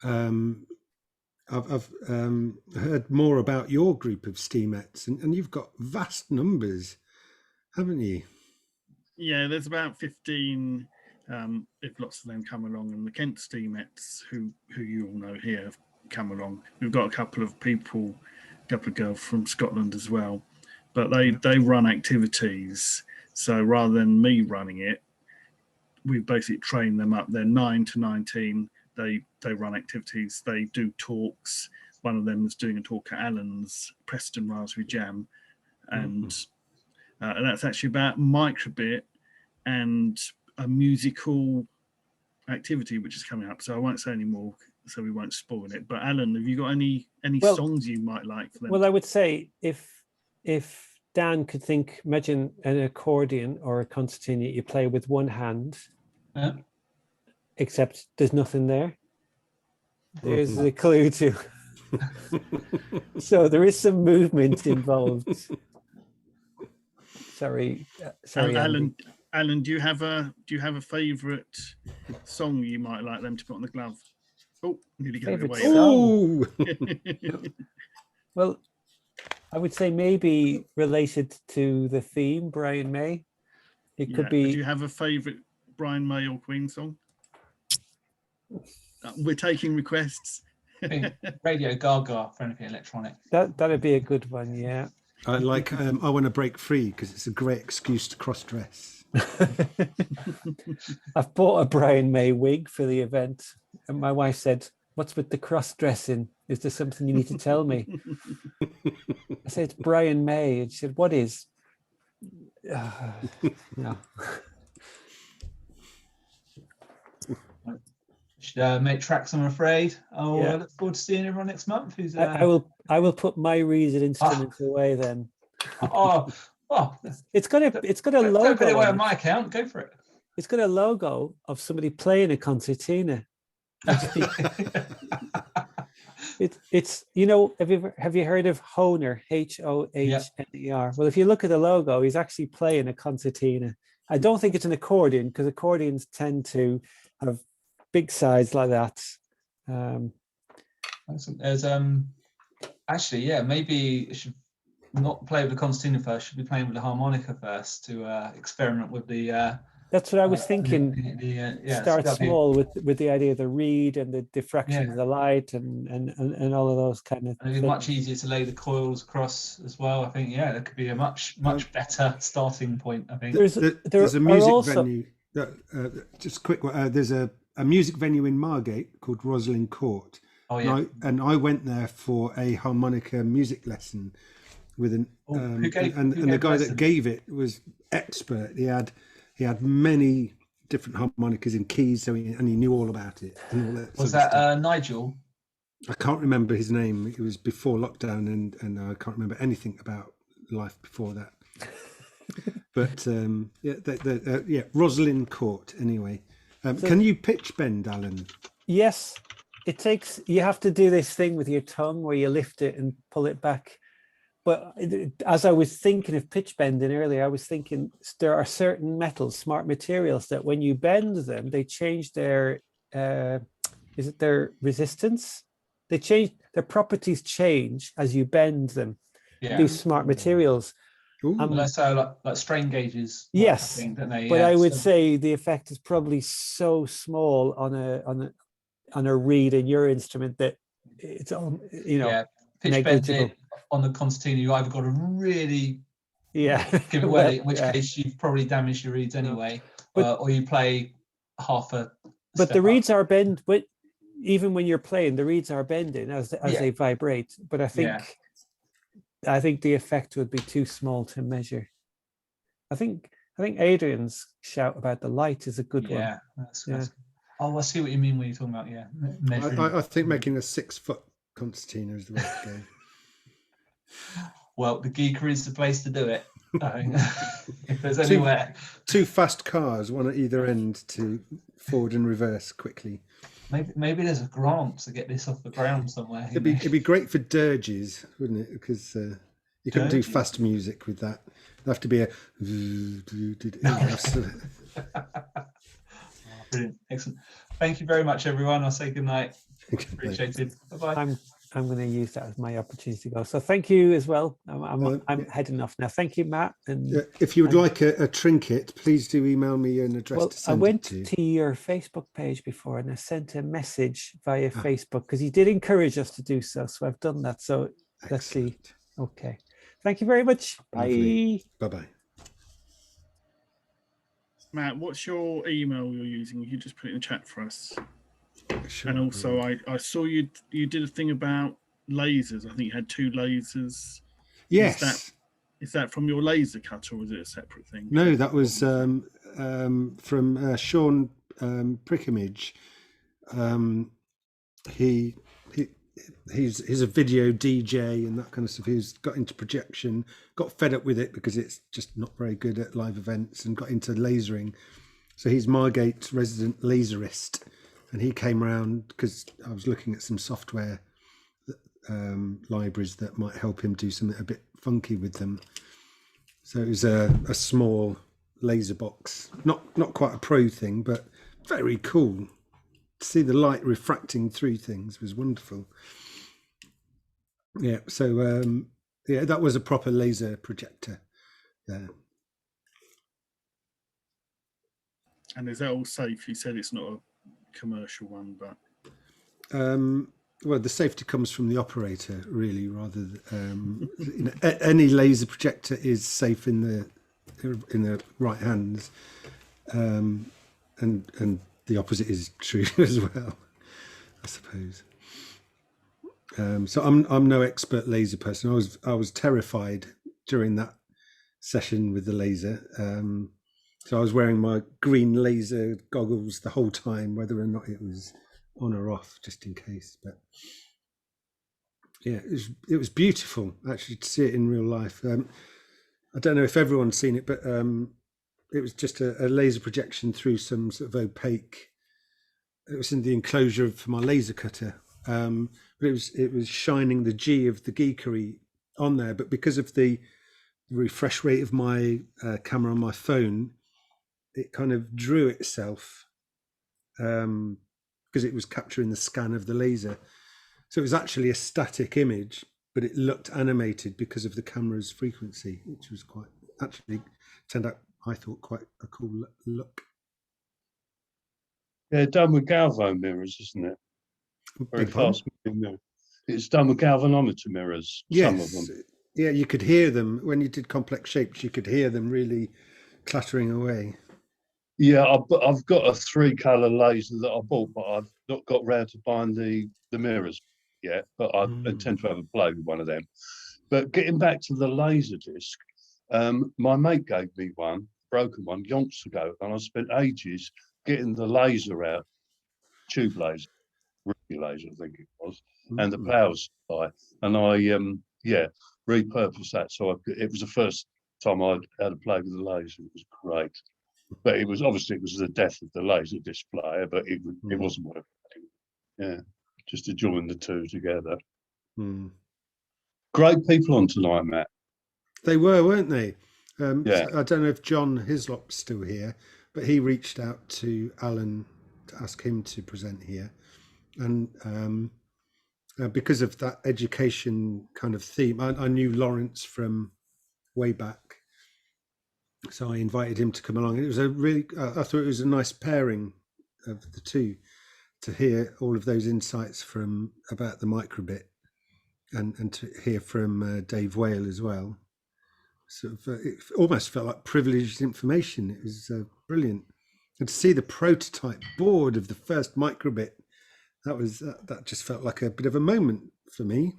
I've heard more about your group of Steamettes, and you've got vast numbers, haven't you? Yeah, there's about 15, if lots of them come along, and the Kent Steamettes, who you all know here, have come along. We've got a couple of girls from Scotland as well, but they run activities. So rather than me running it, we basically train them up. They're 9 to 19. They run activities. They do talks. One of them is doing a talk at Alan's Preston Raspberry Jam, and that's actually about microbit and a musical activity which is coming up. So I won't say any more, so we won't spoil it. But Alan, have you got any songs you might like for them? Well, I would say if Dan could imagine an accordion or a concertina you play with one hand, except there's nothing there. There's a clue to. So there is some movement involved. Sorry, Alan, do you have a favourite song you might like them to put on the glove? Oh, nearly gave it away. Oh. Well, I would say maybe related to the theme, Brian May. It could be. Do you have a favourite Brian May or Queen song? We're taking requests. Radio Gaga for anything electronic. That'd be a good one, yeah. I like I Want to Break Free, because it's a great excuse to cross-dress. I've bought a Brian May wig for the event, and my wife said, "What's with the cross-dressing? Is there something you need to tell me?" I said, "It's Brian May." And she said, "What is?" No. Should make tracks, I'm afraid. I look forward to seeing everyone next month. I will put my reason instruments away then. It's got a logo. Don't put it away on my account. Go for it. It's got a logo of somebody playing a concertina. It's have you heard of Hohner, Hohner? Well, if you look at the logo, he's actually playing a concertina. I don't think it's an accordion, because accordions tend to have big size like that. There's actually, yeah, maybe it should not play with the concertina first. Should be playing with the harmonica first to experiment with the. That's what I was thinking. Yeah, start small with the idea of the reed and the diffraction of the light and all of those kind of. And it'd be much easier to lay the coils across as well. I think that could be a much better starting point. I think there's a music venue. Just a quick one. There's a music venue in Margate called Roslyn Court. Oh yeah. And I went there for a harmonica music lesson with an and the guy that gave it was expert. He had many different harmonicas in keys, so he knew all about it. And all that was that Nigel? I can't remember his name. It was before lockdown, and I can't remember anything about life before that. But Roslyn Court. Anyway, can you pitch bend, Alan? Yes, you have to do this thing with your tongue where you lift it and pull it back. But as I was thinking of pitch bending earlier, I was thinking there are certain metals, smart materials, that when you bend them, they change their their resistance? They change, their properties change as you bend them. Yeah. These smart materials. So like strain gauges. Yes, don't they? But I would say the effect is probably so small on a reed in your instrument that it's pitch negligible. On the concertina, you either got to really give it away, in which case you've probably damaged your reeds anyway, or you play half a. But the reeds are bent, but even when you're playing, the reeds are bending as they vibrate. But I think the effect would be too small to measure. I think Adrian's shout about the light is a good one. Yeah, that's oh, I see what you mean when you're talking about measuring. I think making a 6-foot concertina is the way to go. Well, the Geeker is the place to do it. If there's anywhere. Two fast cars, one at either end to forward and reverse quickly. Maybe there's a grant to get this off the ground somewhere. It'd be great for dirges, wouldn't it? Because you couldn't do fast music with that. It'd have to be a. Brilliant, excellent. Thank you very much, everyone. I'll say good night. Appreciate it. Bye-bye. I'm going to use that as my opportunity to go. So thank you as well. I'm heading off now. Thank you, Matt. And if you would like a trinket, please do email me an address to send I went it to your Facebook page before and I sent a message via Facebook because you did encourage us to do so. So I've done that. So let's see. Okay. Thank you very much. Bye. Bye-bye. Matt, what's your email you're using? You just put it in the chat for us. Sure. And also, I saw you did a thing about lasers. I think you had 2 lasers. Yes. Is that from your laser cutter, or was it a separate thing? No, that was from Sean Prickimage. He's a video DJ and that kind of stuff. He's got into projection, got fed up with it because it's just not very good at live events, and got into lasering. So he's Margate's resident laserist. And he came around because I was looking at some software libraries that might help him do something a bit funky with them. So it was a small laser box, not quite a pro thing, but very cool. To see the light refracting through things was wonderful. Yeah, so that was a proper laser projector there. And is that all safe? You said it's not a commercial one, but well, the safety comes from the operator, really, rather than any laser projector is safe in the right hands, and the opposite is true as well, I suppose. So I'm no expert laser person. I was terrified during that session with the laser. So I was wearing my green laser goggles the whole time, whether or not it was on or off, just in case. But yeah, it was beautiful actually to see it in real life. I don't know if everyone's seen it, but it was just a laser projection through some sort of opaque. It was in the enclosure for my laser cutter, but it was shining the G of the geekery on there. But because of the refresh rate of my camera on my phone, it kind of drew itself because it was capturing the scan of the laser. So it was actually a static image, but it looked animated because of the camera's frequency, which was quite, actually turned out, I thought, quite a cool look. Yeah, done with galvo mirrors, isn't it? Very Big pardon? fast moving mirror. It's done with galvanometer mirrors, some of Yes. them. Yeah, you could hear them when you did complex shapes. You could hear them really clattering away. Yeah, I've got a 3-color laser that I bought, but I've not got round to buying the mirrors yet. But I intend to have a play with one of them. But getting back to the laser disc, my mate gave me one, broken one, yonks ago, and I spent ages getting the laser out, tube laser, ruby laser, I think it was, and the power supply, and I repurposed that. So it was the first time I'd had a play with the laser. It was great. But it was the death of the laser displayer, but it wasn't worth it. Yeah, just to join the two together. Great people on tonight, Matt. They were, weren't they? Yeah. So I don't know if John Hislop's still here, but he reached out to Alan to ask him to present here. And because of that education kind of theme, I knew Lawrence from way back. So I invited him to come along. It was a really, I thought it was a nice pairing of the two to hear all of those insights about the microbit and to hear from Dave Whale as well. Sort of, it almost felt like privileged information. It was brilliant. And to see the prototype board of the first microbit, that just felt like a bit of a moment for me.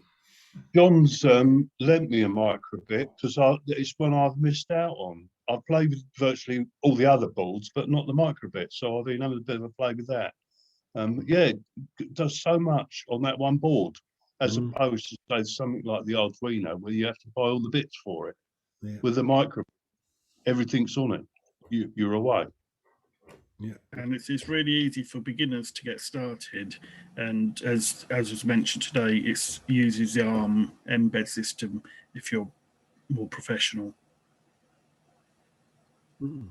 John's lent me a microbit because it's one I've missed out on. I've played with virtually all the other boards, but not the microbit. So I've been having a bit of a play with that. It does so much on that one board, as opposed to say something like the Arduino, where you have to buy all the bits for it. Yeah. With the microbit, everything's on it. You're away. Yeah, and it's really easy for beginners to get started. And as was mentioned today, it uses the ARM embed system if you're more professional.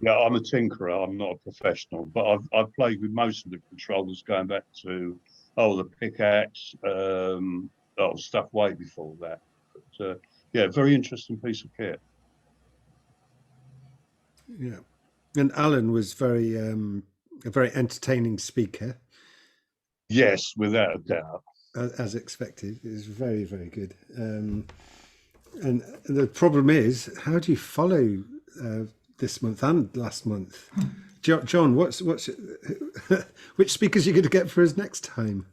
Yeah, I'm a tinkerer. I'm not a professional, but I've played with most of the controllers going back to the pickaxe, stuff way before that. But very interesting piece of kit. Yeah, and Alan was a very entertaining speaker. Yes, without a doubt. As expected, it was very, very good. And the problem is, how do you follow this month and last month? John, what's which speakers are you going to get for us next time?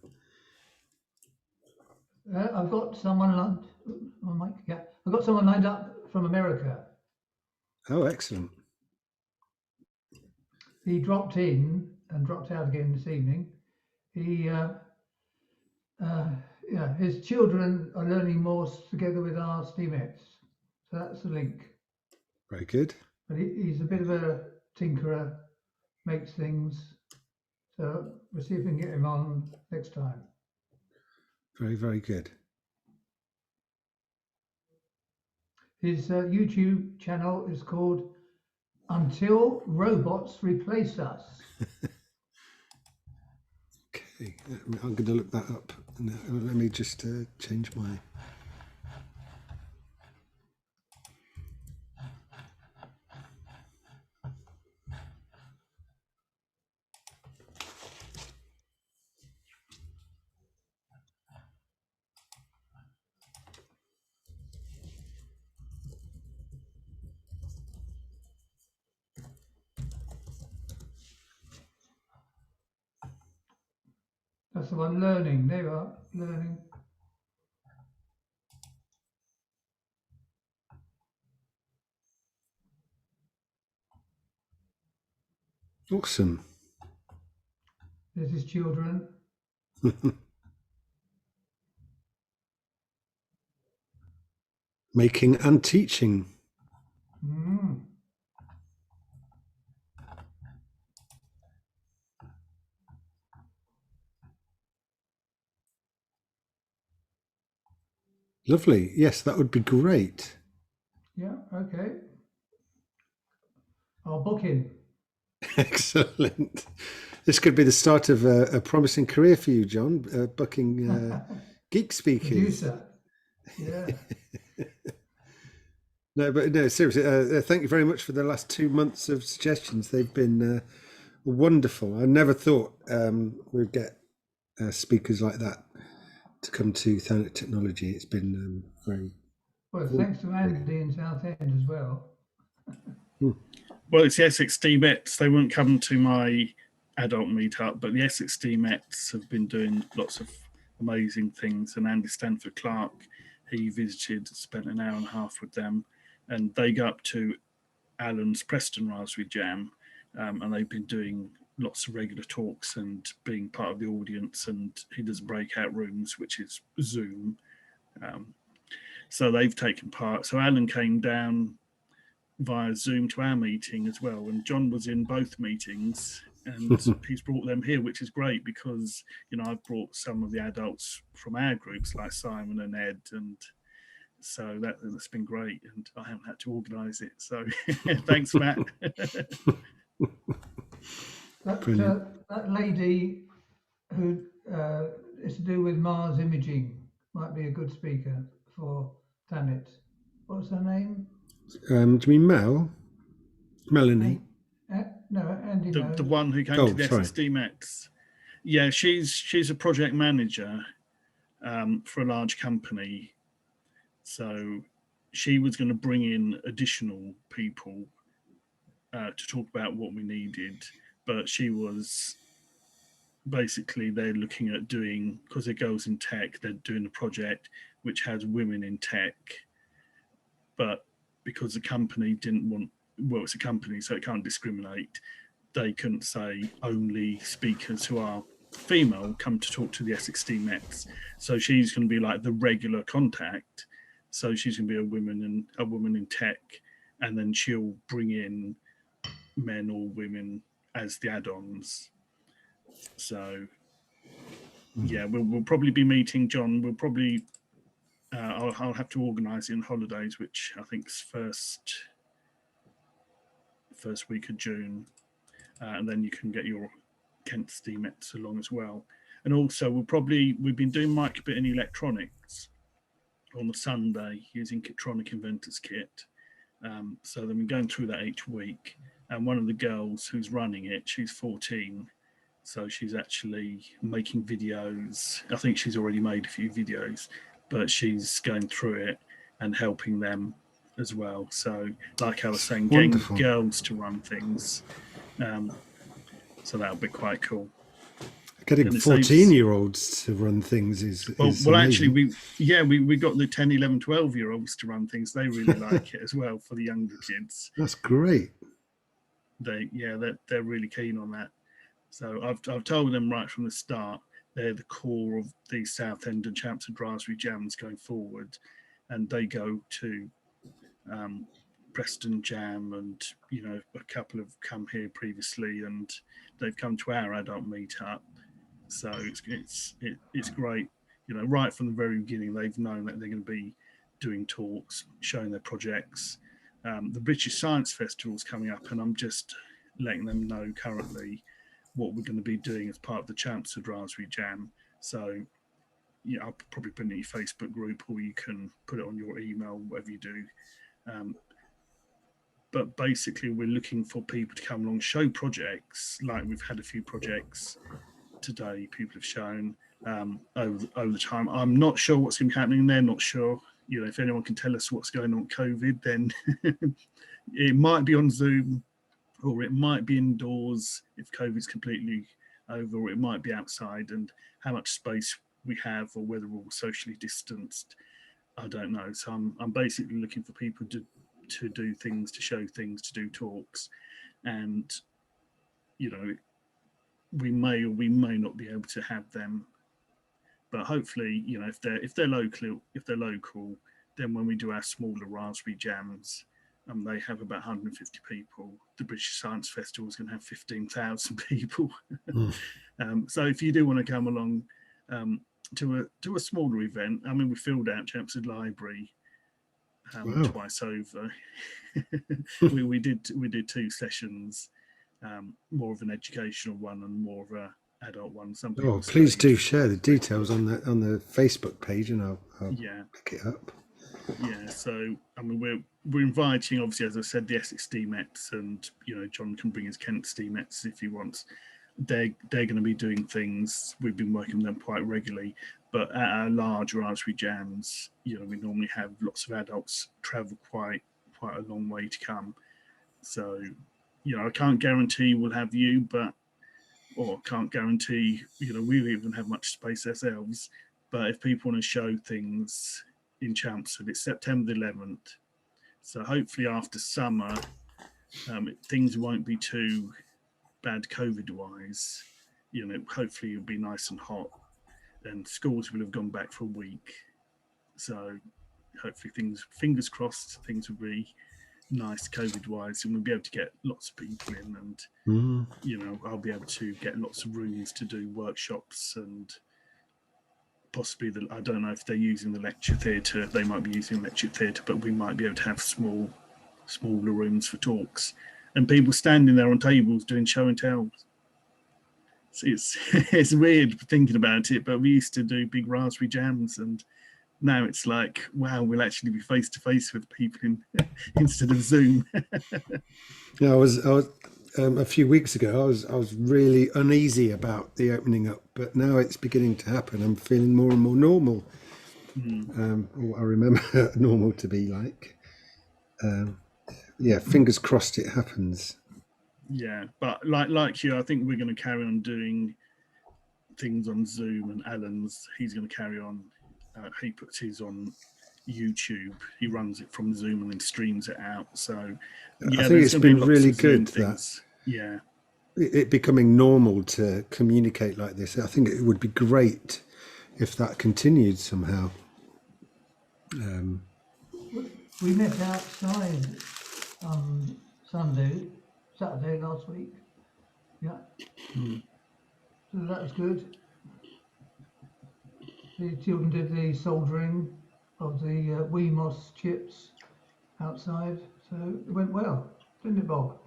I've got someone lined up from America. Oh, excellent. He dropped in and dropped out again this evening. His children are learning Morse together with our STEAMettes. So that's the link. Very good. But he's a bit of a tinkerer, makes things. So we'll see if we can get him on next time. Very, very good. His YouTube channel is called Until Robots Replace Us. Okay, I'm going to look that up. Let me just change my... That's the one, learning. There you are, learning. Awesome. There's his children. Making and teaching. Lovely. Yes, that would be great. Yeah, okay. I'll book him. Excellent. This could be the start of a promising career for you, John, booking geek speakers. Producer. Yeah. No, but no, seriously, thank you very much for the last 2 months of suggestions. They've been wonderful. I never thought we'd get speakers like that to come to Thanet Technology. It's been very... Well, thanks to Andy in Southend as well. Well, it's the Essex Mets. They won't come to my adult meetup, but the Essex Mets have been doing lots of amazing things. And Andy Stanford Clark, he visited, spent an hour and a half with them, and they go up to Alan's Preston Raspberry Jam, and they've been doing lots of regular talks and being part of the audience. And he does breakout rooms, which is Zoom. So they've taken part. So Alan came down via Zoom to our meeting as well, and John was in both meetings, and he's brought them here, which is great because, you know, I've brought some of the adults from our groups like Simon and Ed, and so that's been great, and I haven't had to organise it, so thanks, Matt. That lady who is to do with Mars imaging might be a good speaker for Thanet. What's her name? Do you mean Mel? Melanie? No, Andy knows. The one who came to the SSD Mets. Yeah, she's a project manager for a large company. So she was going to bring in additional people to talk about what we needed. But she was basically, they're looking at doing, because they're girls in tech, they're doing a project which has women in tech. But because the company didn't want, well, it's a company, so it can't discriminate. They couldn't say only speakers who are female come to talk to the Essex Mets. So she's going to be like the regular contact. So she's going to be a woman in tech, and then she'll bring in men or women as the add-ons. So yeah, we'll probably be meeting John. We'll probably I'll have to organise it in holidays, which I think is first week of June, and then you can get your Kent Mets along as well. And also we've been doing microbit and electronics on the Sunday using Kitronic Inventors Kit. So then we're going through that each week. And one of the girls who's running it, she's 14. So she's actually making videos. I think she's already made a few videos, but she's going through it and helping them as well. So like I was saying, getting girls to run things. So that'll be quite cool. Getting 14-year-olds to run things is well actually we got the 10, 11, 12-year-olds to run things. They really like it as well for the younger kids. That's great. They're really keen on that. So I've told them right from the start they're the core of the Southend and Champstead Raspberry Jams going forward, and they go to Preston Jam, and you know, a couple have come here previously, and they've come to our adult meetup. So it's great. You know, right from the very beginning, they've known that they're going to be doing talks, showing their projects. The British Science Festival is coming up, and I'm just letting them know currently what we're going to be doing as part of the Champstead Raspberry Jam. So, yeah, I'll probably put it in your Facebook group, or you can put it on your email, whatever you do. But basically, we're looking for people to come along, show projects. Like we've had a few projects today, people have shown over the time. I'm not sure what's going to be happening. They're not sure. You know, if anyone can tell us what's going on with COVID, then it might be on Zoom, or it might be indoors if COVID's completely over, or it might be outside, and how much space we have, or whether we're all socially distanced, I don't know. So I'm basically looking for people to do things, to show things, to do talks, and you know, we may or we may not be able to have them, but hopefully, you know, if they're local, then when we do our smaller Raspberry Jams, they have about 150 people. The British Science Festival is going to have 15,000 people. So if you do want to come along to a smaller event, I mean, we filled out Champstead Library twice over. we did 2 sessions, more of an educational one and more of a adult one. Some Oh, people please say- do share the details on the Facebook page, and I'll Yeah. pick it up. Yeah, so I mean, we're inviting, obviously, as I said, the Essex Steamettes, and John can bring his Kent Steamettes if he wants. They're going to be doing things. We've been working with them quite regularly, but at our large raspberry jams, we normally have lots of adults travel quite a long way to come. So, I can't guarantee we'll have you, or can't guarantee we'll even have much space ourselves. But if people want to show things in Chelmsford, it's September the 11th. So hopefully after summer, things won't be too bad COVID-wise. Hopefully it'll be nice and hot, and schools will have gone back for a week. So hopefully fingers crossed, things will be nice COVID-wise, and we'll be able to get lots of people in, and I'll be able to get lots of rooms to do workshops, and possibly I don't know if they're using the lecture theatre. They might be using lecture theatre, but we might be able to have smaller rooms for talks, and people standing there on tables doing show and tells. So it's weird thinking about it, but we used to do big raspberry jams, and now it's like, wow, we'll actually be face to face with people instead of Zoom. Yeah, I was a few weeks ago. I was really uneasy about the opening up, but now it's beginning to happen. I'm feeling more and more normal. What I remember normal to be like. Yeah, fingers crossed it happens. Yeah, but like you, I think we're going to carry on doing things on Zoom, and he's going to carry on. He puts his on YouTube. He runs it from Zoom and then streams it out. So yeah, I think it's been really good that it becoming normal to communicate like this. I think it would be great if that continued somehow. We met outside on Saturday last week. Yeah. So that was good. The children did the soldering of the Wemos chips outside, so it went well, didn't it, Bob?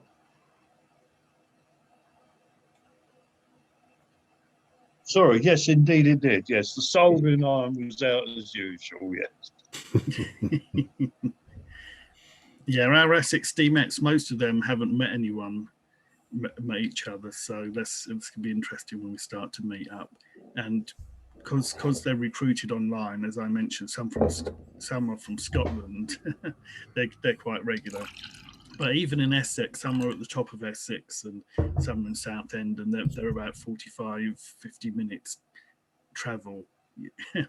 Sorry, yes, indeed it did. Yes, the soldering iron was out as usual. Yes. Yeah, our Essex Steamettes, most of them haven't met anyone, met each other. So it's going to be interesting when we start to meet up. And because they're recruited online, as I mentioned, some are from Scotland, they're quite regular. But even in Essex, some are at the top of Essex and some are in Southend, and they're about 45, 50 minutes travel,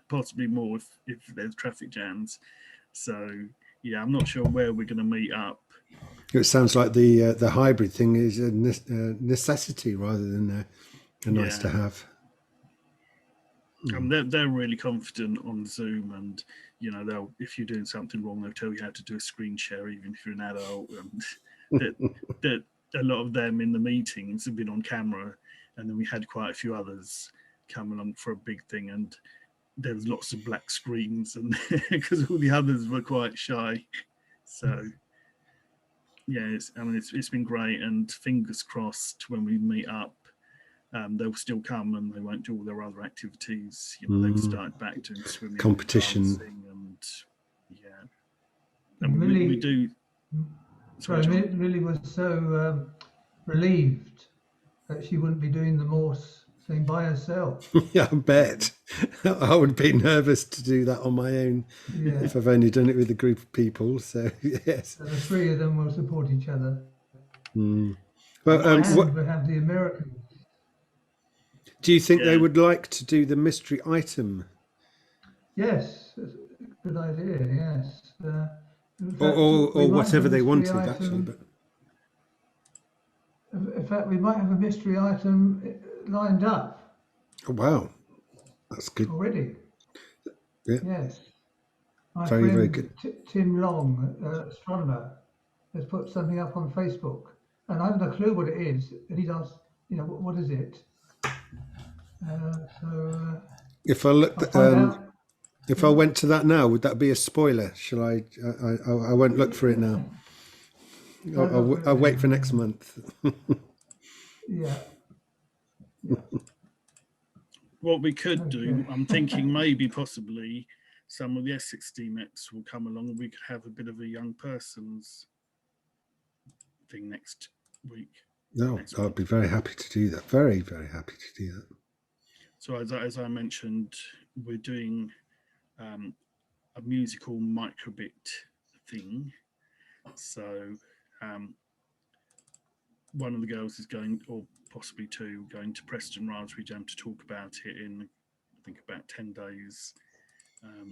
possibly more if there's traffic jams. So yeah, I'm not sure where we're going to meet up. It sounds like the hybrid thing is a necessity rather than a nice to have. They're really confident on Zoom, and they'll, if you're doing something wrong, they'll tell you how to do a screen share, even if you're an adult. And that a lot of them in the meetings have been on camera, and then we had quite a few others come along for a big thing, and there was lots of black screens, and because all the others were quite shy. So yeah, it's been great, and fingers crossed when we meet up. They'll still come, and they won't do all their other activities. They've started back doing swimming, competition, and and Millie, we do. Sorry, Millie was so relieved that she wouldn't be doing the Morse thing by herself. Yeah, I bet. I would be nervous to do that on my own if I've only done it with a group of people. So yes, so the three of them will support each other. Well, we have the Americans. Do you think they would like to do the mystery item? Yes, that's a good idea. Yes, or whatever they wanted, actually. But in fact, we might have a mystery item lined up. Oh, wow, that's good already. Yeah. Yes. My very, friend, very good. Tim Long, astronomer, has put something up on Facebook, and I haven't a clue what it is. And he's asked, what is it? If I looked, if I went to that now, would that be a spoiler? Shall I? I won't look for it now. I'll wait for next month. Yeah. What we could do, Okay. I'm thinking maybe possibly some of the Essex teammates will come along and we could have a bit of a young person's thing next week. No, I'd be very happy to do that. Very, very happy to do that. So as I mentioned, we're doing a musical microbit thing. So one of the girls is going, or possibly two, going to Preston Raspberry Jam to talk about it in, I think, about 10 days.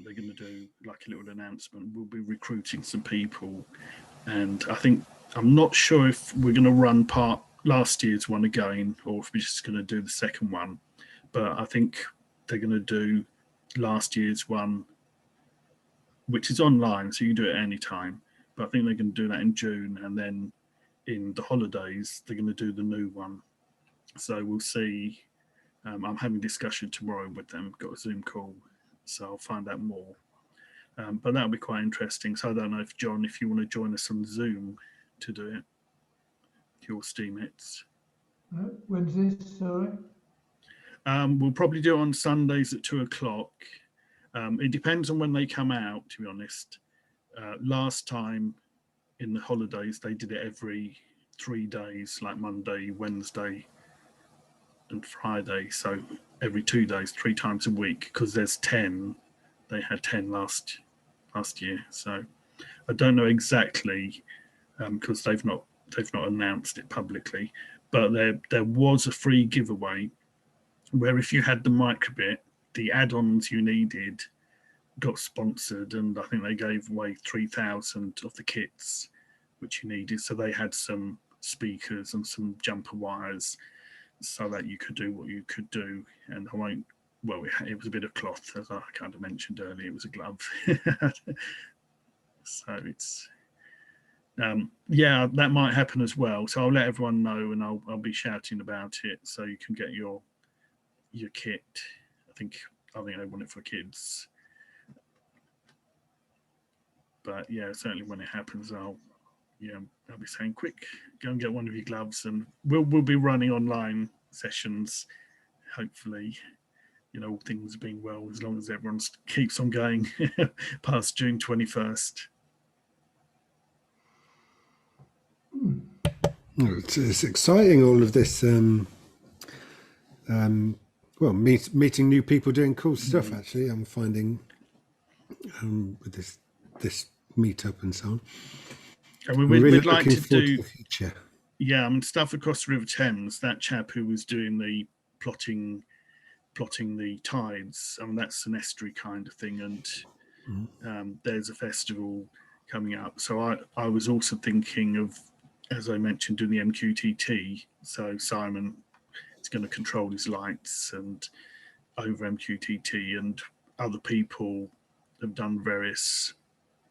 They're going to do like a little announcement. We'll be recruiting some people. And I think, I'm not sure if we're going to run last year's one again, or if we're just going to do the second one. But I think they're going to do last year's one, which is online, so you can do it any time. But I think they're going to do that in June, and then in the holidays, they're going to do the new one. So we'll see. I'm having a discussion tomorrow with them, got a Zoom call, so I'll find out more. But that'll be quite interesting. So I don't know if, John, if you want to join us on Zoom to do it, your Steamits. When's this, sorry? We'll probably do it on Sundays at 2:00. It depends on when they come out, to be honest. Last time in the holidays, they did it every 3 days, like Monday, Wednesday, and Friday. So every 2 days, 3 times a week, because there's 10. They had 10 last year. So I don't know exactly, because they've not announced it publicly. But there was a free giveaway where if you had the microbit, the add-ons you needed got sponsored, and I think they gave away 3,000 of the kits which you needed. So they had some speakers and some jumper wires so that you could do what you could do. And I won't, well, it was a bit of cloth, as I kind of mentioned earlier. It was a glove. So it's, yeah, that might happen as well. So I'll let everyone know, and I'll be shouting about it so you can get your kit. I think they want it for kids. But yeah, certainly when it happens, I'll be saying, quick, go and get one of your gloves, and we'll be running online sessions. Hopefully, all things being well, as long as everyone keeps on going past June 21st. It's exciting, all of this. Meeting new people, doing cool stuff. Actually, I'm finding with this meetup and so on. And we'd like to do, yeah, stuff across the River Thames. That chap who was doing the plotting the tides. That's an estuary kind of thing, and there's a festival coming up. So I was also thinking of, as I mentioned, doing the MQTT. So Simon is going to control his lights and over MQTT, and other people have done various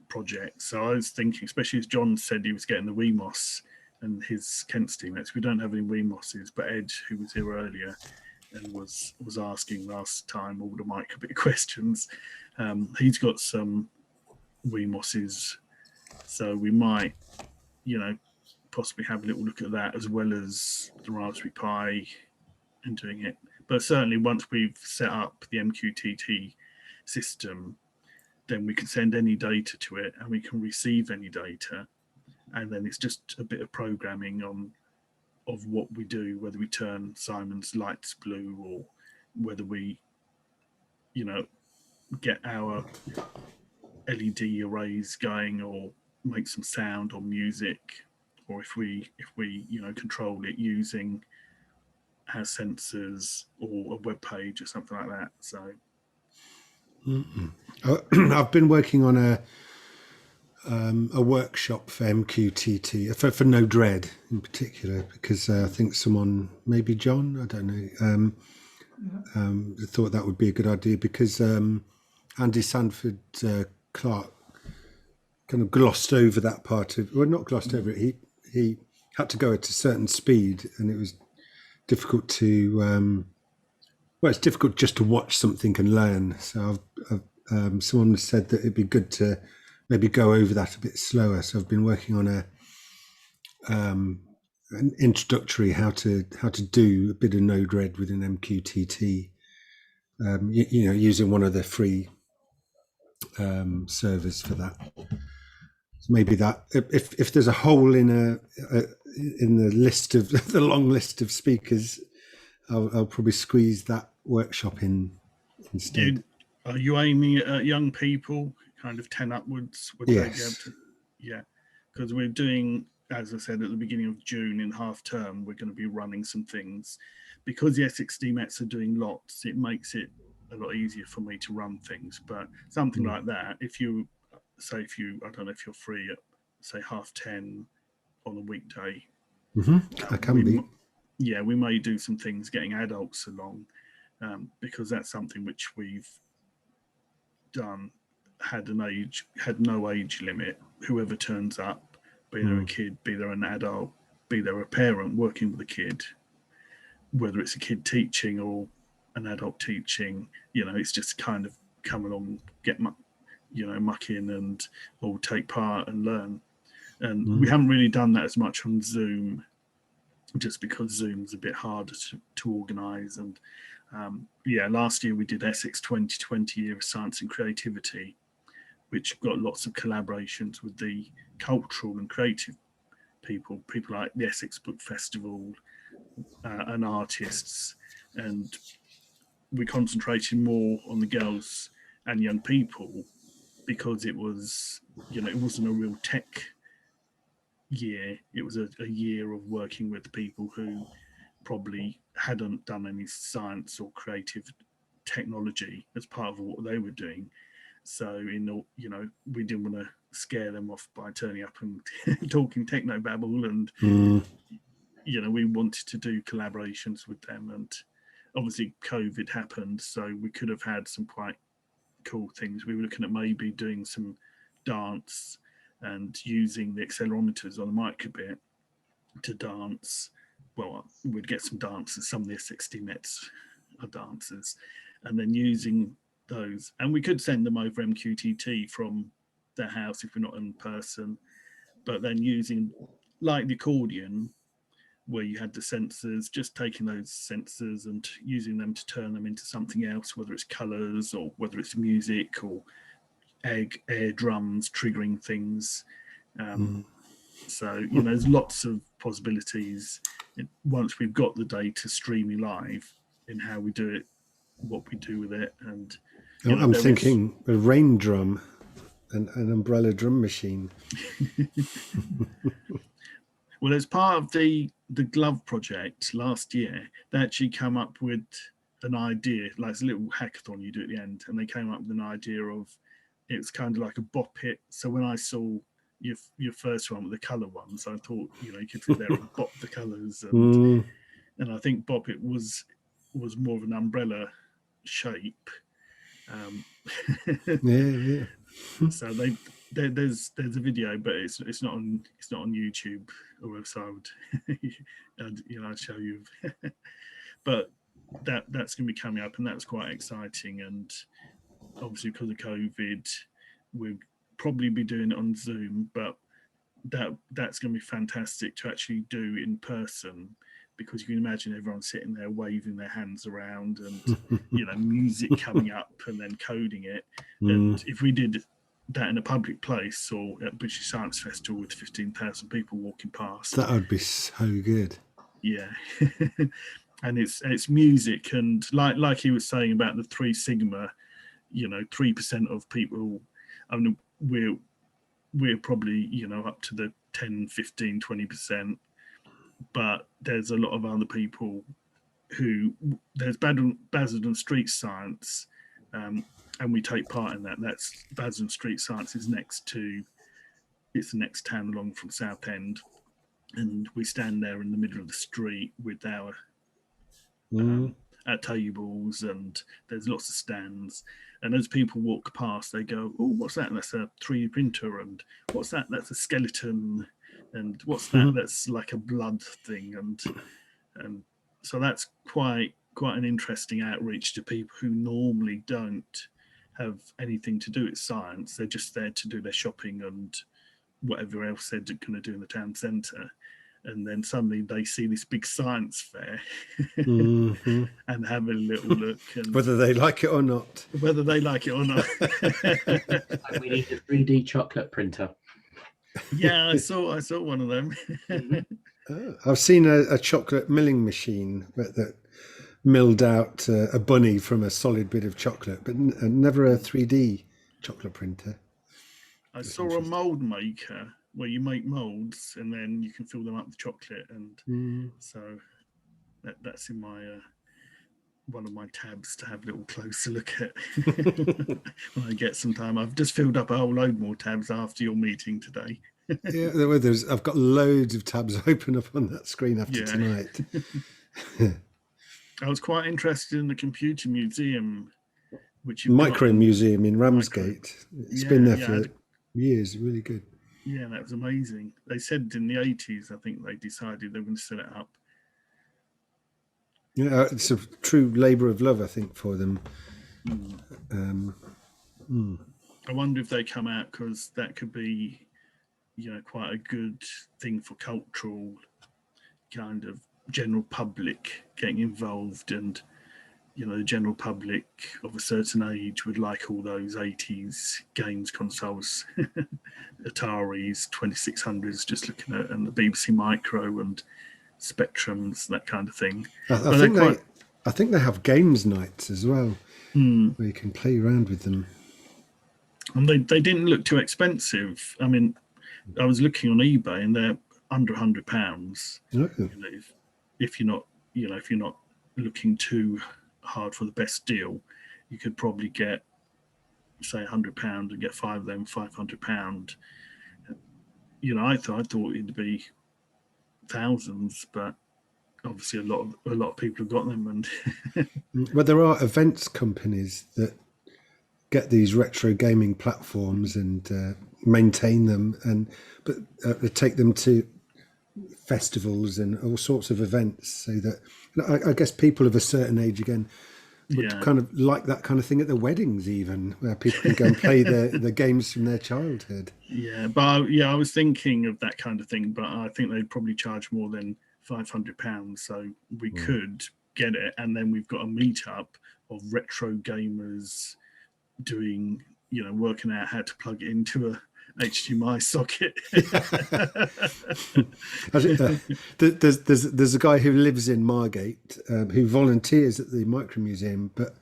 projects. So I was thinking, especially as John said he was getting the WeMOS and his Kent's teammates. We don't have any WeMOSs, but Ed, who was here earlier and was asking last time all the microbit questions, he's got some WeMOSs. So we might, possibly have a little look at that, as well as the Raspberry Pi and doing it. But certainly once we've set up the MQTT system, then we can send any data to it and we can receive any data. And then it's just a bit of programming of what we do, whether we turn Simon's lights blue, or whether we, get our LED arrays going, or make some sound or music, or if we control it using our sensors or a web page or something like that. So I've been working on a workshop for MQTT for No Dread in particular, because I think someone, maybe John, I don't know, thought that would be a good idea, because Andy Sanford Clark kind of glossed over that part of, well, not glossed over it. He had to go at a certain speed, and it was difficult to. It's difficult just to watch something and learn. So someone said that it'd be good to maybe go over that a bit slower. So I've been working on an introductory how to do a bit of Node-RED with an MQTT. You know, using one of the free servers for that. So maybe that if there's a hole in the list of the long list of speakers, I'll probably squeeze that workshop in instead. Are you aiming at young people, kind of 10 upwards? Would they be able Yes. to? Yeah, because we're doing, as I said, at the beginning of June in half term, we're going to be running some things. Because the Essex DMETs are doing lots, it makes it a lot easier for me to run things. But something like that, if you, I don't know if you're free at, say, 10:30 on a weekday. I can be. Yeah, we may do some things getting adults along, because that's something which we've done. Had no age limit. Whoever turns up, be there a kid, be there an adult, be there a parent working with a kid, whether it's a kid teaching or an adult teaching, you know, it's just kind of come along, get muck in and all take part and learn. And we haven't really done that as much on Zoom, just because Zoom's a bit harder to organise. And last year we did Essex 2020 Year of Science and Creativity, which got lots of collaborations with the cultural and creative people like the Essex Book Festival and artists. And we concentrated more on the girls and young people because it was, it wasn't a real tech year. It was a year of working with people who probably hadn't done any science or creative technology as part of what they were doing. So, we didn't want to scare them off by turning up and talking technobabble, and we wanted to do collaborations with them. And obviously COVID happened, so we could have had some quite cool things. We were looking at maybe doing some dance and using the accelerometers on the microbit to dance. Well, we'd get some dancers, some of the 60 Mets are dancers, and then using those, and we could send them over MQTT from their house if we're not in person, but then using, like the accordion, where you had the sensors, just taking those sensors and using them to turn them into something else, whether it's colors or whether it's music or air drums triggering things. So, there's lots of possibilities once we've got the data streaming live in how we do it, what we do with it. And I'm thinking a rain drum, an umbrella drum machine. Well, as part of the glove project last year, they actually come up with an idea, like it's a little hackathon you do at the end, and they came up with an idea of, it's kind of like a bop it. So when I saw your first one with the colour ones, I thought, you could sit there and bop the colours, and I think bop it was more of an umbrella shape. So there's a video, but it's not on YouTube, or else I would I'd show you. But that's going to be coming up, and that's quite exciting. And obviously because of COVID, we'll probably be doing it on Zoom, but that's going to be fantastic to actually do in person, because you can imagine everyone sitting there waving their hands around and music coming up and then coding it. And if we did that in a public place or at British Science Festival with 15,000 people walking past, that would be so good. Yeah. And it's music, and like he was saying about the 3 Sigma, 3% of people, I mean, we're probably up to the 10, 15, 20%, but there's a lot of other people who, there's Basildon Street Science, and we take part in that. That's Basildon Street Science is it's the next town along from Southend, and we stand there in the middle of the street with our at tables, and there's lots of stands, and as people walk past they go, oh, what's that? That's a 3D printer. And what's that? That's a skeleton. And what's that? That's like a blood thing. And so that's quite an interesting outreach to people who normally don't have anything to do with science. They're just there to do their shopping and whatever else they're going to do in the town centre. and then suddenly they see this big science fair Mhm. and have a little look, and Whether they like it or not. whether they like it or not. And we need a 3D chocolate printer. Yeah, I saw one of them. Oh, I've seen a chocolate milling machine that milled out a bunny from a solid bit of chocolate, but never a 3D chocolate printer. I saw a mold maker where you make molds and then you can fill them up with chocolate, and so that's in my one of my tabs to have a little closer look at when I get some time. I've just filled up a whole load more tabs after your meeting today. Yeah, I've got loads of tabs open up on that screen after tonight. I was quite interested in the computer museum, which Micro Museum in Ramsgate. It's been there for years. Really good. Yeah, that was amazing. They said in the 80s, I think they decided they were going to set it up. Yeah, it's a true labour of love, I think, for them. I wonder if they come out, because that could be, quite a good thing for cultural kind of general public getting involved, and the general public of a certain age would like all those 80s games consoles, Ataris, 2600s, just looking at, and the BBC Micro and Spectrums, that kind of thing. I think they have games nights as well, where you can play around with them. And they didn't look too expensive. I mean, I was looking on eBay and they're under £100. If you're not, if you're not looking too hard for the best deal, you could probably get, say, £100 and get 5 of them, £500. I thought it'd be thousands, but obviously a lot of people have got them. And well, there are events companies that get these retro gaming platforms and maintain them, but they take them to festivals and all sorts of events, so that I guess people of a certain age again would kind of like that kind of thing at their weddings, even, where people can go and play the games from their childhood. Yeah, but I was thinking of that kind of thing, but I think they'd probably charge more than £500, so we could get it, and then we've got a meetup of retro gamers doing, working out how to plug it into a HDMI socket. There's a guy who lives in Margate who volunteers at the Micro Museum, but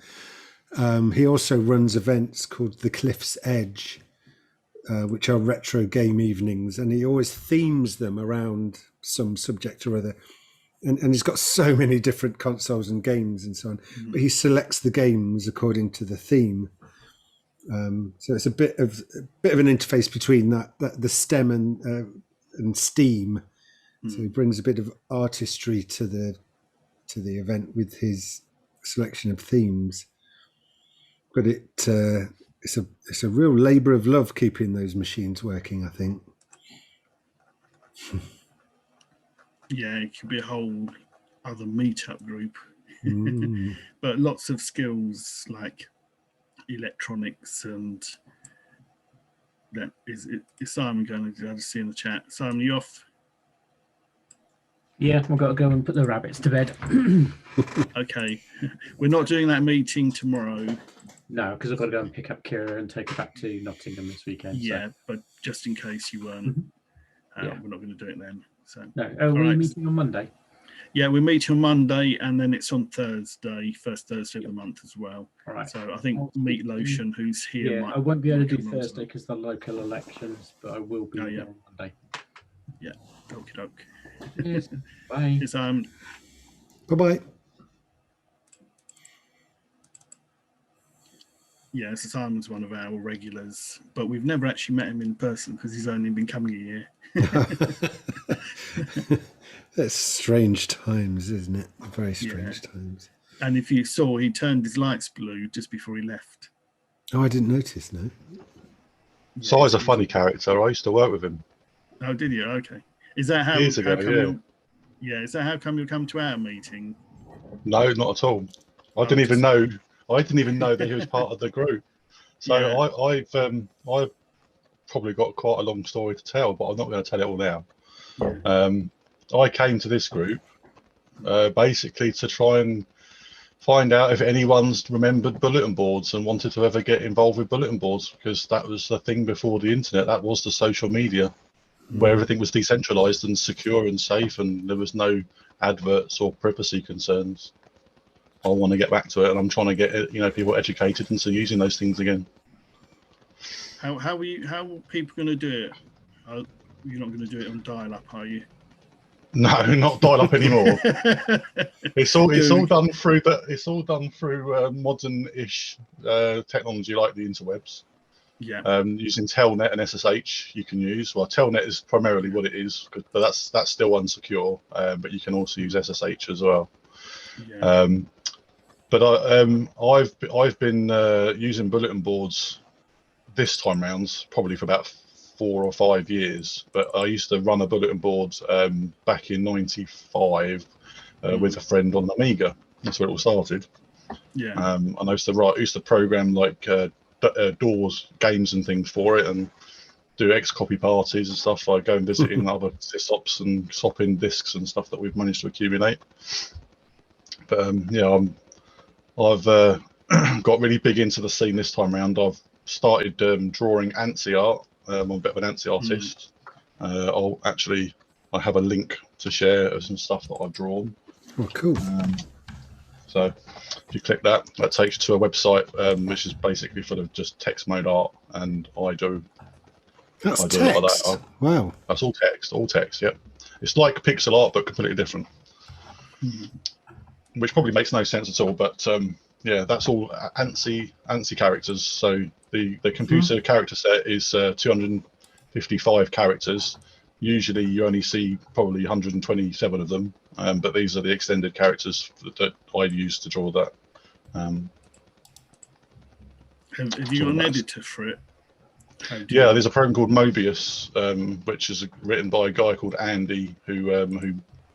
he also runs events called the Cliff's Edge, which are retro game evenings, and he always themes them around some subject or other. And he's got so many different consoles and games and so on, but he selects the games according to the theme. So it's a bit of an interface between the STEM and STEAM. So he brings a bit of artistry to the event with his selection of themes. But it's a real labour of love keeping those machines working, I think. Yeah, it could be a whole other meetup group. But lots of skills like electronics, and that is Simon going to see in the chat? Simon, you off? Yeah, I've got to go and put the rabbits to bed. Okay, we're not doing that meeting tomorrow. No, because I've got to go and pick up Kira and take her back to Nottingham this weekend. Yeah, but just in case you weren't, we're not going to do it then. So no, we're meeting on Monday. Yeah, we meet on Monday, and then it's on Thursday, first Thursday of the month as well. All right. So I think Meat Lotion, who's here, I won't be able to do Thursday because the local elections, but I will be there on Monday. Yeah, okie doke. Yes. Bye. It's, Bye-bye. Yeah, so Simon's one of our regulars, but we've never actually met him in person because he's only been coming a year. That's strange times, isn't it? Very strange times. And if you saw, he turned his lights blue just before he left. Oh, I didn't notice, no. Si's a funny character. I used to work with him. Oh, did you? Okay. Is that how? Years ago, yeah. Is that how come you'll come to our meeting? No, not at all. I didn't even know that he was part of the group. So I've probably got quite a long story to tell, but I'm not going to tell it all now. I came to this group basically to try and find out if anyone's remembered bulletin boards and wanted to ever get involved with bulletin boards, because that was the thing before the internet. That was the social media where everything was decentralized and secure and safe, and there was no adverts or privacy concerns. I want to get back to it, and I'm trying to get people educated into using those things again. How are people going to do it? You're not going to do it on dial-up, are you? No, not dial-up anymore. It's all done through modern-ish technology like the interwebs. Yeah. Using Telnet and SSH, you can use. Well, Telnet is primarily what it is, but that's still unsecure. But you can also use SSH as well. Yeah. But I've been using bulletin boards this time round probably for about 4 or 5 years. But I used to run a bulletin board back in '95 with a friend on Amiga. That's where it all started. Yeah. And I used to program like doors, games and things for it, and do X-copy parties and stuff. I go and visit in other sysops and swap in discs and stuff that we've managed to accumulate. But yeah, I've got really big into the scene this time around. I've started drawing ANSI art. I'm a bit of an ANSI artist. I have a link to share of some stuff that I've drawn. Oh, cool. So if you click that, that takes you to a website which is basically full of just text mode art, and I do That's do a lot of text. that. Wow. That's all text. Yep. It's like pixel art but completely different. Which probably makes no sense at all, but yeah, that's all ANSI characters. So the computer character set is 255 characters. Usually you only see probably 127 of them, but these are the extended characters that I use to draw that. Have you got an editor for it? Yeah, there's a program called Mobius, which is written by a guy called Andy, who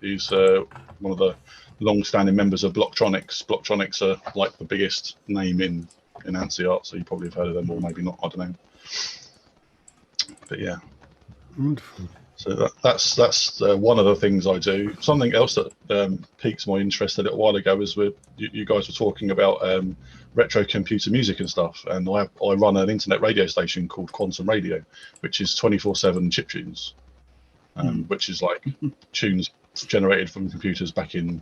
is one of the long-standing members of Blocktronics. Blocktronics are like the biggest name in ANSI art, so you probably have heard of them, or maybe not. I don't know. But yeah. Wonderful. So that's one of the things I do. Something else that piques my interest a little while ago was you guys were talking about retro computer music and stuff, and I run an internet radio station called Quantum Radio, which is 24/7 chiptunes, which is like tunes generated from computers back in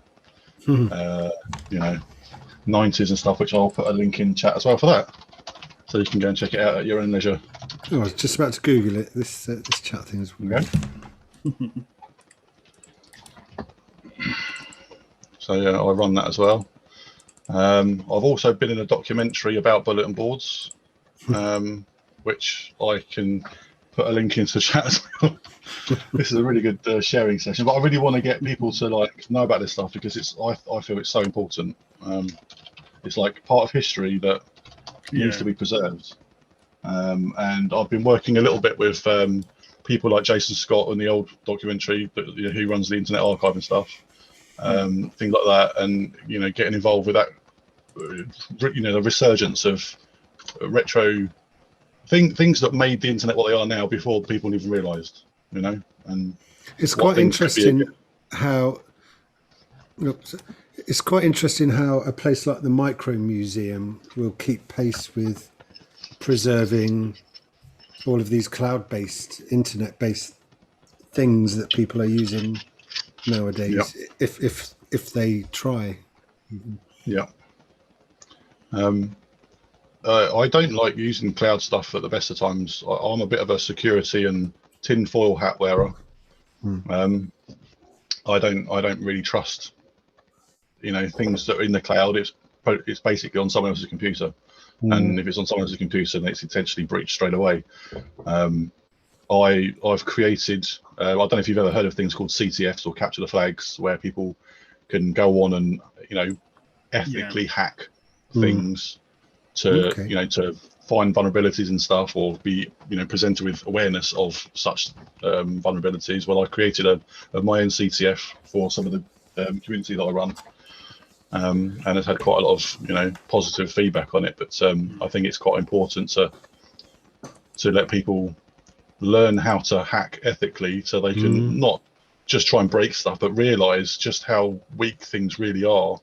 90s and stuff, which I'll put a link in chat as well for that, so you can go and check it out at your own leisure. Oh, I was just about to Google it. This chat thing is weird. So yeah, I run that as well. I've also been in a documentary about bulletin boards, which I can put a link into chat as well. This is a really good sharing session, but I really want to get people to know about this stuff, because I feel it's so important. It's like part of history that needs to be preserved. And I've been working a little bit with people like Jason Scott in the old documentary, who runs the Internet Archive and stuff, things like that, and getting involved with that. The resurgence of retro things that made the internet what they are now before people even realised. And it's quite interesting how. It's quite interesting how a place like the Micro Museum will keep pace with preserving all of these cloud-based, internet-based things that people are using nowadays, if they try. Yeah. I don't like using cloud stuff at the best of times. I'm a bit of a security and tinfoil hat wearer. I don't really trust things that are in the cloud. It's basically on someone else's computer. And if it's on someone else's computer, then it's intentionally breached straight away. I've created, I don't know if you've ever heard of things called CTFs, or capture the flags, where people can go on and ethically hack things to to find vulnerabilities and stuff, or be presented with awareness of such vulnerabilities. Well, I created my own CTF for some of the community that I run. And it's had quite a lot of positive feedback on it, but I think it's quite important to let people learn how to hack ethically, so they can not just try and break stuff, but realize just how weak things really are.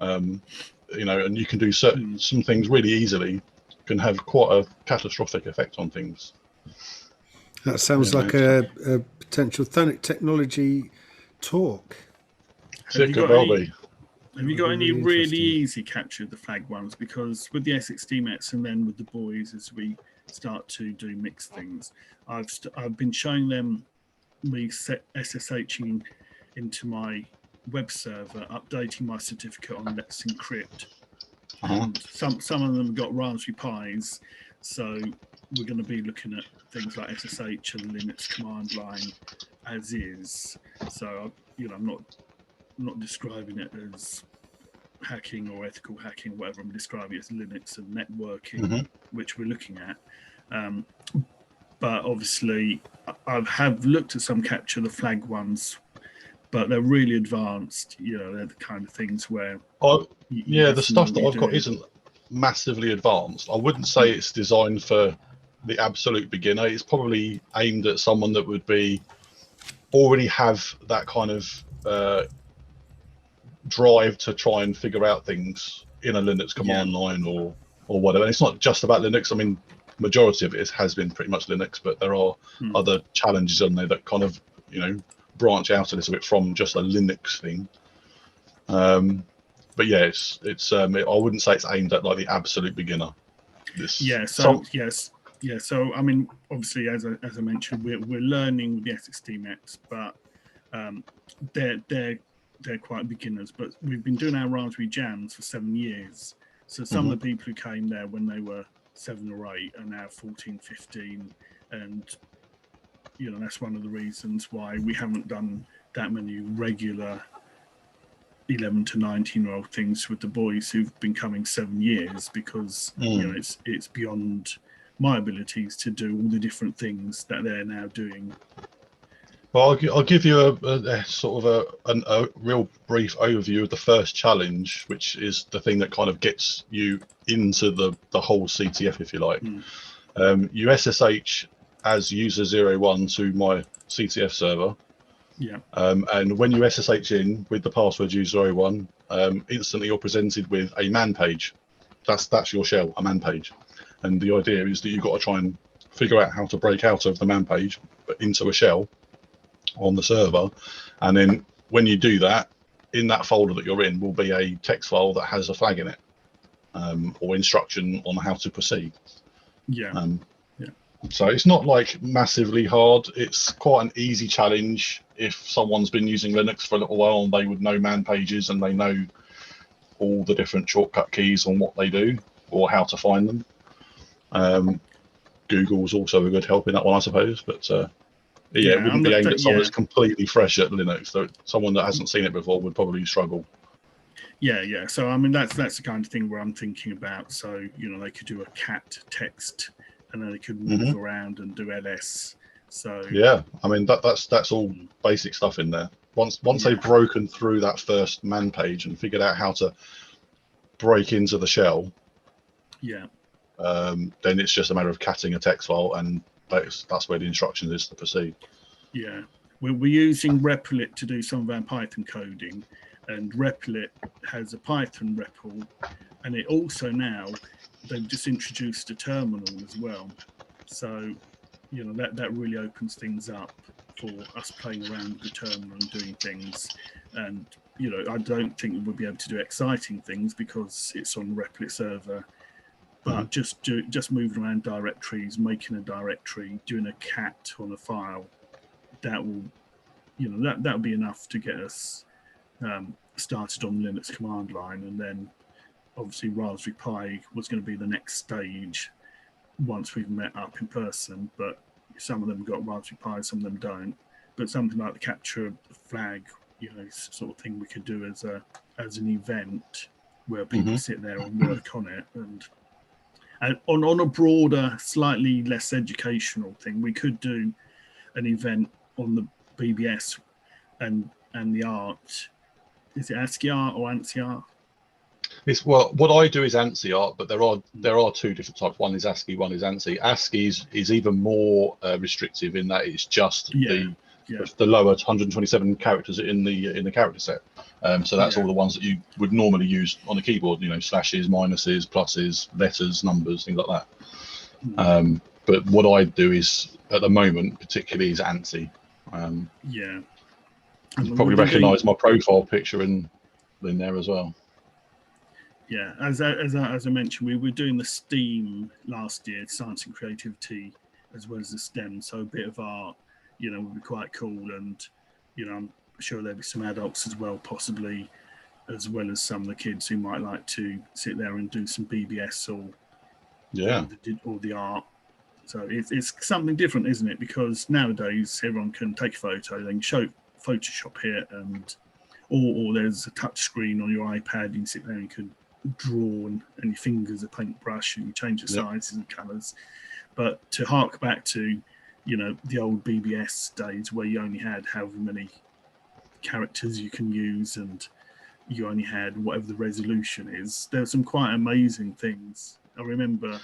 You know, and you can do some things really easily, can have quite a catastrophic effect on things. That sounds like a potential technology talk. Have you got any Really really interesting. easy capture of the flag ones? Because with the SXT Mets and then with the boys, as we start to do mixed things, I've been showing them me SSHing into my web server, updating my certificate on Let's Encrypt. And some of them have got Raspberry Pis, so we're going to be looking at things like SSH and Linux command line as is. So you know, I'm not describing it as hacking or ethical hacking, whatever. I'm describing it as Linux and networking, which we're looking at. But obviously, I have looked at some capture the flag ones, but they're really advanced. You know, they're the kind of things where the stuff that I've got isn't massively advanced. I wouldn't say it's designed for the absolute beginner. It's probably aimed at someone that would already have that kind of drive to try and figure out things in a Linux command line or whatever. And it's not just about Linux. I mean, majority of it has been pretty much Linux, but there are other challenges on there that kind of, you know, branch out a little bit from just a Linux thing. But yeah, I wouldn't say it's aimed at like the absolute beginner. So I mean, obviously, as I mentioned, we're learning with the SXT Mets, but they're quite beginners. But we've been doing our Raspberry Jams for 7 years. So some of the people who came there when they were 7 or 8 are now 14, 15, and you know, that's one of the reasons why we haven't done that many regular 11 to 19-year-old things with the boys who've been coming 7 years, because you know, it's beyond my abilities to do all the different things that they're now doing. Well, I'll give you a sort of a real brief overview of the first challenge, which is the thing that kind of gets you into the whole CTF, if you like. You SSH as user 01 to my CTF server. Yeah. And when you SSH in with the password user01, instantly you're presented with a man page. That's your shell, a man page. And the idea is that you've got to try and figure out how to break out of the man page, but into a shell on the server. And then when you do that, in that folder that you're in will be a text file that has a flag in it, or instruction on how to proceed. So it's not like massively hard. It's quite an easy challenge. If someone's been using Linux for a little while, they would know man pages and they know all the different shortcut keys on what they do or how to find them. Google's also a good help in that one, I suppose. But it wouldn't be aimed at someone that's completely fresh at Linux. So someone that hasn't seen it before would probably struggle. Yeah. So I mean, that's the kind of thing where I'm thinking about. So you know, they could do a cat text, and then they could move around and do ls. So yeah, I mean that's all basic stuff in there. Once they've broken through that first man page and figured out how to break into the shell, then it's just a matter of catting a text file, and that's where the instruction is to proceed. Yeah, we're using Replit to do some of our Python coding, and Replit has a Python REPL, and it also now they've just introduced a terminal as well. So you know, that really opens things up for us playing around with the terminal and doing things. And you know, I don't think we'll be able to do exciting things because it's on the Replit server. But just moving around directories, making a directory, doing a cat on a file, that will, you know, that'll be enough to get us started on the Linux command line. And then obviously Raspberry Pi was going to be the next stage once we've met up in person. But some of them got Raspberry Pi, some of them don't. But something like the capture of the flag, you know, sort of thing we could do as an event where people sit there and work on it. And on a broader, slightly less educational thing, we could do an event on the BBS and the art. Is it ASCII art or ANSI art? It's what I do is ANSI art, but there are two different types. One is ASCII, one is ANSI. ASCII is even more restrictive in that it's just the the lower 127 characters in the character set. So that's all the ones that you would normally use on a keyboard. You know, slashes, minuses, pluses, letters, numbers, things like that. But what I do is, at the moment, particularly, is ANSI. Yeah. You probably recognise my profile picture in there as well. Yeah, as I mentioned, we were doing the STEAM last year, science and creativity, as well as the STEM. So a bit of art, you know, would be quite cool, and you know, I'm sure there'll be some adults as well, possibly, as well as some of the kids who might like to sit there and do some BBS or the art. So it's something different, isn't it? Because nowadays everyone can take a photo, they can show Photoshop here, and or there's a touch screen on your iPad. You can sit there and you can draw, and your fingers a paintbrush, and you change the sizes and colours. But to hark back to, you know, the old BBS days where you only had however many characters you can use, and you only had whatever the resolution is. There were some quite amazing things. I remember,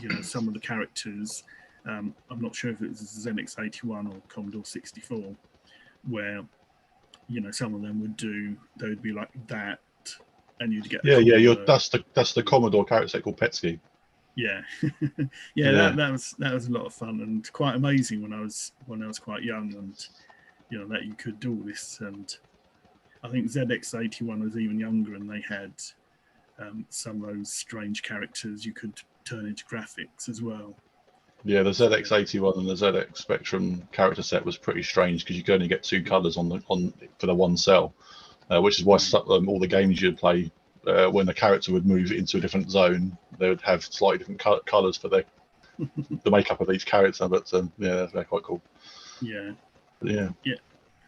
you know, some of the characters. I'm not sure if it was ZX81 or Commodore 64, where, you know, some of them they would be like that, and you'd get that's the Commodore character set called Petsky. Yeah. That was a lot of fun and quite amazing when I was quite young, and you know that you could do all this. And I think ZX81 was even younger, and they had some of those strange characters you could turn into graphics as well. Yeah, the ZX81 and the ZX Spectrum character set was pretty strange because you could only get two colours for the one cell, which is why all the games you'd play, when the character would move into a different zone, they would have slightly different colours for the makeup of each character. But they're quite cool. Yeah. Yeah.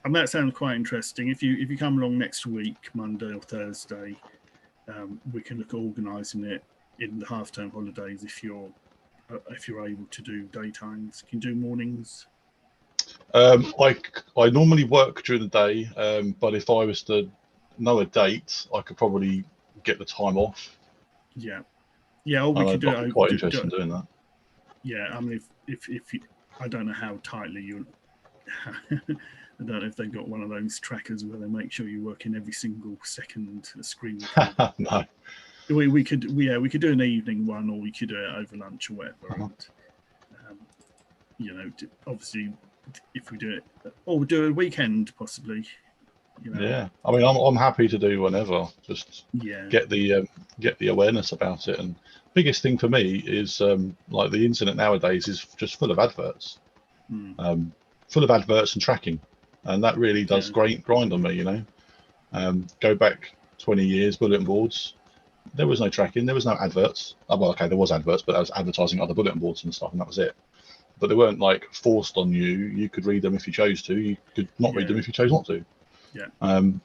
And that sounds quite interesting. If you come along next week, Monday or Thursday, we can look at organising it in the half-term holidays if you're able to do daytimes. Can you do mornings? I normally work during the day, but if I was to know a date, I could probably get the time off. Yeah, or we could do it. I'm quite interested in doing that. Yeah, I mean, if you, I don't know how tightly you. I don't know if they've got one of those trackers where they make sure you work in every single second screen. No. We could do an evening one, or we could do it over lunch or whatever. And, you know, obviously, if we do it, or we do a weekend possibly. You know. Yeah, I mean, I'm happy to do whenever. Just get the awareness about it. And biggest thing for me is like the internet nowadays is just full of adverts, full of adverts and tracking, and that really does grind on me. You know, go back 20 years, bulletin boards. There was no tracking. There was no adverts. Oh, well, okay, there was adverts, but that was advertising other bulletin boards and stuff, and that was it. But they weren't like forced on you. You could read them if you chose to. You could not read them if you chose not to. Yeah. And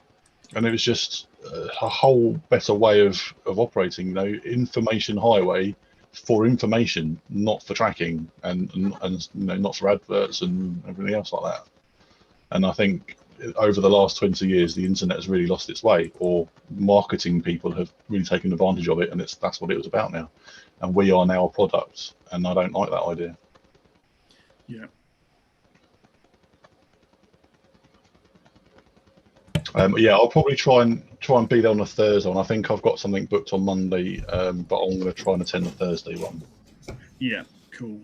it was just a whole better way of operating. You know, information highway for information, not for tracking, and you know, not for adverts and everything else like that. And I think over the last 20 years, the internet has really lost its way, or marketing people have really taken advantage of it, and that's what it was about now. And we are now a product, and I don't like that idea. Yeah. I'll probably try and be there on a Thursday, and I think I've got something booked on Monday, but I'm going to try and attend the Thursday one. Yeah, cool.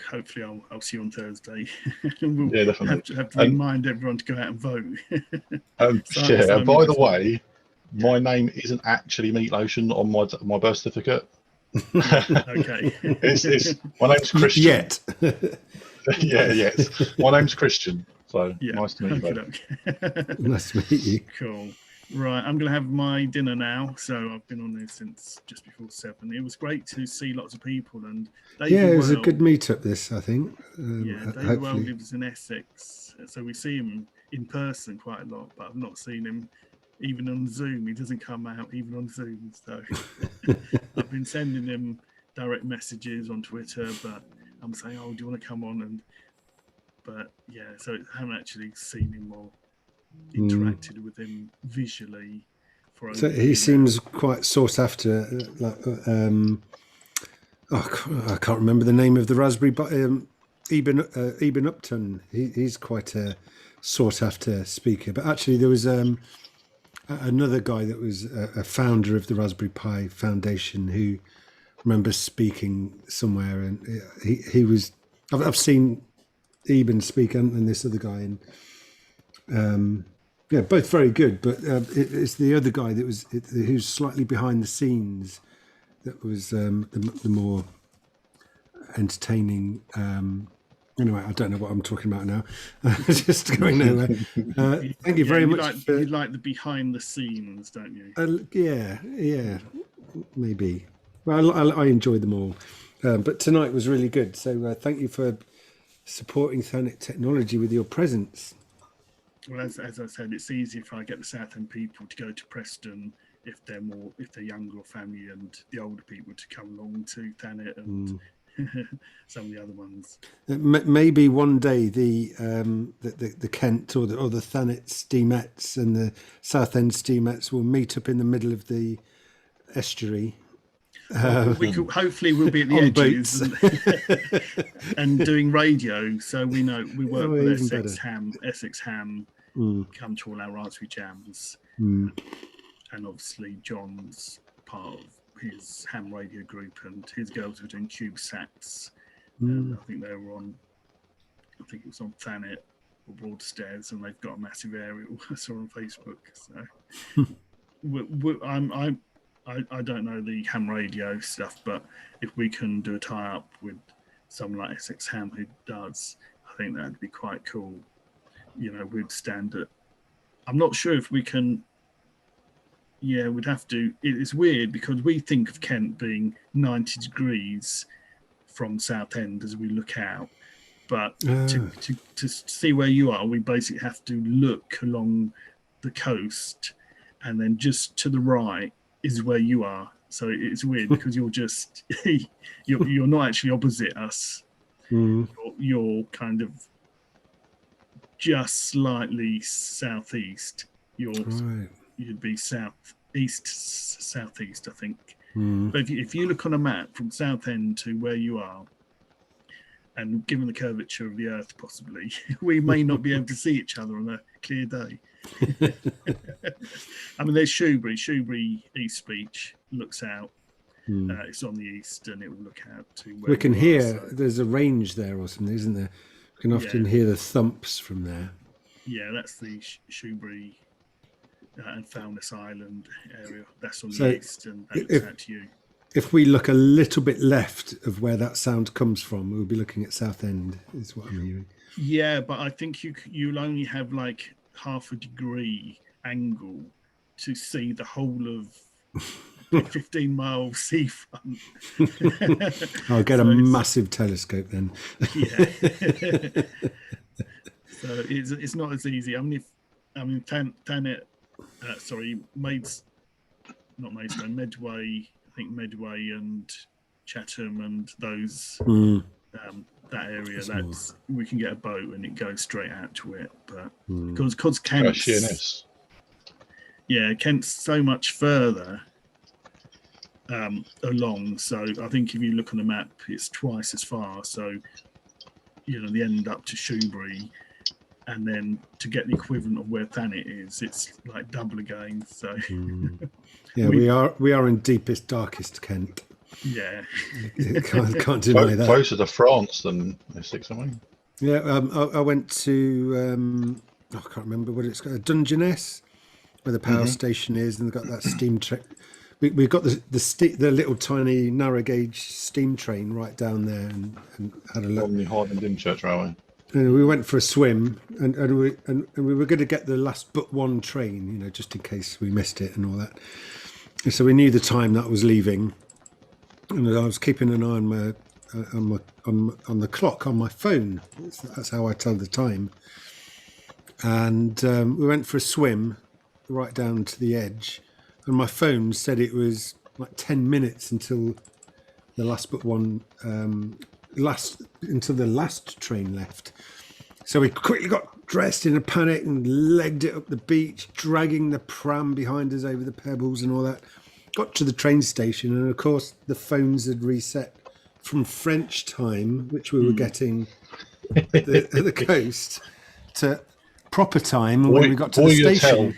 Hopefully, I'll see you on Thursday. We'll definitely have to remind everyone to go out and vote. By the way, my name isn't actually Meat Lotion on my birth certificate. Okay. It's my name's Christian. Yet. Yes. My name's Christian. So nice to meet you. Nice to meet you. Cool. Right, I'm going to have my dinner now. So I've been on there since just before 7. It was great to see lots of people, and it was a good meetup. This, I think. David Well lives in Essex, so we see him in person quite a lot. But I've not seen him even on Zoom. He doesn't come out even on Zoom. So I've been sending him direct messages on Twitter, but I'm saying, "Oh, do you want to come on?" But so I haven't actually seen him or interacted with him visually. So he seems quite sought after. I can't remember the name of the raspberry Eben Upton. He's quite a sought after speaker. But actually, there was another guy that was a founder of the Raspberry Pi Foundation who remembers speaking somewhere, and he was. I've seen Eben speak and this other guy, and yeah, both very good. But it's the other guy that was who's slightly behind the scenes that was the more entertaining. Anyway, I don't know what I'm talking about now. Just going nowhere. Thank you very much. You like the behind the scenes, don't you? Yeah, maybe. Well, I enjoy them all, but tonight was really good. So thank you for supporting Thanet Technology with your presence. Well, as I said, it's easy if I get the Southend people to go to Preston if they're younger or family, and the older people to come along to Thanet and some of the other ones. Maybe one day the Kent or the Thanet Steamettes and the Southend Steamettes will meet up in the middle of the estuary. Hopefully we'll be at the edges and doing radio, so we work with Essex Ham come to all our Raspberry Jams, and obviously John's part of his ham radio group, and his girls were doing CubeSats. I think they were on. I think it was on Thanet or Broadstairs, and they've got a massive aerial. I saw on Facebook. So I don't know the ham radio stuff, but if we can do a tie-up with someone like Essex Ham who does, I think that'd be quite cool. You know, we'd stand at. I'm not sure if we can. Yeah, we'd have to. It's weird because we think of Kent being 90 degrees from Southend as we look out, but to see where you are, we basically have to look along the coast, and then just to the right is where you are. So it's weird because you're just you're not actually opposite us. You're kind of just slightly southeast. You'd be southeast, I think. But if you look on a map from Southend to where you are, and given the curvature of the Earth, possibly, we may not be able to see each other on a clear day. I mean, there's Shoebury. Shoebury East Beach looks out. It's on the east, and it will look out to where we can hear. There's a range there or something, isn't there? We can often hear the thumps from there. Yeah, that's the Shoebury and Foulness Island area. That's on the east, and that looks out to you. If we look a little bit left of where that sound comes from, we'll be looking at Southend, is what I'm hearing. Yeah, but I think you'll only have like half a degree angle to see the whole of 15-mile seafront. I'll get a massive telescope then. Yeah. So it's not as easy. Thanet, Medway. I think Medway and Chatham and those that area. We can get a boat and it goes straight out to it. But because Kent's Kent's so much further along. So I think if you look on the map, it's twice as far. So the end up to Shoebury. And then to get the equivalent of where Thanet is, it's like double again. So yeah, we are in deepest, darkest Kent. Yeah, can't deny that. Closer to France than Essex, aren't we? Yeah, I went to I can't remember what it's called, Dungeness, where the power station is, and they've got that steam train. We've got the little tiny narrow gauge steam train right down there, and had a look. On the Highland Dymchurch Railway. And we went for a swim, and we were going to get the last but one train, just in case we missed it and all that. And so we knew the time that was leaving, and I was keeping an eye on the clock on my phone. That's how I tell the time. And we went for a swim right down to the edge, and my phone said it was like 10 minutes until the last but one. Until the last train left. So we quickly got dressed in a panic and legged it up the beach, dragging the pram behind us over the pebbles and all that. Got to the train station, and of course the phones had reset from French time, which we were getting at the coast, to proper time when we got to the station.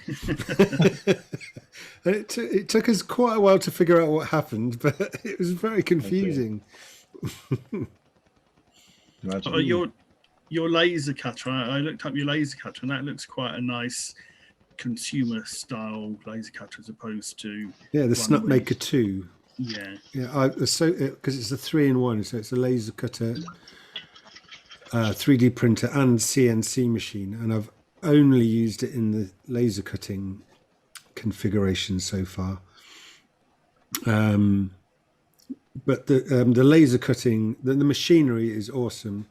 And it took us quite a while to figure out what happened, but it was very confusing. Your laser cutter, I looked up your laser cutter, and that looks quite a nice consumer style laser cutter as opposed to the Snapmaker 2. So because it's a 3-in-1, so it's a laser cutter, 3D printer, and CNC machine, and I've only used it in the laser cutting configuration so far. But the laser cutting, the machinery is awesome.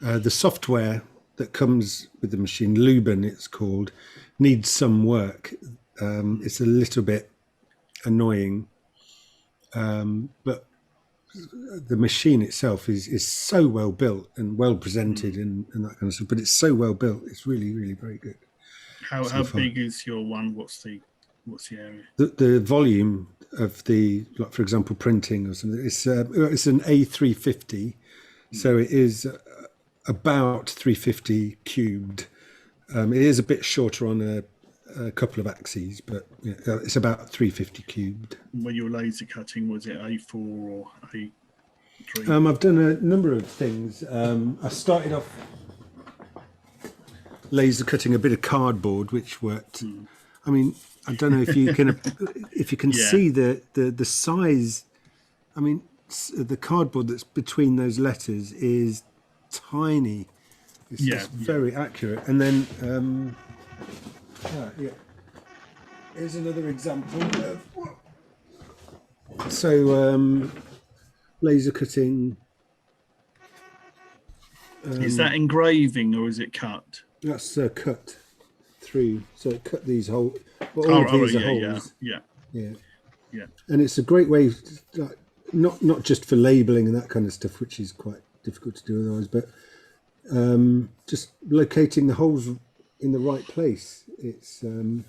The software that comes with the machine, Luben it's called, needs some work. It's a little bit annoying, but the machine itself is so well built and well presented and that kind of stuff. But it's so well built; it's really, really very good. How big is your one? What's the area? The volume of the, like for example, printing or something. It's an A350, so it is about 350 cubed. It is a bit shorter on a couple of axes, but it's about 350 cubed. When you were laser cutting, was it A4 or A3? I've done a number of things. I started off laser cutting a bit of cardboard, which worked. I mean, I don't know if you can see the size. I mean, the cardboard that's between those letters is tiny. It's very accurate. And then here's another example of laser cutting. Is that engraving or is it cut? That's cut through. So it cut these holes. Well, all of these are holes. Yeah. And it's a great way, not just for labelling and that kind of stuff, which is quite difficult to do otherwise, but just locating the holes in the right place. It's and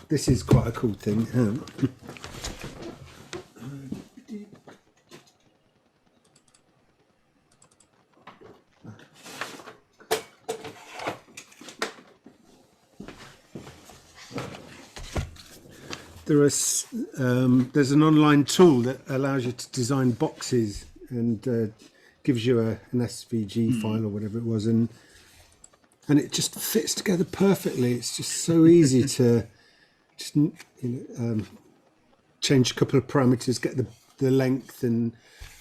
this is quite a cool thing. There's an online tool that allows you to design boxes and gives you an SVG file or whatever it was, and it just fits together perfectly. It's just so easy to just change a couple of parameters, get the length, and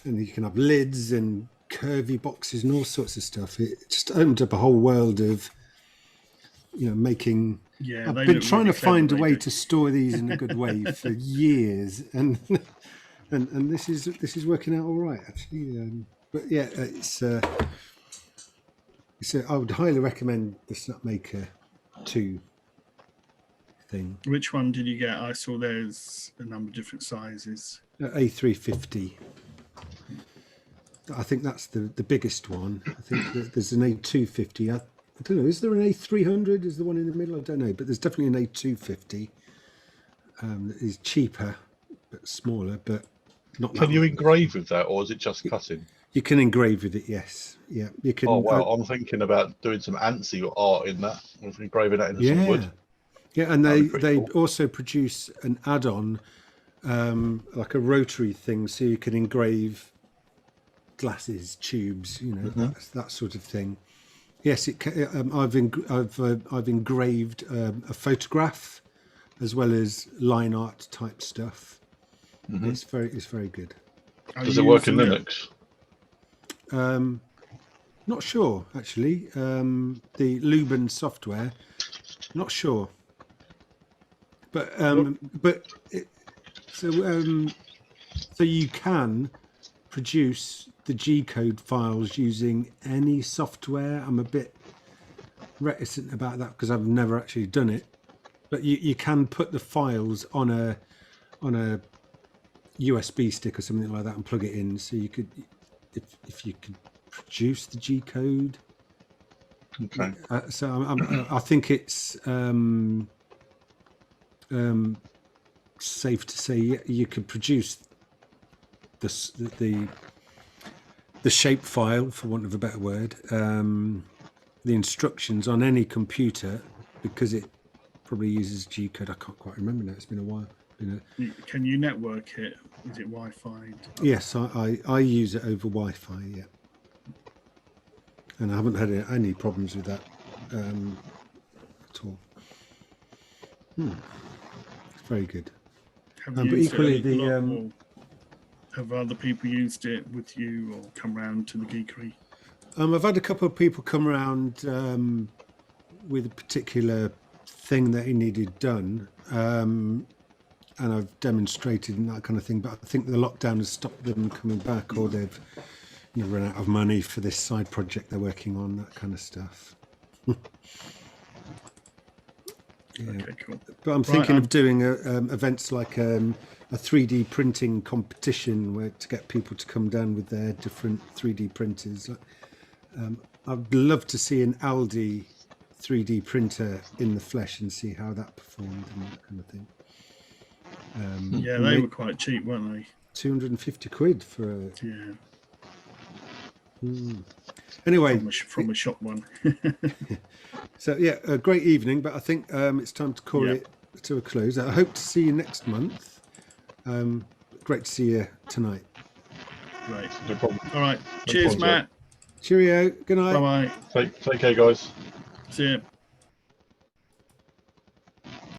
you can have lids and curvy boxes and all sorts of stuff. It just opened up a whole world of making. Yeah, I've been trying to find a way to store these in a good way for years, and this is working out all right actually. But yeah, I would highly recommend the Snapmaker 2 thing. Which one did you get? I saw there's a number of different sizes. A350. I think that's the biggest one. I think there's an A250. I don't know, is there an A300? Is the one in the middle? I don't know, but there's definitely an A250 that is cheaper but smaller, but not. Can you engrave with that, or is it just cutting? You can engrave with it, yes. Yeah, you can. Oh wow, I'm thinking about doing some ANSI art in that, engraving that into some wood. Yeah, and they also produce an add-on, like a rotary thing, so you can engrave glasses, tubes, that sort of thing. Yes, I've engraved a photograph as well as line art type stuff. Mm-hmm. It's very good. Does it work in Linux? Not sure actually. The Luben software, not sure. But so you can produce the G-code files using any software. I'm a bit reticent about that because I've never actually done it. But you can put the files on a USB stick or something like that and plug it in. So you could, if you could produce the G-code. Okay. So I think it's safe to say you could produce the shape file, for want of a better word, the instructions on any computer, because it probably uses G-code. I can't quite remember now. It's been a while. Can you network it? Is it Wi-Fi? Yes, I use it over Wi-Fi. Yeah, and I haven't had any problems with that at all. It's very good. But equally, have other people used it with you or come round to the geekery? I've had a couple of people come around with a particular thing that he needed done, and I've demonstrated and that kind of thing. But I think the lockdown has stopped them coming back, or they've run out of money for this side project they're working on, that kind of stuff. Yeah. Okay, cool. But I'm thinking of doing events like a 3D printing competition to get people to come down with their different 3D printers. I'd love to see an Aldi 3D printer in the flesh and see how that performed and that kind of thing. Yeah, they were quite cheap, weren't they? 250 quid for a... Yeah. Anyway, from a shop one. So yeah, a great evening, but I think it's time to call it to a close. I hope to see you next month. Great to see you tonight. Right, no problem. All right, cheers, Matt. Cheerio. Good night. Bye bye. Take care, guys. See you.